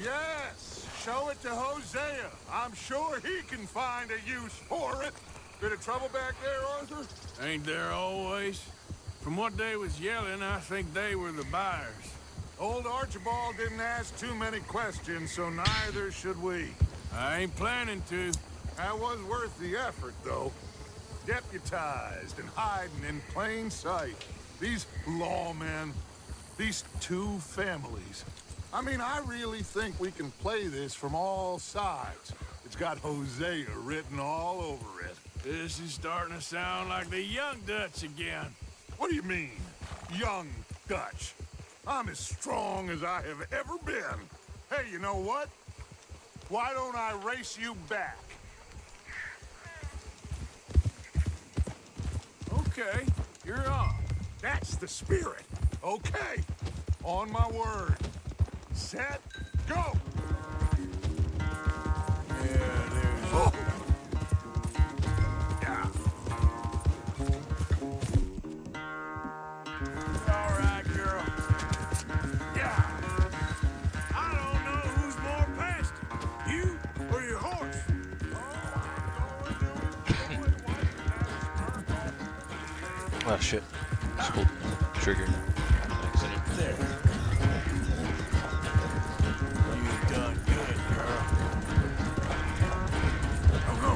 Yes, show it to Hosea. I'm sure he can find a use for it. Bit of trouble back there, Arthur? Ain't there always? From what they was yelling, I think they were the buyers. Old Archibald didn't ask too many questions, so neither should we. I ain't planning to. That was worth the effort, though. Deputized and hiding in plain sight. These lawmen, these two families. I mean, I really think we can play this from all sides. It's got Hosea written all over it. This is starting to sound like the Young Dutch again. What do you mean, young Dutch? I'm as strong as I have ever been. Hey, you know what? Why don't I race you back? Okay, you're on. That's the spirit. Okay, on my word. Set, go! Yeah, there's... Oh. Yeah. All right, girl. Yeah. I don't know who's more past it, you or your horse. Oh shit. Just pulled the trigger. Accident. There. You done good, girl. Go, go.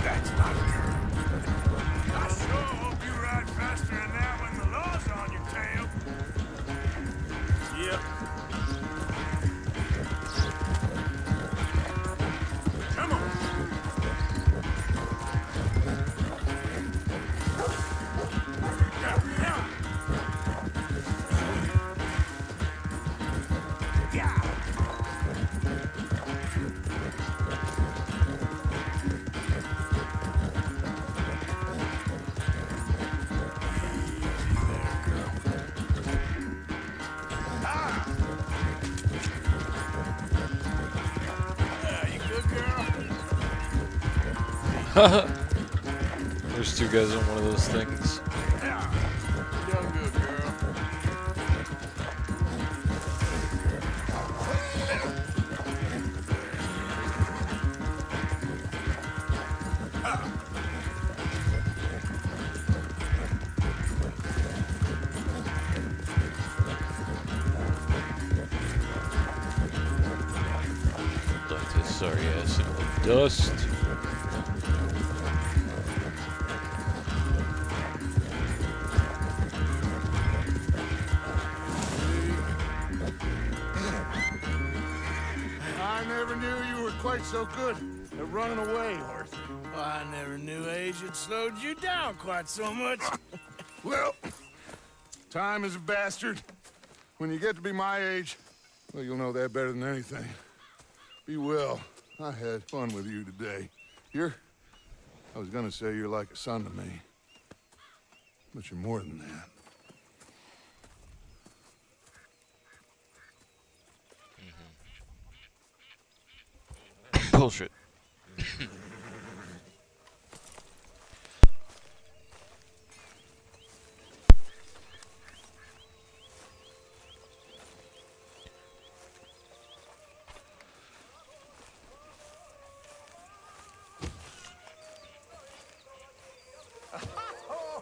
That's my girl. I sure hope you ride faster than that when the law's on your tail. Yep. Come on. Yeah. You good, girl? There's two guys on one of those things. Yeah. You done good, girl. Like this sorry ass in the dust. I never knew you were quite so good at running away, Arthur. Well, I never knew age had slowed you down quite so much. Well, time is a bastard. When you get to be my age, well, you'll know that better than anything. Be well. I had fun with you today. I was gonna say you're like a son to me. But you're more than that. Bullshit.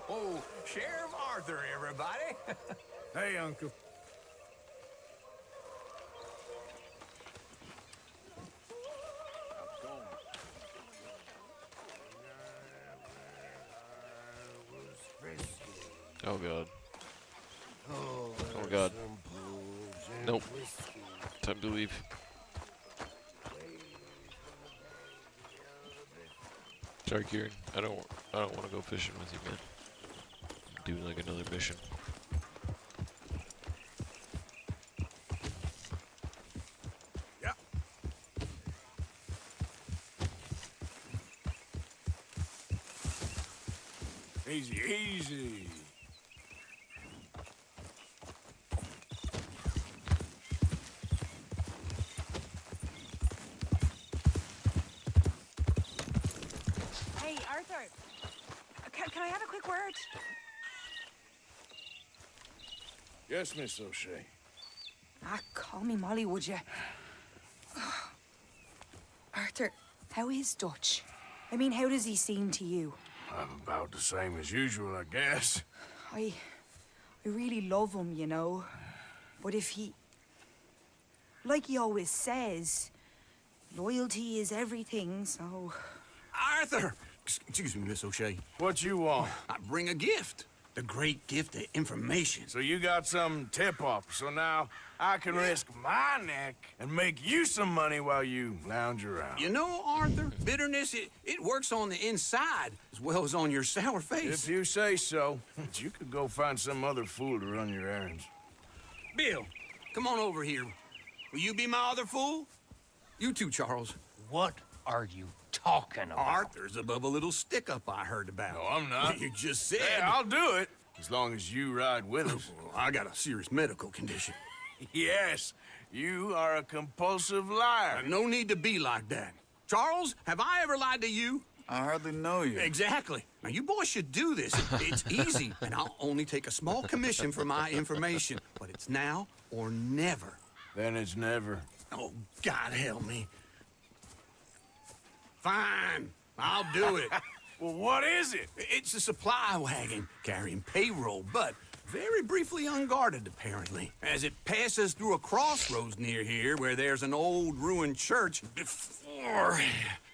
Oh, Sheriff Arthur, everybody. Hey, Uncle. Oh god. Oh god. Nope. Time to leave. Sorry, Kieran. I don't want to go fishing with you, man. Do like another mission. Yeah. Easy, easy. Hey, Arthur. Can I have a quick word? Yes, Miss O'Shea. Ah, call me Molly, would you? Arthur, how is Dutch? I mean, how does he seem to you? I'm about the same as usual, I guess. I really love him, you know. But if he... Like he always says, loyalty is everything, so... Arthur! Excuse me, Miss O'Shea. What you want? I bring a gift. The great gift of information. So you got some tip-off, so now I can risk my neck and make you some money while you lounge around. You know, Arthur, bitterness, it works on the inside as well as on your sour face. If you say so, you could go find some other fool to run your errands. Bill, come on over here. Will you be my other fool? You too, Charles. What are you talking about? Arthur's above a little stick-up I heard about. No, I'm not. You just said... Hey, I'll do it, as long as you ride with us. Well, I got a serious medical condition. Yes, you are a compulsive liar. No need to be like that. Charles, have I ever lied to you? I hardly know you. Exactly. Now, you boys should do this. It's easy, and I'll only take a small commission for my information. But it's now or never. Then it's never. Oh, God help me. Fine. I'll do it. Well, what is it? It's a supply wagon carrying payroll, but very briefly unguarded, apparently. As it passes through a crossroads near here where there's an old ruined church before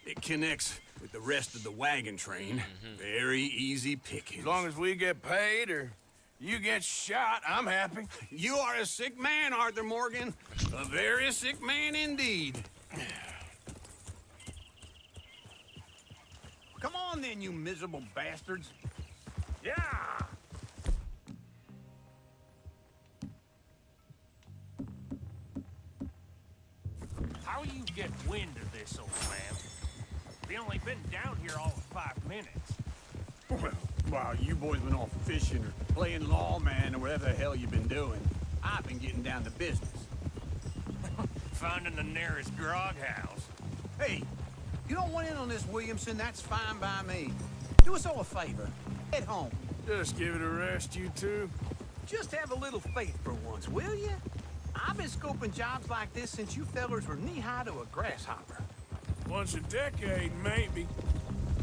it connects with the rest of the wagon train. Very easy pickings. As long as we get paid or you get shot, I'm happy. You are a sick man, Arthur Morgan. A very sick man indeed. Come on then, you miserable bastards. Yeah! How you get wind of this, old man? We only been down here all of 5 minutes. Well, while you boys been off fishing or playing lawman or whatever the hell you've been doing, I've been getting down to business. Finding the nearest grog house. Hey, you don't want in on this, Williamson, that's fine by me. Do us all a favor. Head home. Just give it a rest, you two. Just have a little faith for once, will you? I've been scoping jobs like this since you fellers were knee-high to a grasshopper. Once a decade, maybe.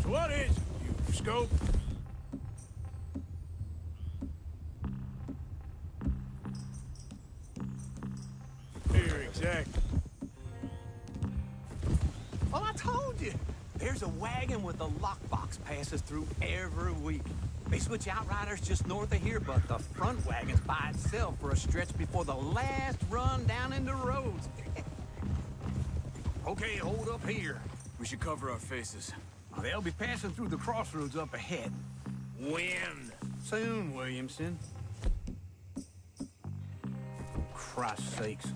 So what is it, you scope? Here, exactly. Well, I told you. There's a wagon with a lockbox passes through every week. They switch outriders just north of here, but the front wagon's by itself for a stretch before the last run down into Rhodes. Okay, hold up here. We should cover our faces. Now, they'll be passing through the crossroads up ahead. When? Soon, Williamson. Christ's sakes.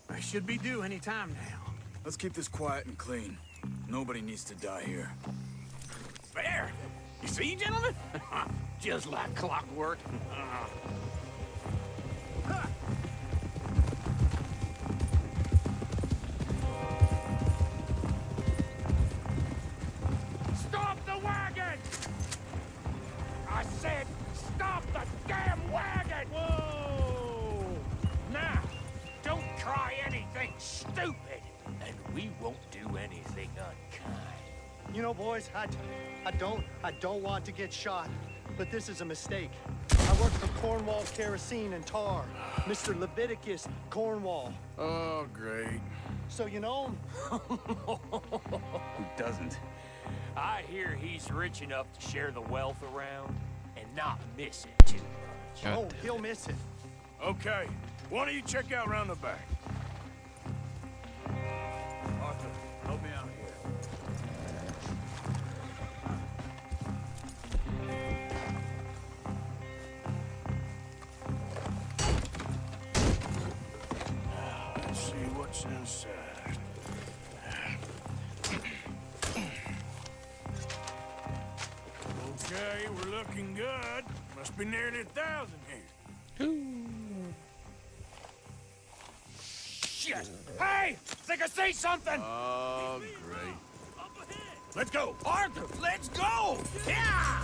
I should be due any time now. Let's keep this quiet and clean. Nobody needs to die here. There! You see, gentlemen? Just like clockwork. Stop the wagon! I said, stop the damn wagon! Whoa! Now, don't try anything stupid, and we won't do anything unkind. You know, boys, I don't want to get shot, but this is a mistake. I work for Cornwall Kerosene and Tar, Mr. Leviticus Cornwall. Oh, great. So you know him? Who doesn't? I hear he's rich enough to share the wealth around and not miss it too much. Oh, he'll miss it. Okay, why don't you check out round the back? Arthur, help me out here. What's inside? Okay, we're looking good. Must be nearly 1,000 here. Shit! Hey! Think I see something! Oh, great. Let's go! Arthur, let's go! Yeah!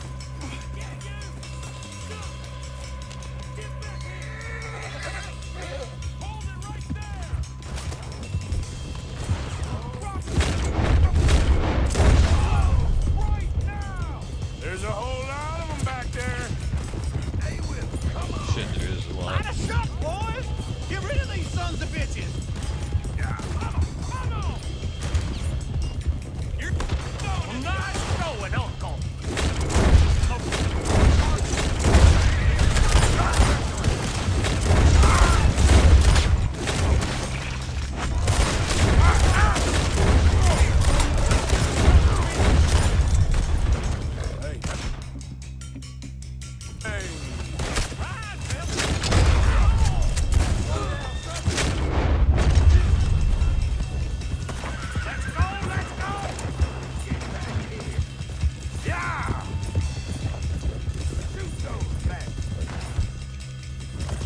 There's a whole lot of them back there. Hey, Will, come on! Shit, there is a lot. Line us up, boys! Get rid of these sons of bitches! Yeah, come on! You're nice going, Uncle!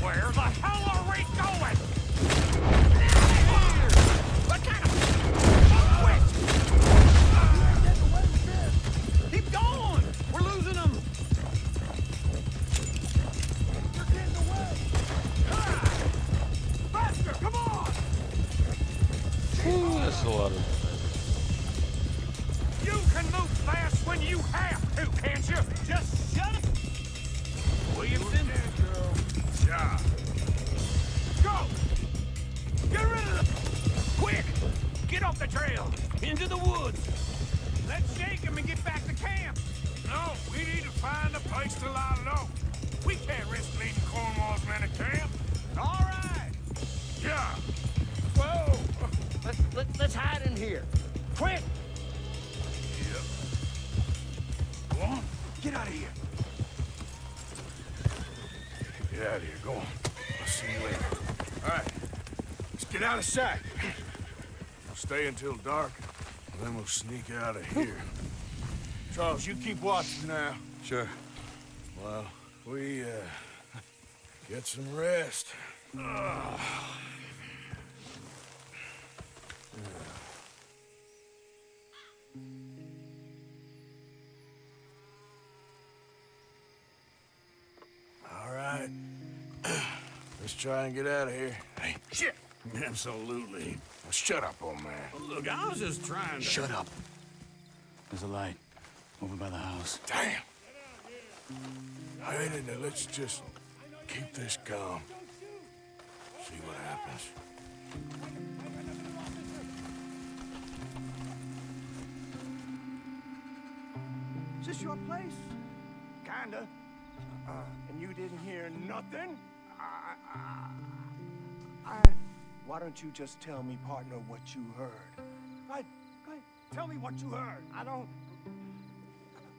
Where the hell are we going? What kind of... Quit! Keep going! We're losing them! You're getting away! Faster! Come on! Ooh, that's a lot of. You can move fast when you have to, can't you? Just shut up! Williamson? Yeah. Go! Get rid of them! Quick! Get off the trail! Into the woods! Let's shake him and get back to camp! No, we need to find a place to lie low. We can't risk leaving Cornwall's men at camp. All right! Yeah. Whoa! Let's hide in here. Quick! Yep. Go on. Get out of here. Get out of here. Go on. I'll see you later. All right. Let's get out of sight. We'll stay until dark, and then we'll sneak out of here. Charles, you keep watching now. Sure. Well, we, get some rest. All right. Let's try and get out of here. Hey, shit! Absolutely. Now shut up, old man. Look, I was just trying to... Shut up. There's a light over by the house. Damn! Hey, now let's just keep this calm. See what happens. Is this your place? Kinda. And you didn't hear nothing? Why don't you just tell me, partner, what you heard? Go ahead. Tell me what you heard. I don't...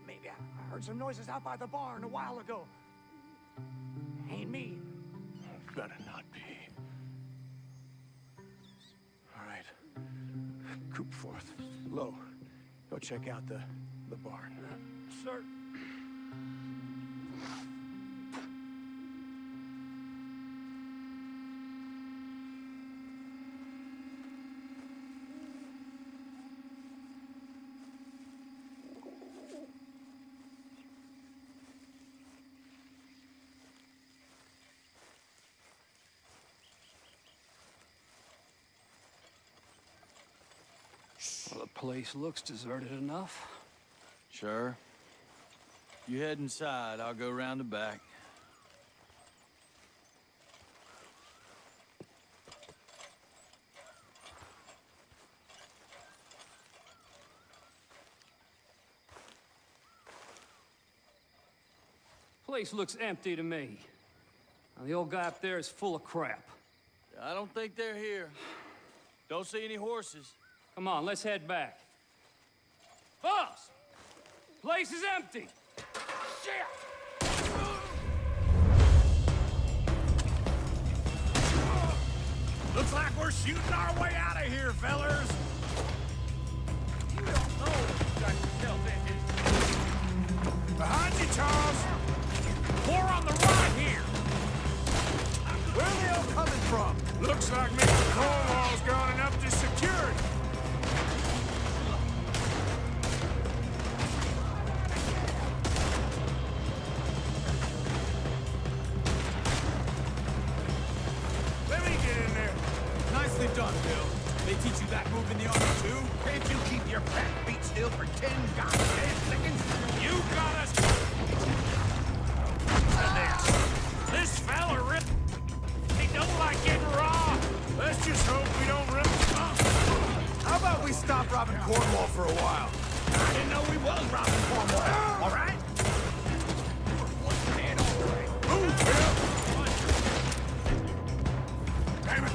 Maybe I heard some noises out by the barn a while ago. Ain't me. Better not be. All right. Coopforth. Low. Go check out the barn. Sir. Well, the place looks deserted enough. Sure. You head inside, I'll go round the back. Place looks empty to me. Now, the old guy up there is full of crap. I don't think they're here. Don't see any horses. Come on, let's head back. Boss! Place is empty! Shit! Looks like we're We're shooting our way out of here, fellers! You don't know what you got yourself into. Behind you, Charles! More on the right here! Where are they all coming from? Looks like Mr. Cornwall's gone and upped his security. Let me get in there. Nicely done, Bill. They teach you that move in the army, too? Can't you keep your back beat still for 10 goddamn seconds? You got us. This fella rip. He don't like getting robbed. Let's just hope we don't rip him up. How about we stop robbing Cornwall for a while? I didn't know we was robbing Cornwall. All right? Move, Bill! Damn it!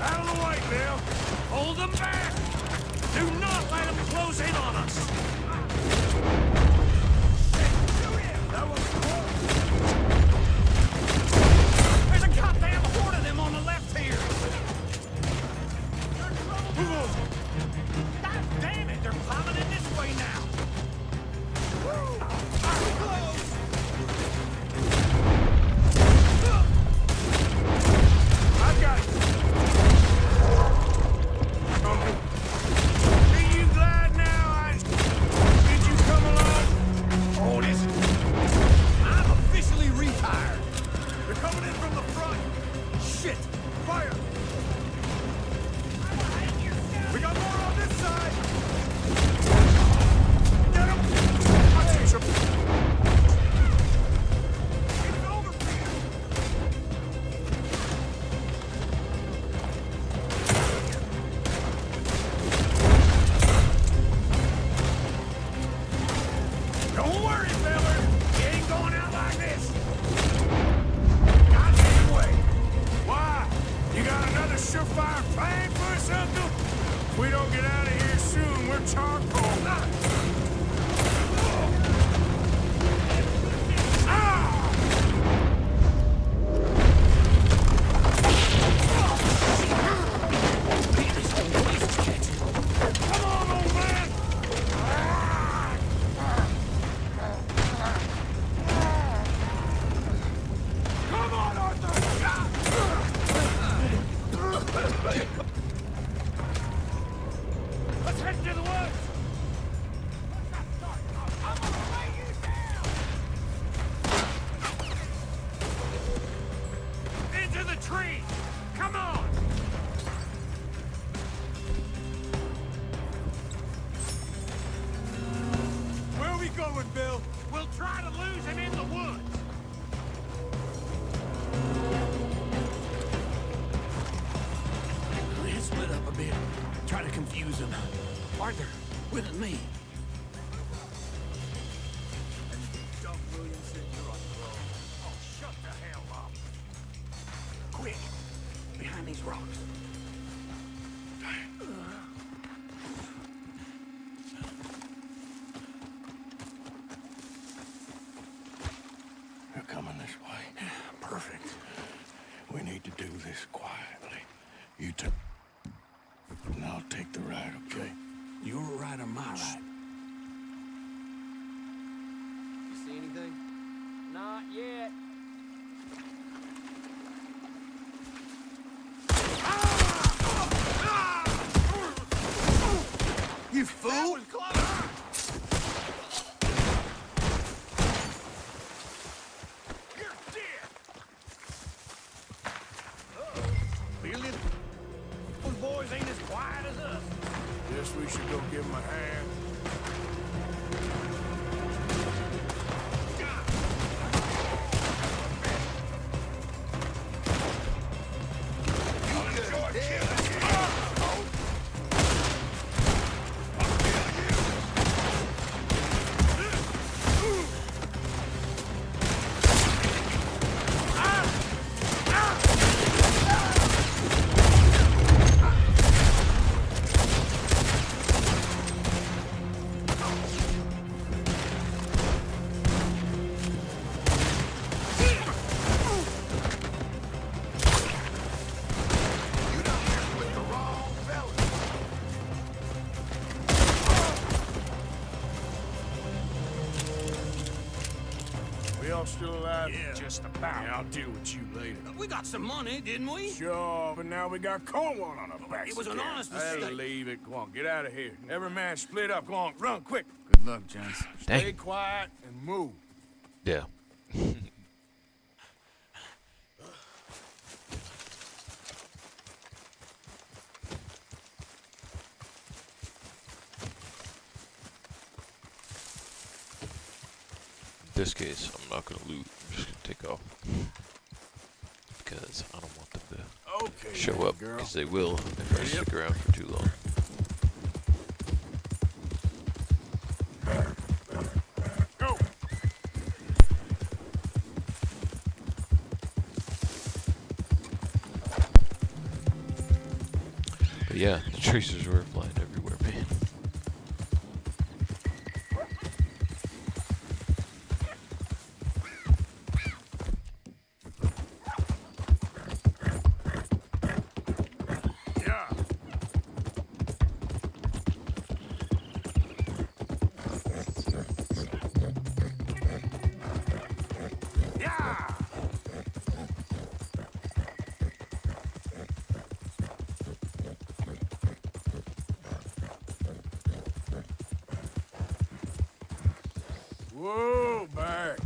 Out of the way, Bill! Hold them back! Do not let them close in on us! That was close! There's a goddamn horde of them on the left here! God damn it! They're climbing in this way now. I've got it! Uncle, are you glad now did you come along? Oh, listen. I'm officially retired. They're coming in from the front. Shit! Fire! We got more on this side! Get him! I'll teach him! It's over, Peter! Don't worry, fella. You ain't going out like this. Goddamn way. Why? You got another surefire plan for us, Uncle? If we don't get out of here soon, we're charcoal. Come on, old man! Come on, Arthur! Let's head to the woods! I'm gonna lay you down! Into the tree! Come on! Where are we going, Bill? We'll try to lose him in the woods! Let's split up a bit. Try to confuse them. Arthur, with me. Doug Williamson, you're on the road. Oh, shut the hell up. Quick, behind these rocks. They're coming this way. Perfect. We need to do this quietly. You take... and I'll take the right, okay? Your right or my right? You see anything? Not yet. You fool! You're dead! Clearly, those boys ain't as quiet as us. Guess we should go give him a hand. just about. Yeah, I'll deal with you later. We got some money, didn't we? Sure, but now we got Cornwall on our backs. It was an again. honest mistake. I'll leave it. Go on, get out of here. Every man split up. Go on, run quick. Good luck, gents. Stay quiet and move. Yeah. In this case, I'm not gonna loot. I'm just gonna take off because I don't want them to show up, because they will if I stick around for too long. Go. But yeah, the tracers were flying everywhere, man. Whoa, back.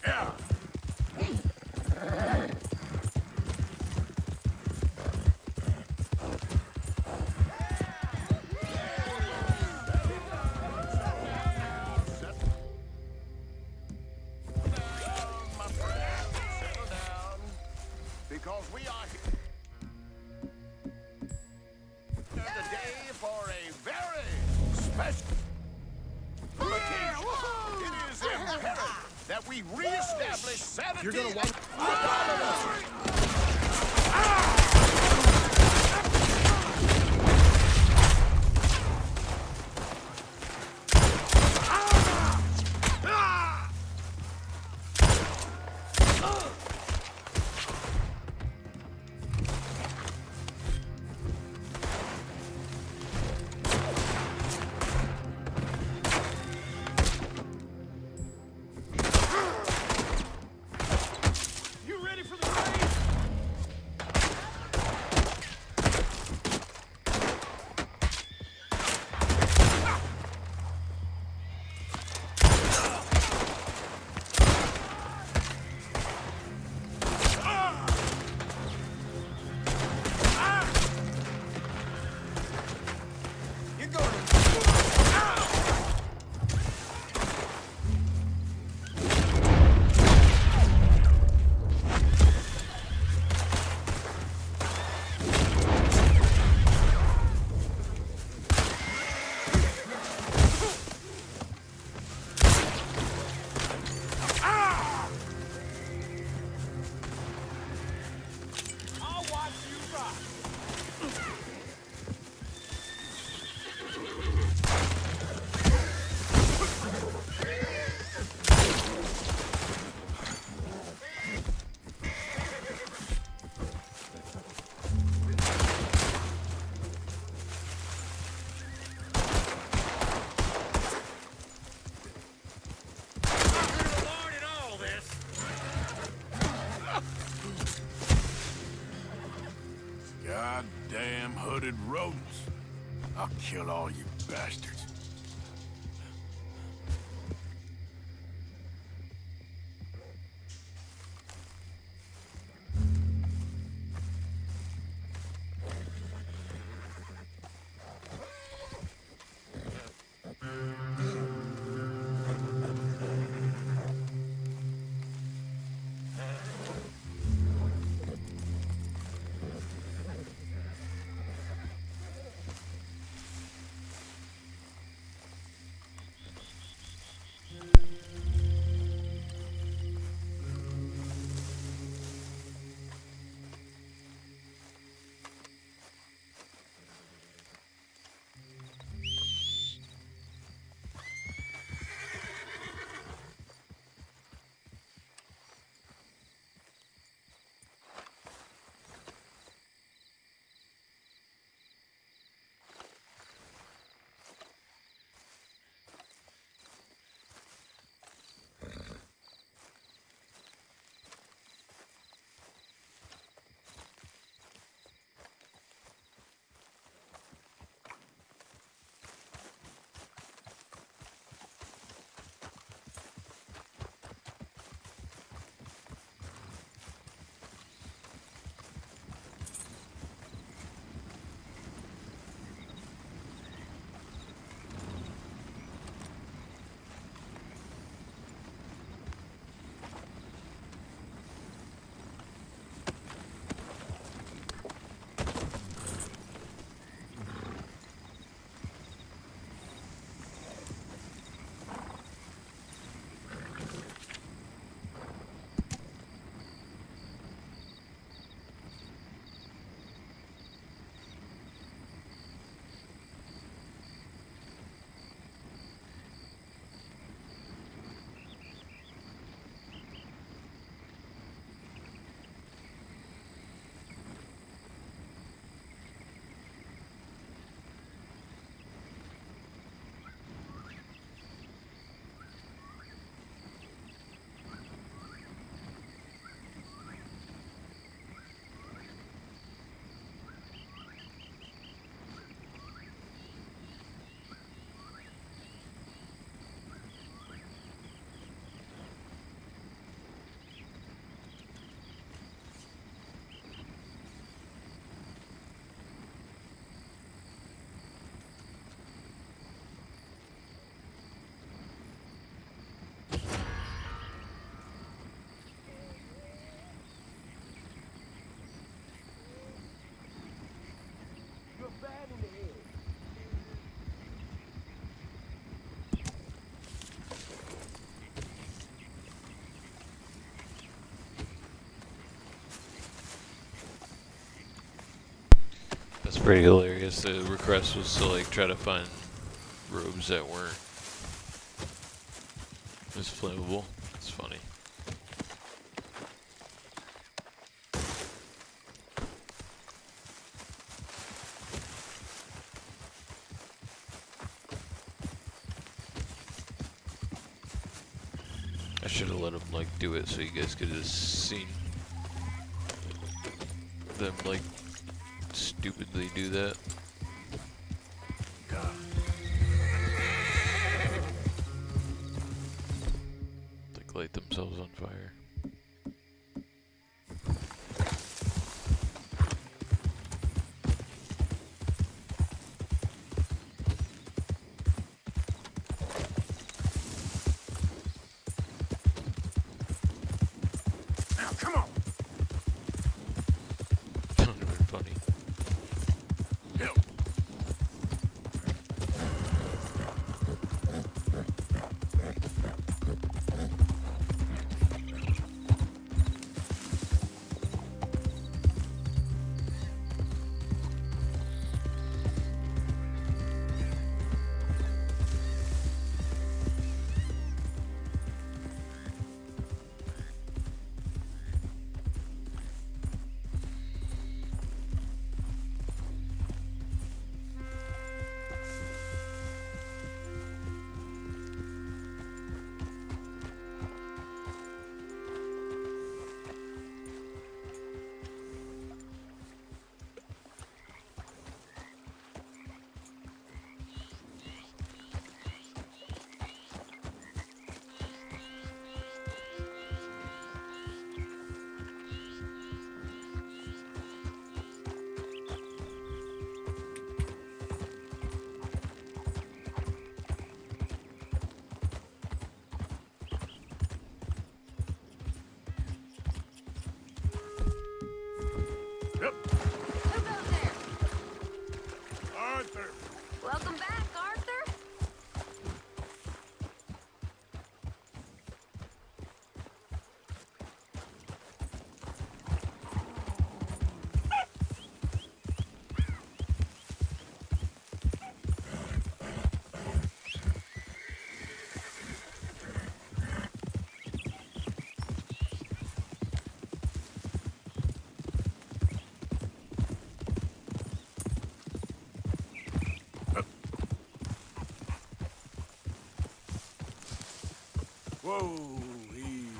Yeah. Because we are here today for a very special occasion. It is imperative that we reestablish sanity. You're gonna want Goddamn hooded rodents. I'll kill all you bastards. pretty hilarious. The request was to like try to find robes that weren't as flammable. It's funny. I should have let him like do it so you guys could have seen them like stupidly do that. Like light themselves on fire. Now, come on. That would have been funny. Help. Yep. Who goes there? Arthur. Welcome back, Arthur. Whoa, easy.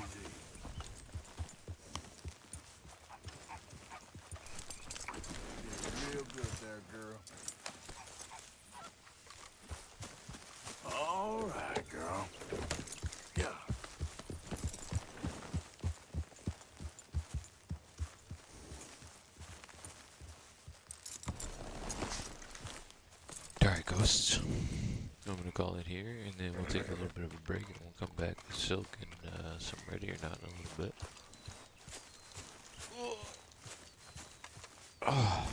Did real good there, girl. All right, girl. Yeah. Alright, ghosts. I'm gonna call it here, and then we'll take a little bit of a break, and we'll come back with Silk and some Ready or Not in a little bit. Oh.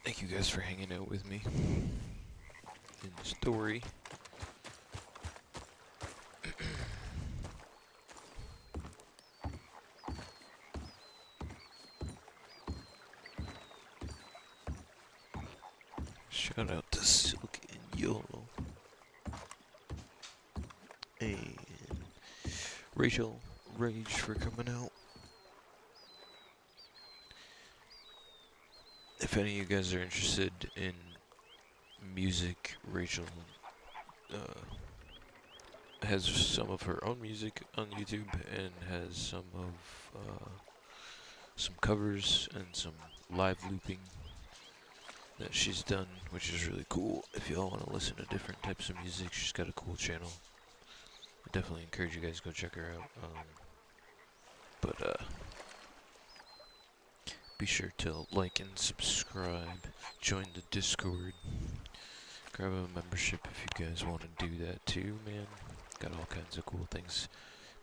Thank you guys for hanging out with me in the story. Shout out to Silk and YOLO. And Rachel Rage for coming out. If any of you guys are interested in music, Rachel has some of her own music on YouTube and has some of some covers and some live looping that she's done, which is really cool. If y'all want to listen to different types of music, she's got a cool channel. I definitely encourage you guys to go check her out. Be sure to like and subscribe, join the Discord, grab a membership if you guys want to do that too, man. Got all kinds of cool things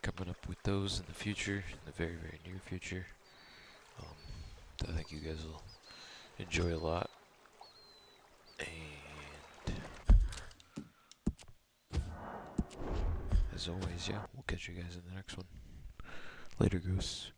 coming up with those in the future, in the very, very near future. I think you guys will enjoy a lot. And as always, yeah, we'll catch you guys in the next one. Later, ghosts.